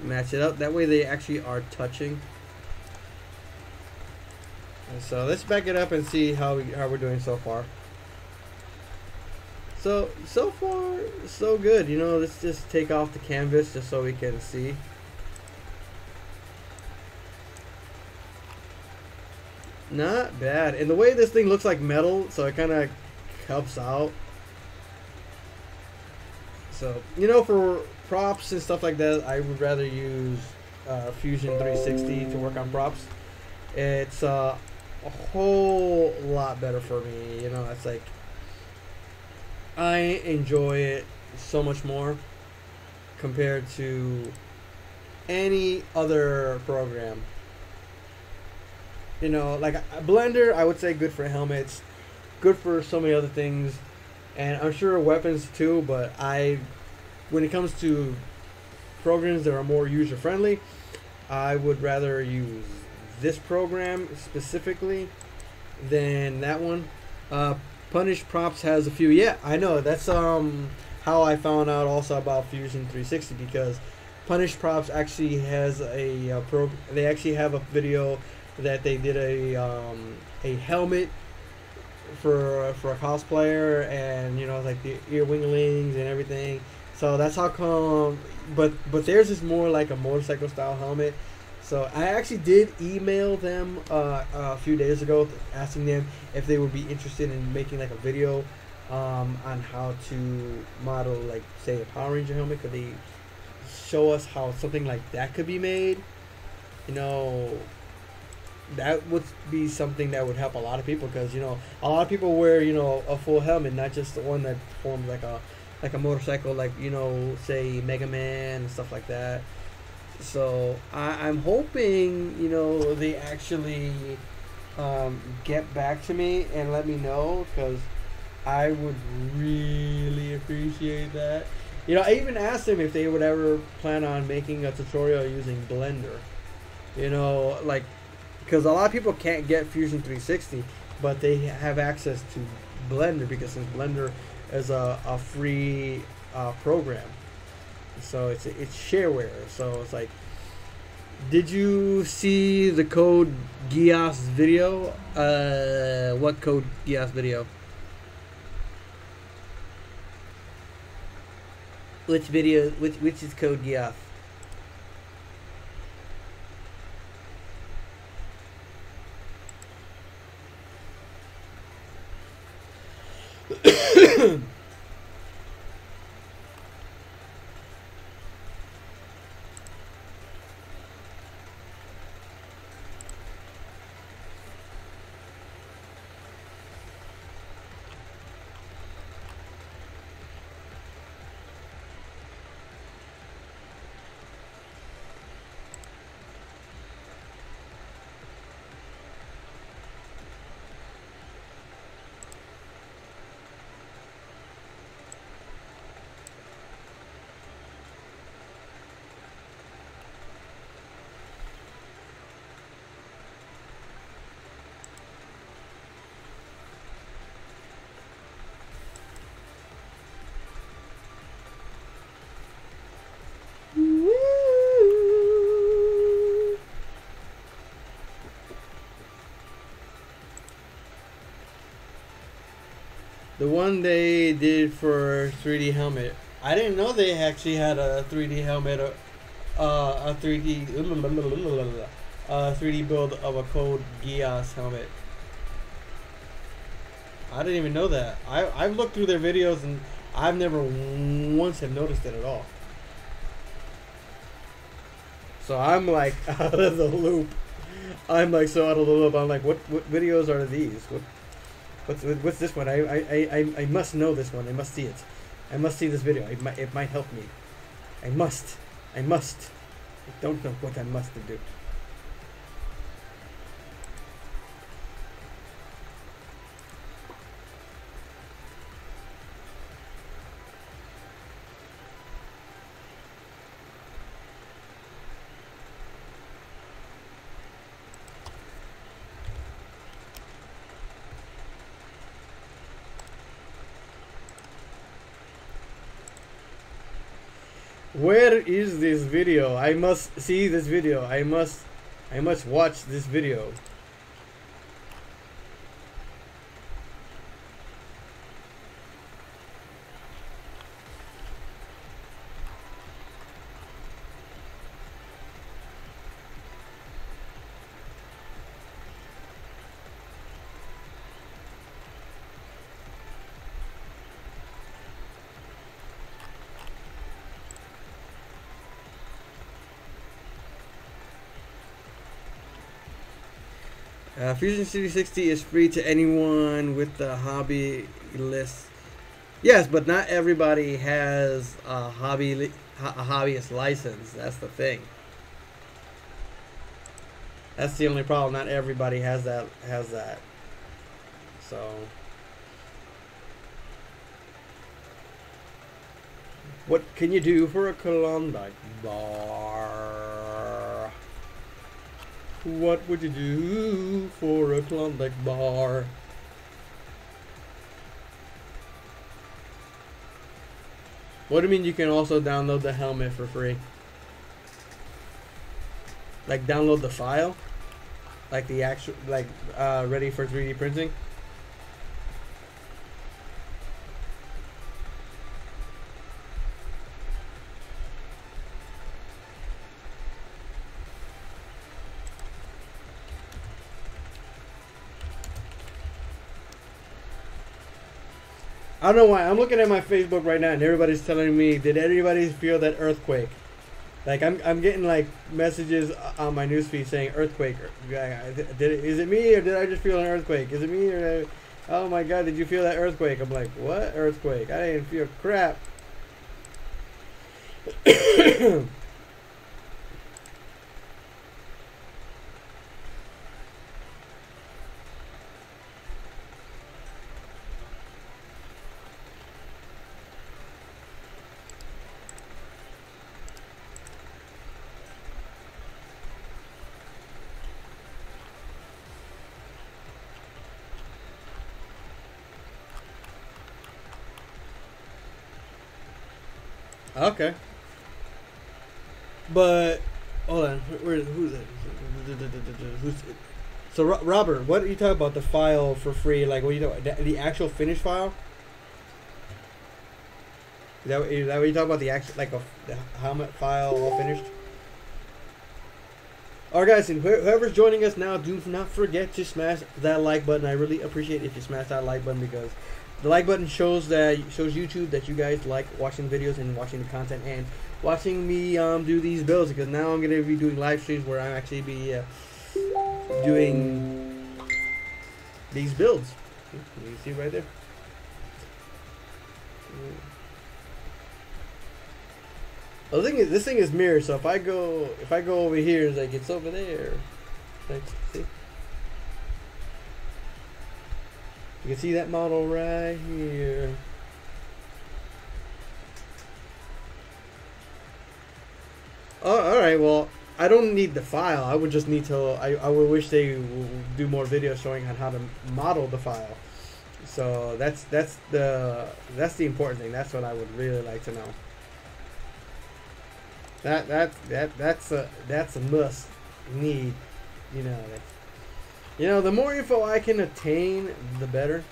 match it up, that way they actually are touching. And so let's back it up and see how we're doing so far. So far so good, you know. Let's just take off the canvas just so we can see. Not bad. And the way this thing looks like metal, so it kind of helps out. So, you know, for props and stuff like that, I would rather use Fusion 360 to work on props. It's a whole lot better for me, you know. It's like I enjoy it so much more compared to any other program. You know, like Blender, I would say good for helmets, good for so many other things, and I'm sure weapons too, but when it comes to programs that are more user friendly, I would rather use this program specifically than that one. Punish Props has a few. Yeah, I know. That's how I found out also about Fusion 360, because Punish Props actually has a they actually have a video that they did a helmet for a cosplayer, and you know, like the ear winglings and everything. So that's how come. But theirs is more like a motorcycle style helmet. So I actually did email them a few days ago asking them if they would be interested in making like a video on how to model, like, say, a Power Ranger helmet. Could they show us how something like that could be made? You know, that would be something that would help a lot of people, because, you know, a lot of people wear, you know, a full helmet, not just the one that forms like a motorcycle, like, you know, say Mega Man and stuff like that. So I'm hoping, you know, they actually get back to me and let me know, because I would really appreciate that. You know, I even asked them if they would ever plan on making a tutorial using Blender. You know, like, because a lot of people can't get Fusion 360, but they have access to Blender, because since Blender is a free program. So it's shareware. So it's like, did you see the Code Geass video? What Code Geass video? Which video? Which is Code Geass? The one they did for 3D helmet. I didn't know they actually had a 3D helmet, a 3D 3D build of a Code Geass helmet. I didn't even know that. I've looked through their videos and I've never once have noticed it at all. So I'm like out of the loop. I'm like so out of the loop. I'm like, what videos are these? What's this one? I must know this one. I must see it. I must see this video. It might help me. I must. I don't know what I must do. Where is this video? I must see this video. I must watch this video. Fusion City 60 is free to anyone with the hobby list. Yes, but not everybody has a hobbyist license. That's the thing. That's the only problem. Not everybody has that. So, what can you do for a Klondike bar? What would you do for a Klondike bar? What do you mean you can also download the helmet for free? Like download the file? Like the actual, like ready for 3D printing? I don't know why. I'm looking at my Facebook right now and everybody's telling me, did anybody feel that earthquake? Like I'm getting like messages on my newsfeed saying earthquake. Is it me or did I just feel an earthquake? Is it me or oh my god, did you feel that earthquake? I'm like, what earthquake? I didn't feel crap. Okay. But hold on, who's that? So Robert, what are you talking about? The file for free? Like, what are you talking about? The actual finished file? Is that what you talking about? The actual, like the helmet file all finished? Alright guys, and whoever's joining us now, do not forget to smash that like button. I really appreciate it if you smash that like button, because the like button shows YouTube that you guys like watching videos and watching the content and watching me do these builds, because now I'm gonna be doing live streams where I'm actually be doing these builds. You see right there. Well, the thing is, this thing is mirrored, so if I go over here, it's like it's over there. Like, see? You can see that model right here. Oh, alright, well, I don't need the file. I would just need to, I would wish they would do more videos showing on how to model the file. So that's the important thing. That's what I would really like to know. That's a must need, you know, the more info I can attain, the better.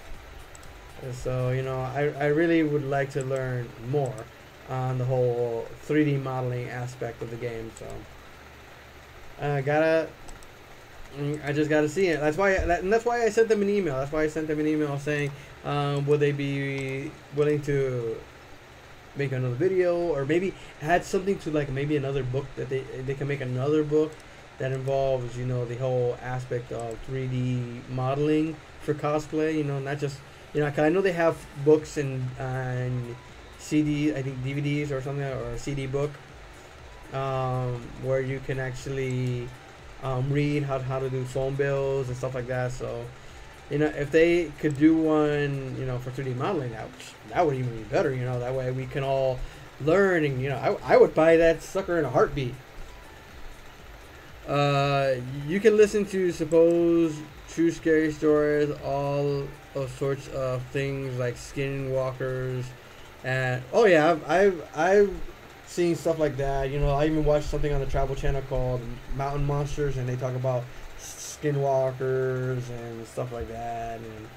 So, you know, I really would like to learn more on the whole 3D modeling aspect of the game. So I just gotta see it. That's why that's why I sent them an email. That's why I sent them an email saying, would they be willing to make another video, or maybe add something to, like, maybe another book that they can make another book that involves, you know, the whole aspect of 3D modeling for cosplay. You know, not just, you know, 'cause I know they have books and CD, I think DVDs or something, or a CD book, where you can actually read how to do phone bills and stuff like that. So, you know, if they could do one, you know, for 3D modeling, that would even be better. You know, that way we can all learn, and, you know, I would buy that sucker in a heartbeat. You can listen to Suppose True Scary Stories, all of sorts of things like skinwalkers, and oh yeah, I've seen stuff like that. You know, I even watched something on the Travel Channel called Mountain Monsters, and they talk about skinwalkers and stuff like that. And,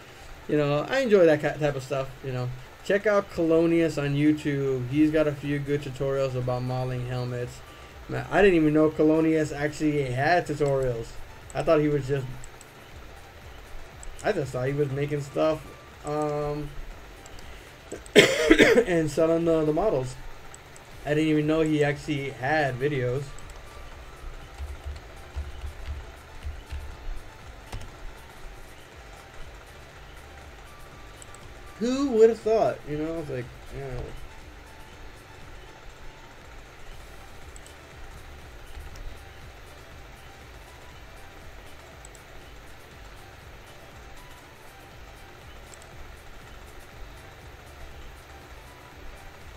you know, I enjoy that type of stuff. You know, check out Colonius on YouTube. He's got a few good tutorials about modeling helmets. Man, I didn't even know Colonius actually had tutorials. I thought he was just thought he was making stuff and selling the models. I didn't even know he actually had videos. Who would have thought? You know, it's like, you know.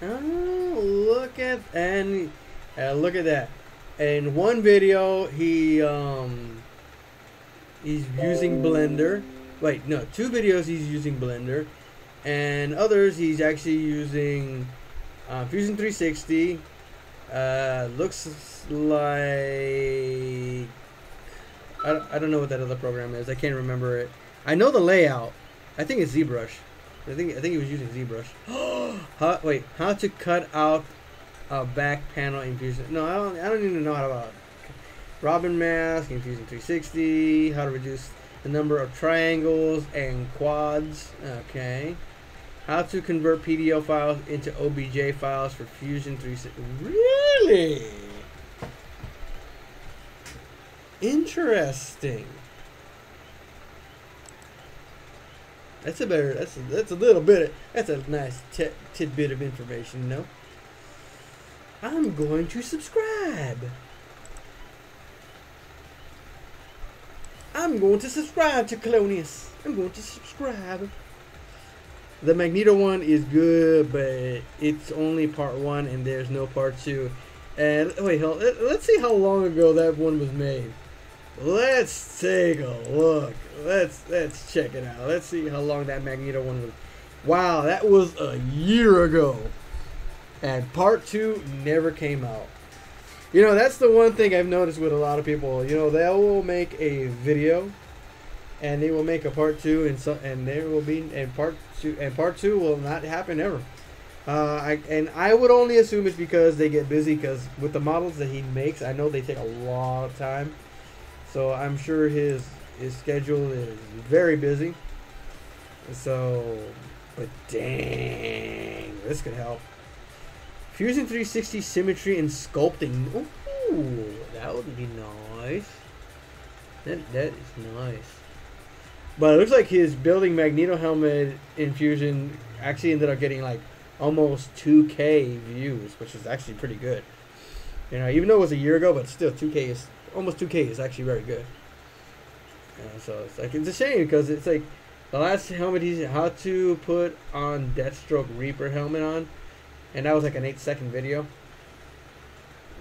Oh, look at that. In one video, he's using Blender. Wait, no, two videos he's using Blender, and others he's actually using Fusion 360. Looks like I don't know what that other program is. I can't remember it. I know the layout. I think it's ZBrush. I think he was using ZBrush. How to cut out a back panel in Fusion? No, I don't even know how to Robin mask in Fusion 360. How to reduce the number of triangles and quads. Okay. How to convert PDO files into OBJ files for Fusion 360. Really? Interesting. That's a little bit. That's a nice tidbit of information, you know. I'm going to subscribe. I'm going to subscribe to Colonius. I'm going to subscribe. The Magneto one is good, but it's only part 1 and there's no part 2. And wait, let's see how long ago that one was made. Let's take a look. Let's check it out. Let's see how long that Magneto one was. Wow, that was a year ago. And part 2 never came out. You know, that's the one thing I've noticed with a lot of people. You know, they will make a video and they will make a part 2, and there will be part 2 will not happen ever. I would only assume it's because they get busy, because with the models that he makes, I know they take a lot of time. So I'm sure his schedule is very busy. So, but dang, this could help. Fusion 360 symmetry and sculpting. Ooh, that would be nice. That is nice. But it looks like his building Magneto helmet in Fusion actually ended up getting like almost 2K views, which is actually pretty good. You know, even though it was a year ago, but still 2K is almost 2K is actually very good. So it's like, it's a shame, because it's like the last helmet he's how to put on Deathstroke Reaper helmet on, and that was like an 8-second video.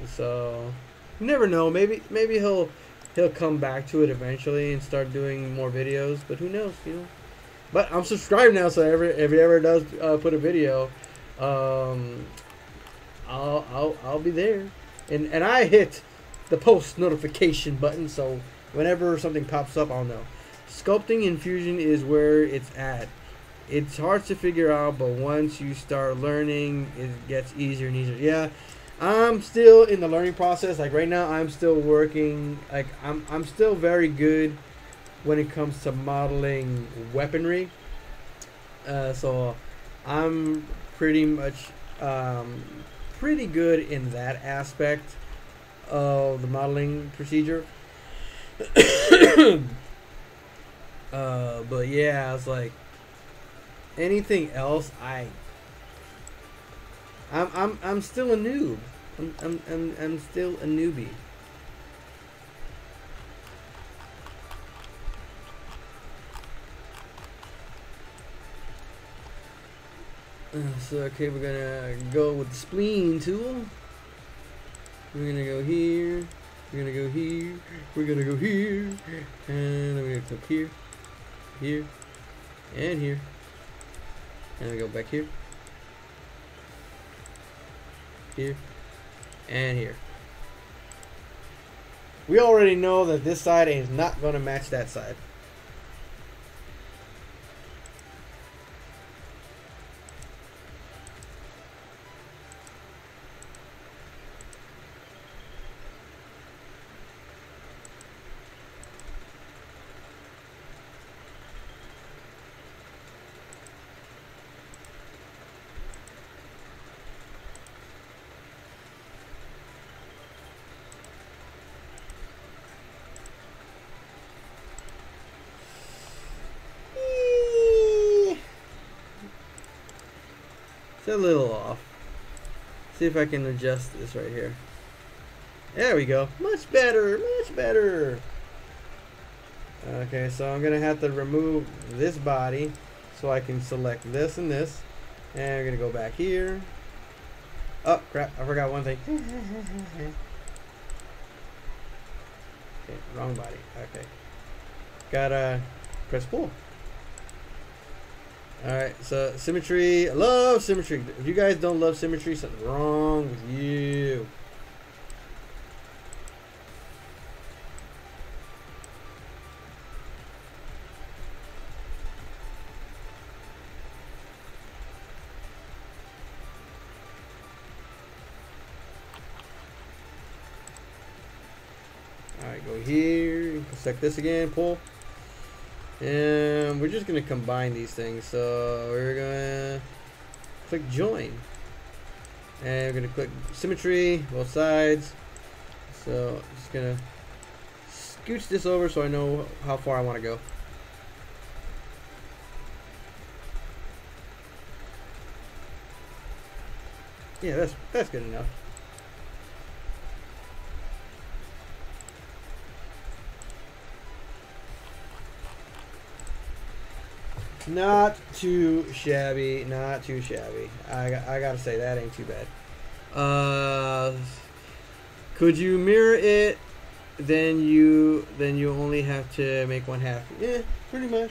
So you never know, maybe he'll come back to it eventually and start doing more videos, but who knows, you know. But I'm subscribed now, so if he ever does put a video, I'll be there, and I hit the post notification button, so whenever something pops up, I'll know. Sculpting in Fusion is where it's at. it's hard to figure out, but once you start learning, it gets easier and easier. Yeah, I'm still in the learning process. Like right now, I'm still working. Like I'm still very good when it comes to modeling weaponry. So I'm pretty much pretty good in that aspect of the modeling procedure. But yeah, it's like anything else, I'm still a noob. I'm still a newbie. So okay, we're gonna go with the spleen tool. We're gonna go here. We're gonna go here. We're gonna go here, and we're gonna click here, here, and here, and we go back here, here, and here. We already know that this side is not gonna match that side. It's a little off. See if I can adjust this right here. There we go. Much better, much better. Okay, so I'm gonna have to remove this body so I can select this and this. And we're gonna go back here. Oh crap, I forgot one thing. Okay, wrong body. Okay. Gotta press pull. Alright, so symmetry. I love symmetry. If you guys don't love symmetry, something's wrong with you. Alright, go here. Select this again, pull. And we're just going to combine these things. So we're going to click join. And we're going to click symmetry, both sides. So I'm just going to scooch this over so I know how far I want to go. Yeah, that's good enough. Not too shabby, not too shabby. I gotta say that ain't too bad. Could you mirror it? Then you only have to make one half. Yeah, pretty much.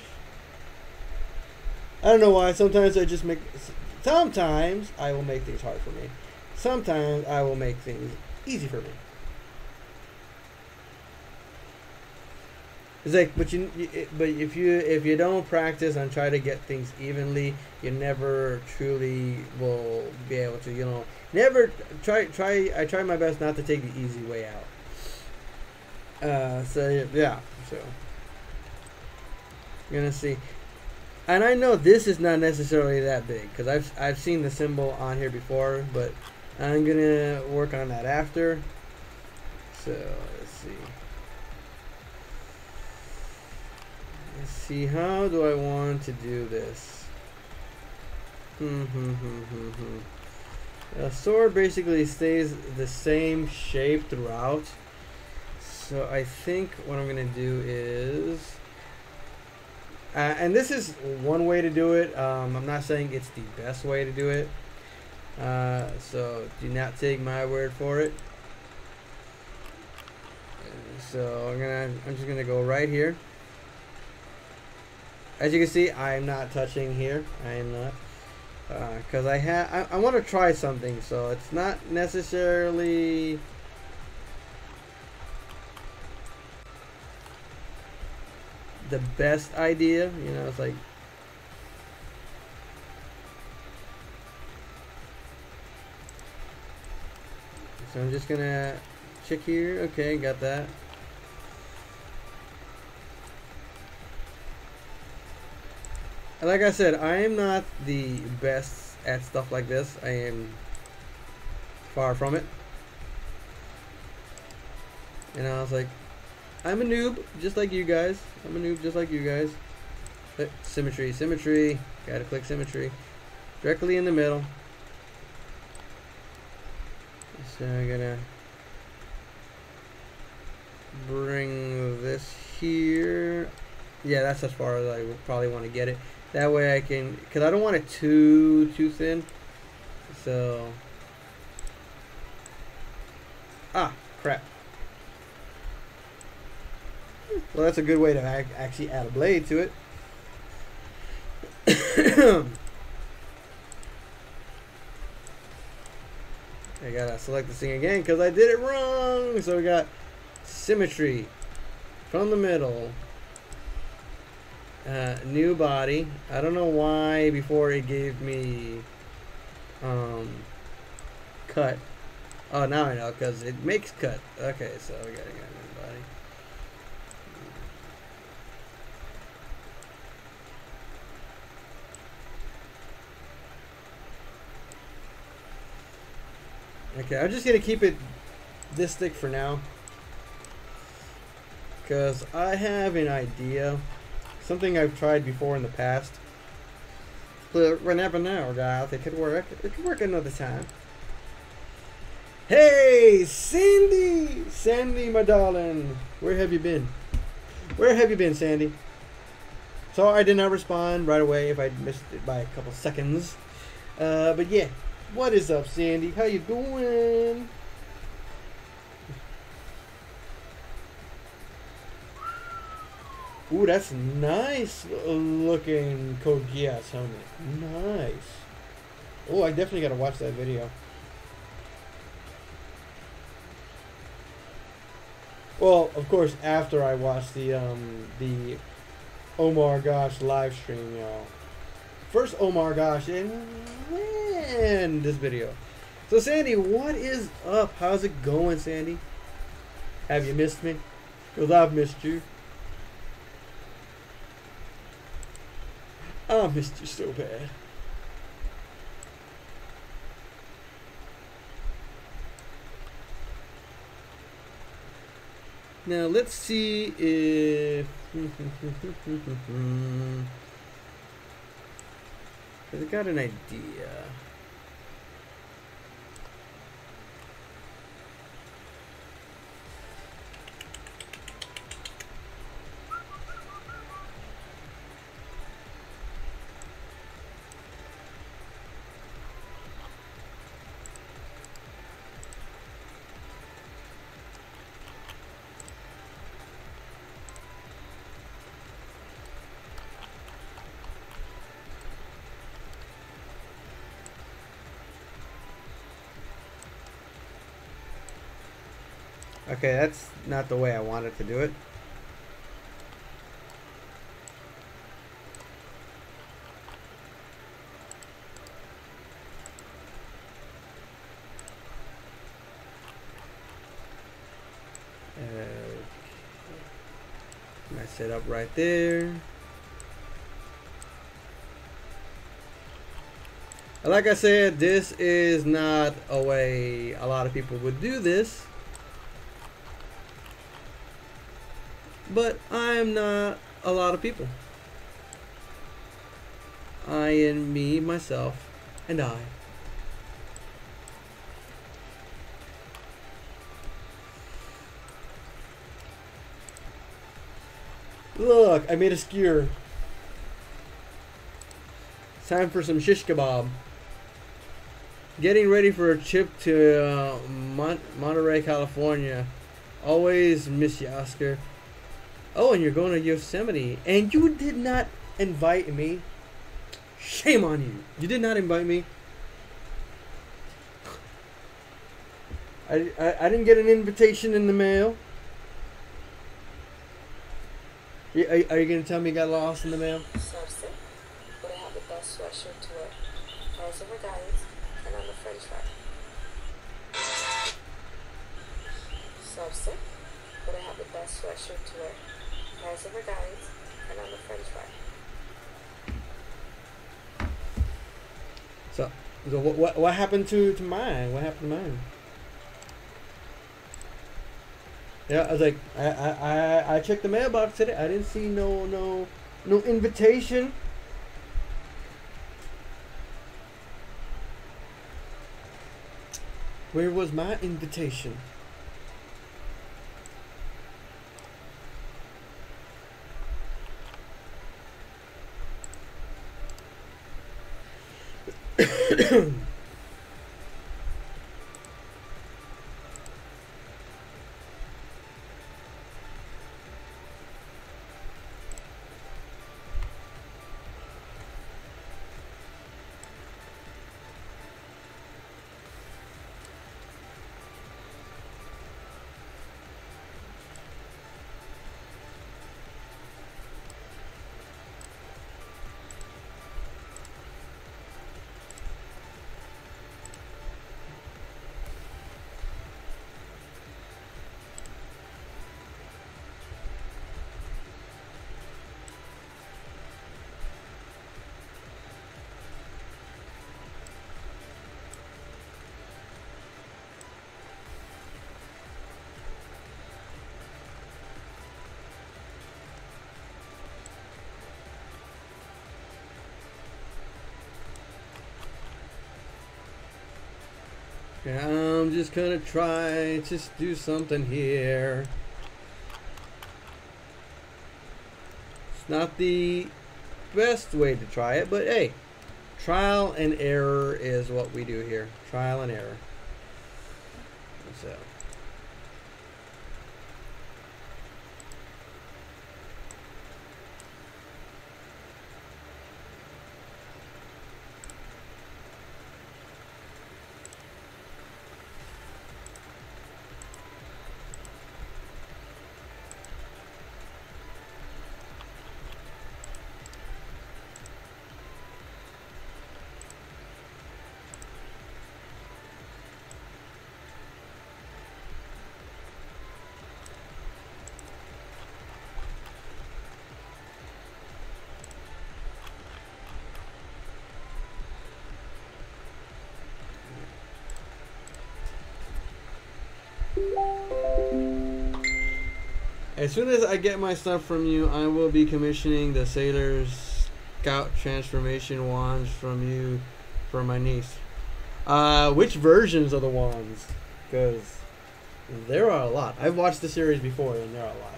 I don't know why. Sometimes I will make things hard for me. Sometimes I will make things easy for me. It's like, but if you don't practice and try to get things evenly, you never truly will be able to. You know, never try. I try my best not to take the easy way out. So yeah. So you're gonna see, and I know this is not necessarily that big because I've seen the symbol on here before, but I'm gonna work on that after. So let's see. Let's see, how do I want to do this? The sword basically stays the same shape throughout. So I think what I'm going to do is... and this is one way to do it. I'm not saying it's the best way to do it. So do not take my word for it. So I'm just gonna go right here. As you can see, I'm not touching here. I am not, because I want to try something. So it's not necessarily the best idea. You know, it's like So I'm just gonna check here. Okay, got that. Like I said, I am not the best at stuff like this. I am far from it. And I was like, I'm a noob, just like you guys. I'm a noob, just like you guys. But symmetry, symmetry. Gotta click symmetry. Directly in the middle. So I'm gonna bring this here. Yeah, that's as far as I would probably want to get it. That way I can, because I don't want it too thin. So, crap. Well, that's a good way to actually add a blade to it. I gotta select this thing again because I did it wrong. So we got symmetry from the middle. New body. I don't know why before it gave me cut. Oh, now I know, because it makes cut. Okay, so we gotta get a new body. Okay, I'm just gonna keep it this thick for now, because I have an idea. Something I've tried before in the past. But we'll never know, guys. It could work. It could work another time. Hey, Sandy! Sandy, my darling. Where have you been? Where have you been, Sandy? Sorry I did not respond right away if I missed it by a couple seconds. But yeah. What is up, Sandy? How you doing? Ooh, that's nice looking Code Geass helmet. Nice. Oh, I definitely gotta watch that video. Well, of course, after I watch the Omar Gosh live stream, y'all. First Omar Gosh and then this video. So Sandy, what is up? How's it going, Sandy? Have you missed me? Because I've missed you. I missed you so bad. Now let's see if I got an idea. Okay, that's not the way I wanted to do it. Nice setup right there. Like I said, this is not a way a lot of people would do this. But I'm not a lot of people. I am me, myself, and I. Look, I made a skewer. It's time for some shish kebab. Getting ready for a trip to Monterey, California. Always miss you, Oscar. Oh, and you're going to Yosemite. And you did not invite me. Shame on you. You did not invite me. I didn't get an invitation in the mail. Are you going to tell me you got lost in the mail? Subset, but I have the best sweatshirt to wear. Also for guys, and I'm a French fry. So I'm sick, but I have the best sweatshirt to wear. Price of guys, and I'm a French fry. So what happened to mine? What happened to mine? Yeah, I was like, I checked the mailbox today. I didn't see no invitation. Where was my invitation? Okay, I'm just gonna try to do something here. It's not the best way to try it, but hey, trial and error is what we do here. Trial and error. So. As soon as I get my stuff from you, I will be commissioning the Sailor's Scout transformation wands from you for my niece. Which versions of the wands? Because there are a lot. I've watched the series before and there are a lot.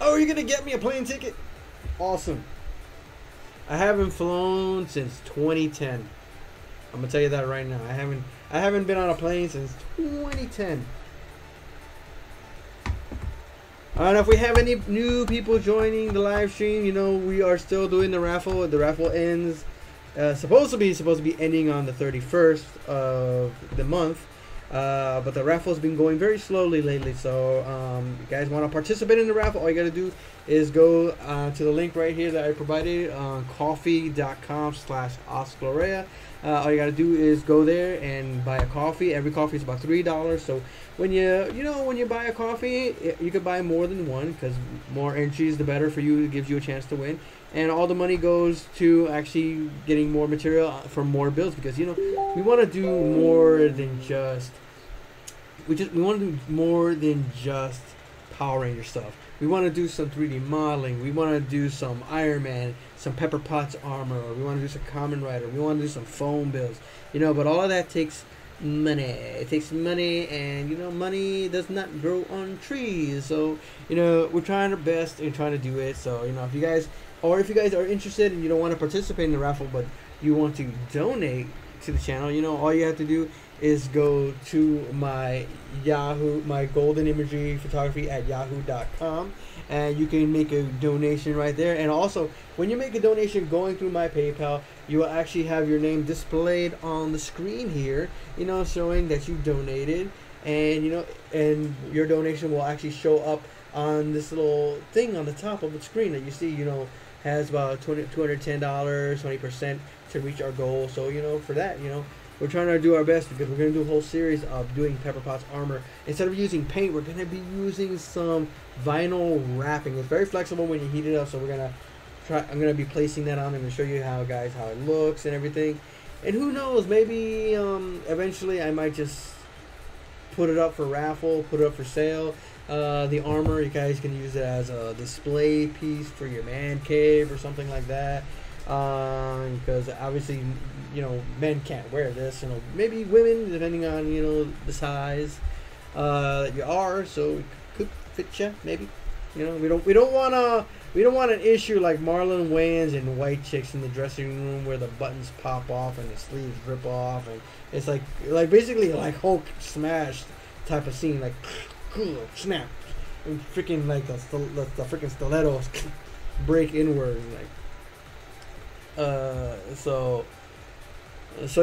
Oh, you're gonna get me a plane ticket? Awesome. I haven't flown since 2010. I'm gonna tell you that right now. I haven't been on a plane since 2010. Alright, if we have any new people joining the live stream, you know we are still doing the raffle. The raffle ends supposed to be ending on the 31st of the month, but the raffle's been going very slowly lately. So you guys want to participate in the raffle? All you gotta do is go to the link right here that I provided on coffee.com/Larrea. All you gotta do is go there and buy a coffee. Every coffee is about $3. So when you buy a coffee, you can buy more than one, because more entries the better for you. It gives you a chance to win, and all the money goes to actually getting more material for more builds, because we want to do more than just Power Ranger stuff. We want to do some 3D modeling. We want to do some Iron Man, some Pepper Potts armor. We want to do some Kamen Rider. We want to do some foam builds. But all of that takes money. It takes money, and money does not grow on trees. So we're trying our best and trying to do it. So if you guys are interested and you don't want to participate in the raffle, but you want to donate to the channel, all you have to do is go to my goldenimageryphotography at yahoo.com, and you can make a donation right there. And also, when you make a donation going through my PayPal, you will actually have your name displayed on the screen here, showing that you donated, and and your donation will actually show up on this little thing on the top of the screen that you see, has about $210, 20% to reach our goal. So for that, we're trying to do our best because we're going to do a whole series of doing Pepper Pot's armor. Instead of using paint, we're going to be using some vinyl wrapping. It's very flexible when you heat it up, so we're going to try. I'm going to be placing that on and show you how it looks and everything. And who knows, maybe eventually I might just put it up for raffle, put it up for sale. The armor, you guys can use it as a display piece for your man cave or something like that. Because obviously, you know, men can't wear this. You know, maybe women, depending on, you know, the size that you are. So it could fit you, maybe. You know, we don't want an issue like Marlon Wayans and White Chicks in the dressing room where the buttons pop off and the sleeves rip off, and it's like basically like Hulk smash type of scene, like snap, and freaking like the freaking stilettos break inward, like so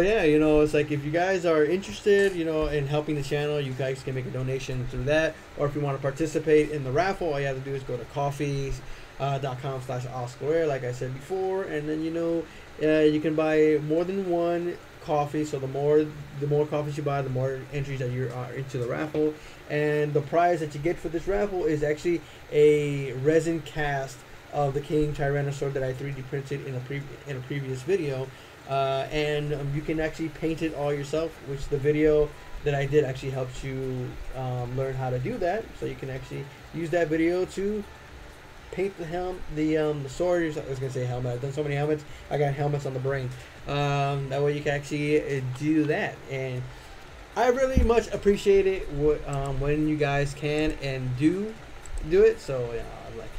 yeah, you know, it's like if you guys are interested, you know, in helping the channel, you guys can make a donation through that, or if you want to participate in the raffle, all you have to do is go to coffee.com/allsquare, like I said before, and then, you know, you can buy more than one coffee, so the more coffees you buy, the more entries that you are into the raffle. And the prize that you get for this raffle is actually a resin cast of the King Tyrannosaur that I 3D printed in a previous video, and you can actually paint it all yourself, which the video that I did actually helps you learn how to do that. So you can actually use that video to paint the sword. I was gonna say helmet. I've done so many helmets. I got helmets on the brain. That way you can actually do that, and I really much appreciate it when you guys can and do it. So yeah, I'm like,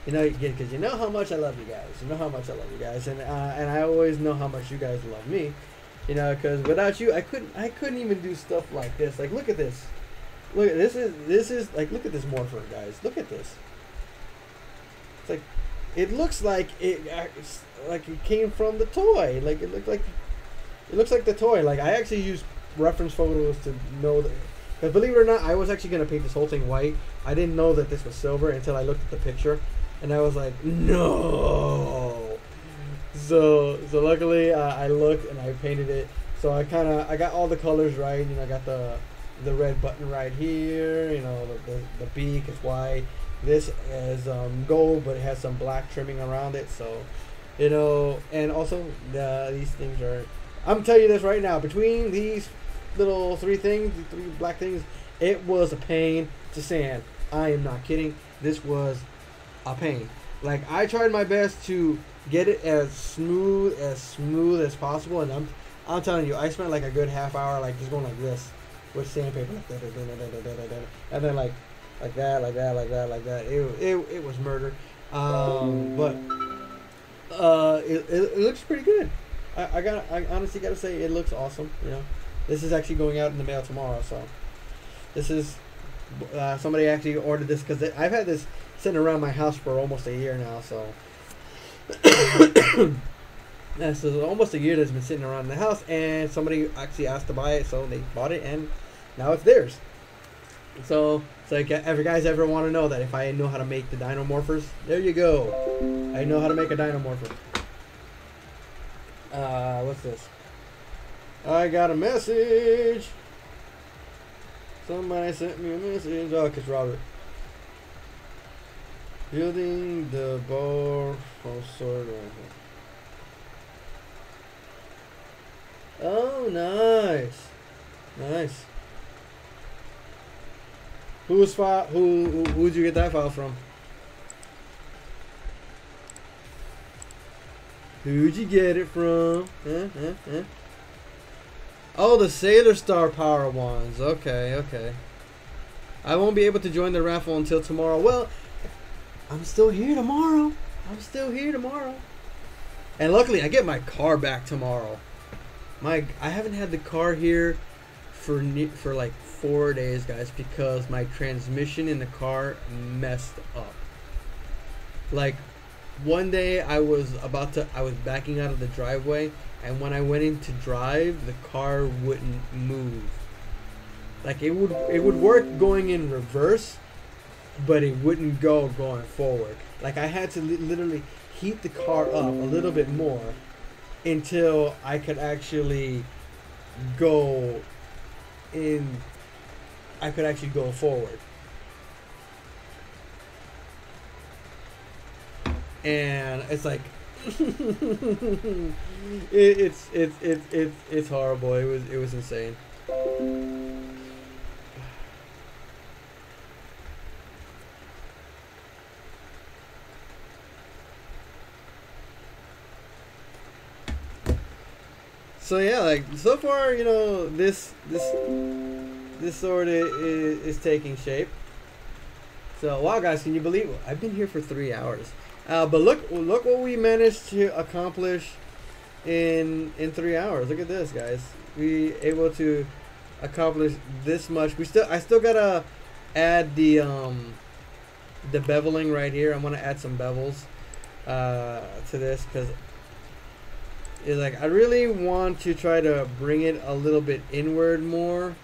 you know, because you know how much I love you guys. You know how much I love you guys, and I always know how much you guys love me. You know, because without you, I couldn't even do stuff like this. Like, look at this. Look at this is like, look at this morpher, guys. Look at this. It's like, it looks like it came from the toy. Like it looks like the toy. Like, I actually used reference photos to know that. Because believe it or not, I was actually gonna paint this whole thing white. I didn't know that this was silver until I looked at the picture, and I was like, no. So luckily I looked and I painted it. So I got all the colors right. You know, I got the red button right here. You know, the beak is white. This is gold, but it has some black trimming around it. So, you know, and also these things are. I'm telling you this right now. Between these little three black things, it was a pain to sand. I am not kidding. This was a pain. Like, I tried my best to get it as smooth as possible, and I'm telling you, I spent like a good half hour like just going like this with sandpaper, like that, and then like that. It was murder. But it looks pretty good. I honestly gotta say, it looks awesome. You know, this is actually going out in the mail tomorrow, so this is somebody actually ordered this because I've had this sitting around my house for almost a year now. So this is almost a year that's been sitting around the house, and somebody actually asked to buy it, so they bought it, and now it's theirs. So it's like, if you guys ever want to know that if I know how to make the dino morphers, there you go. I know how to make a dino morpher. What's this? I got a message. Somebody sent me a message. Oh, it's Robert. Building the bar for sword rifle. Oh, nice. Nice. Who'd you get that file from? Who'd you get it from? Oh, the Sailor Star Power ones. Okay. I won't be able to join the raffle until tomorrow. Well, I'm still here tomorrow. And luckily, I get my car back tomorrow. I haven't had the car here for like 4 days, guys, because my transmission in the car messed up. Like, one day I was backing out of the driveway, and when I went in to drive, the car wouldn't move. Like, it would work going in reverse, but it wouldn't go going forward. Like, I had to literally heat the car up a little bit more until I could actually go in. I could actually go forward. And it's like it's horrible. It was insane. So yeah, like so far, you know, this sword is taking shape. So wow, guys, can you believe it? I've been here for 3 hours? But look what we managed to accomplish in 3 hours. Look at this, guys. We able to accomplish this much. I still gotta add the beveling right here. I'm gonna add some bevels to this because it's like I really want to try to bring it a little bit inward more.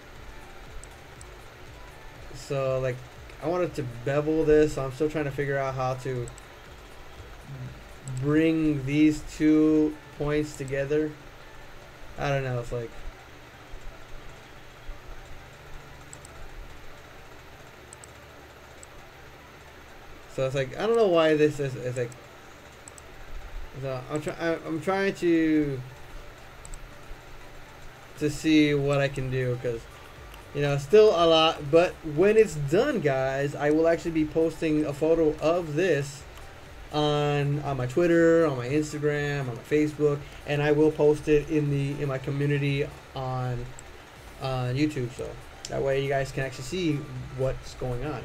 So like I wanted to bevel this. So I'm still trying to figure out how to bring these 2 points together. I don't know. It's like so it's like I don't know why this is. It's like so I'm trying to see what I can do because you know still a lot. But when it's done, guys, I will actually be posting a photo of this on my Twitter, on my Instagram, on my Facebook, and I will post it in my community on YouTube, so that way you guys can actually see what's going on.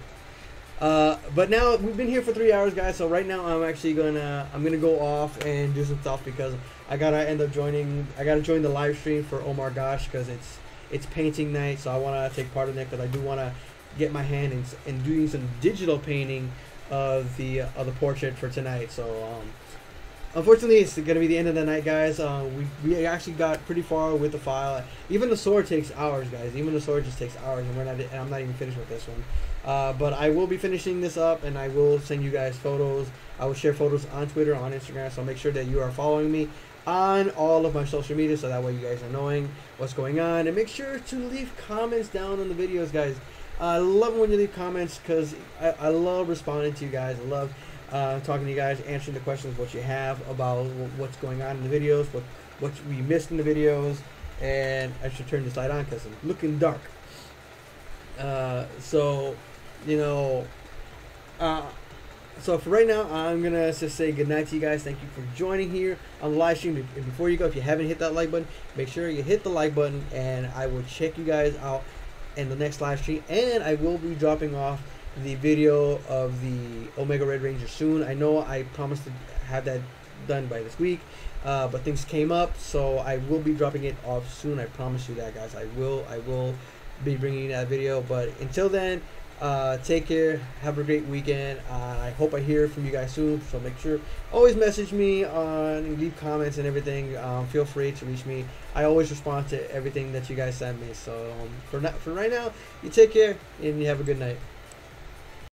But now we've been here for 3 hours, guys. So right now I'm actually gonna go off and do some stuff because I gotta join the live stream for Oh My Gosh because it's painting night. So I wanna take part in it because I do wanna get my hand in doing some digital painting of the portrait for tonight. So unfortunately it's gonna be the end of the night, guys. We actually got pretty far with the file. Even the sword takes hours, guys. Even the sword just takes hours, and I'm not even finished with this one. But I will be finishing this up, and I will send you guys photos. I will share photos on Twitter, on Instagram, so make sure that you are following me on all of my social media, so that way you guys are knowing what's going on. And make sure to leave comments down on the videos, guys. I love it when you leave comments because I love responding to you guys. I love talking to you guys, answering the questions what you have about what's going on in the videos, what we missed in the videos. And I should turn this light on because it's looking dark. So you know, so for right now, I'm gonna just say goodnight to you guys. Thank you for joining here on the live stream. And before you go, if you haven't hit that like button, make sure you hit the like button, and I will check you guys out in the next live stream. And I will be dropping off the video of the Omega Red Ranger soon. I know I promised to have that done by this week, but things came up, so I will be dropping it off soon. I promise you that, guys. I will be bringing you that video. But until then, take care, have a great weekend. I hope I hear from you guys soon, so make sure always message me leave comments and everything. Feel free to reach me. I always respond to everything that you guys send me. So for right now, you take care and you have a good night.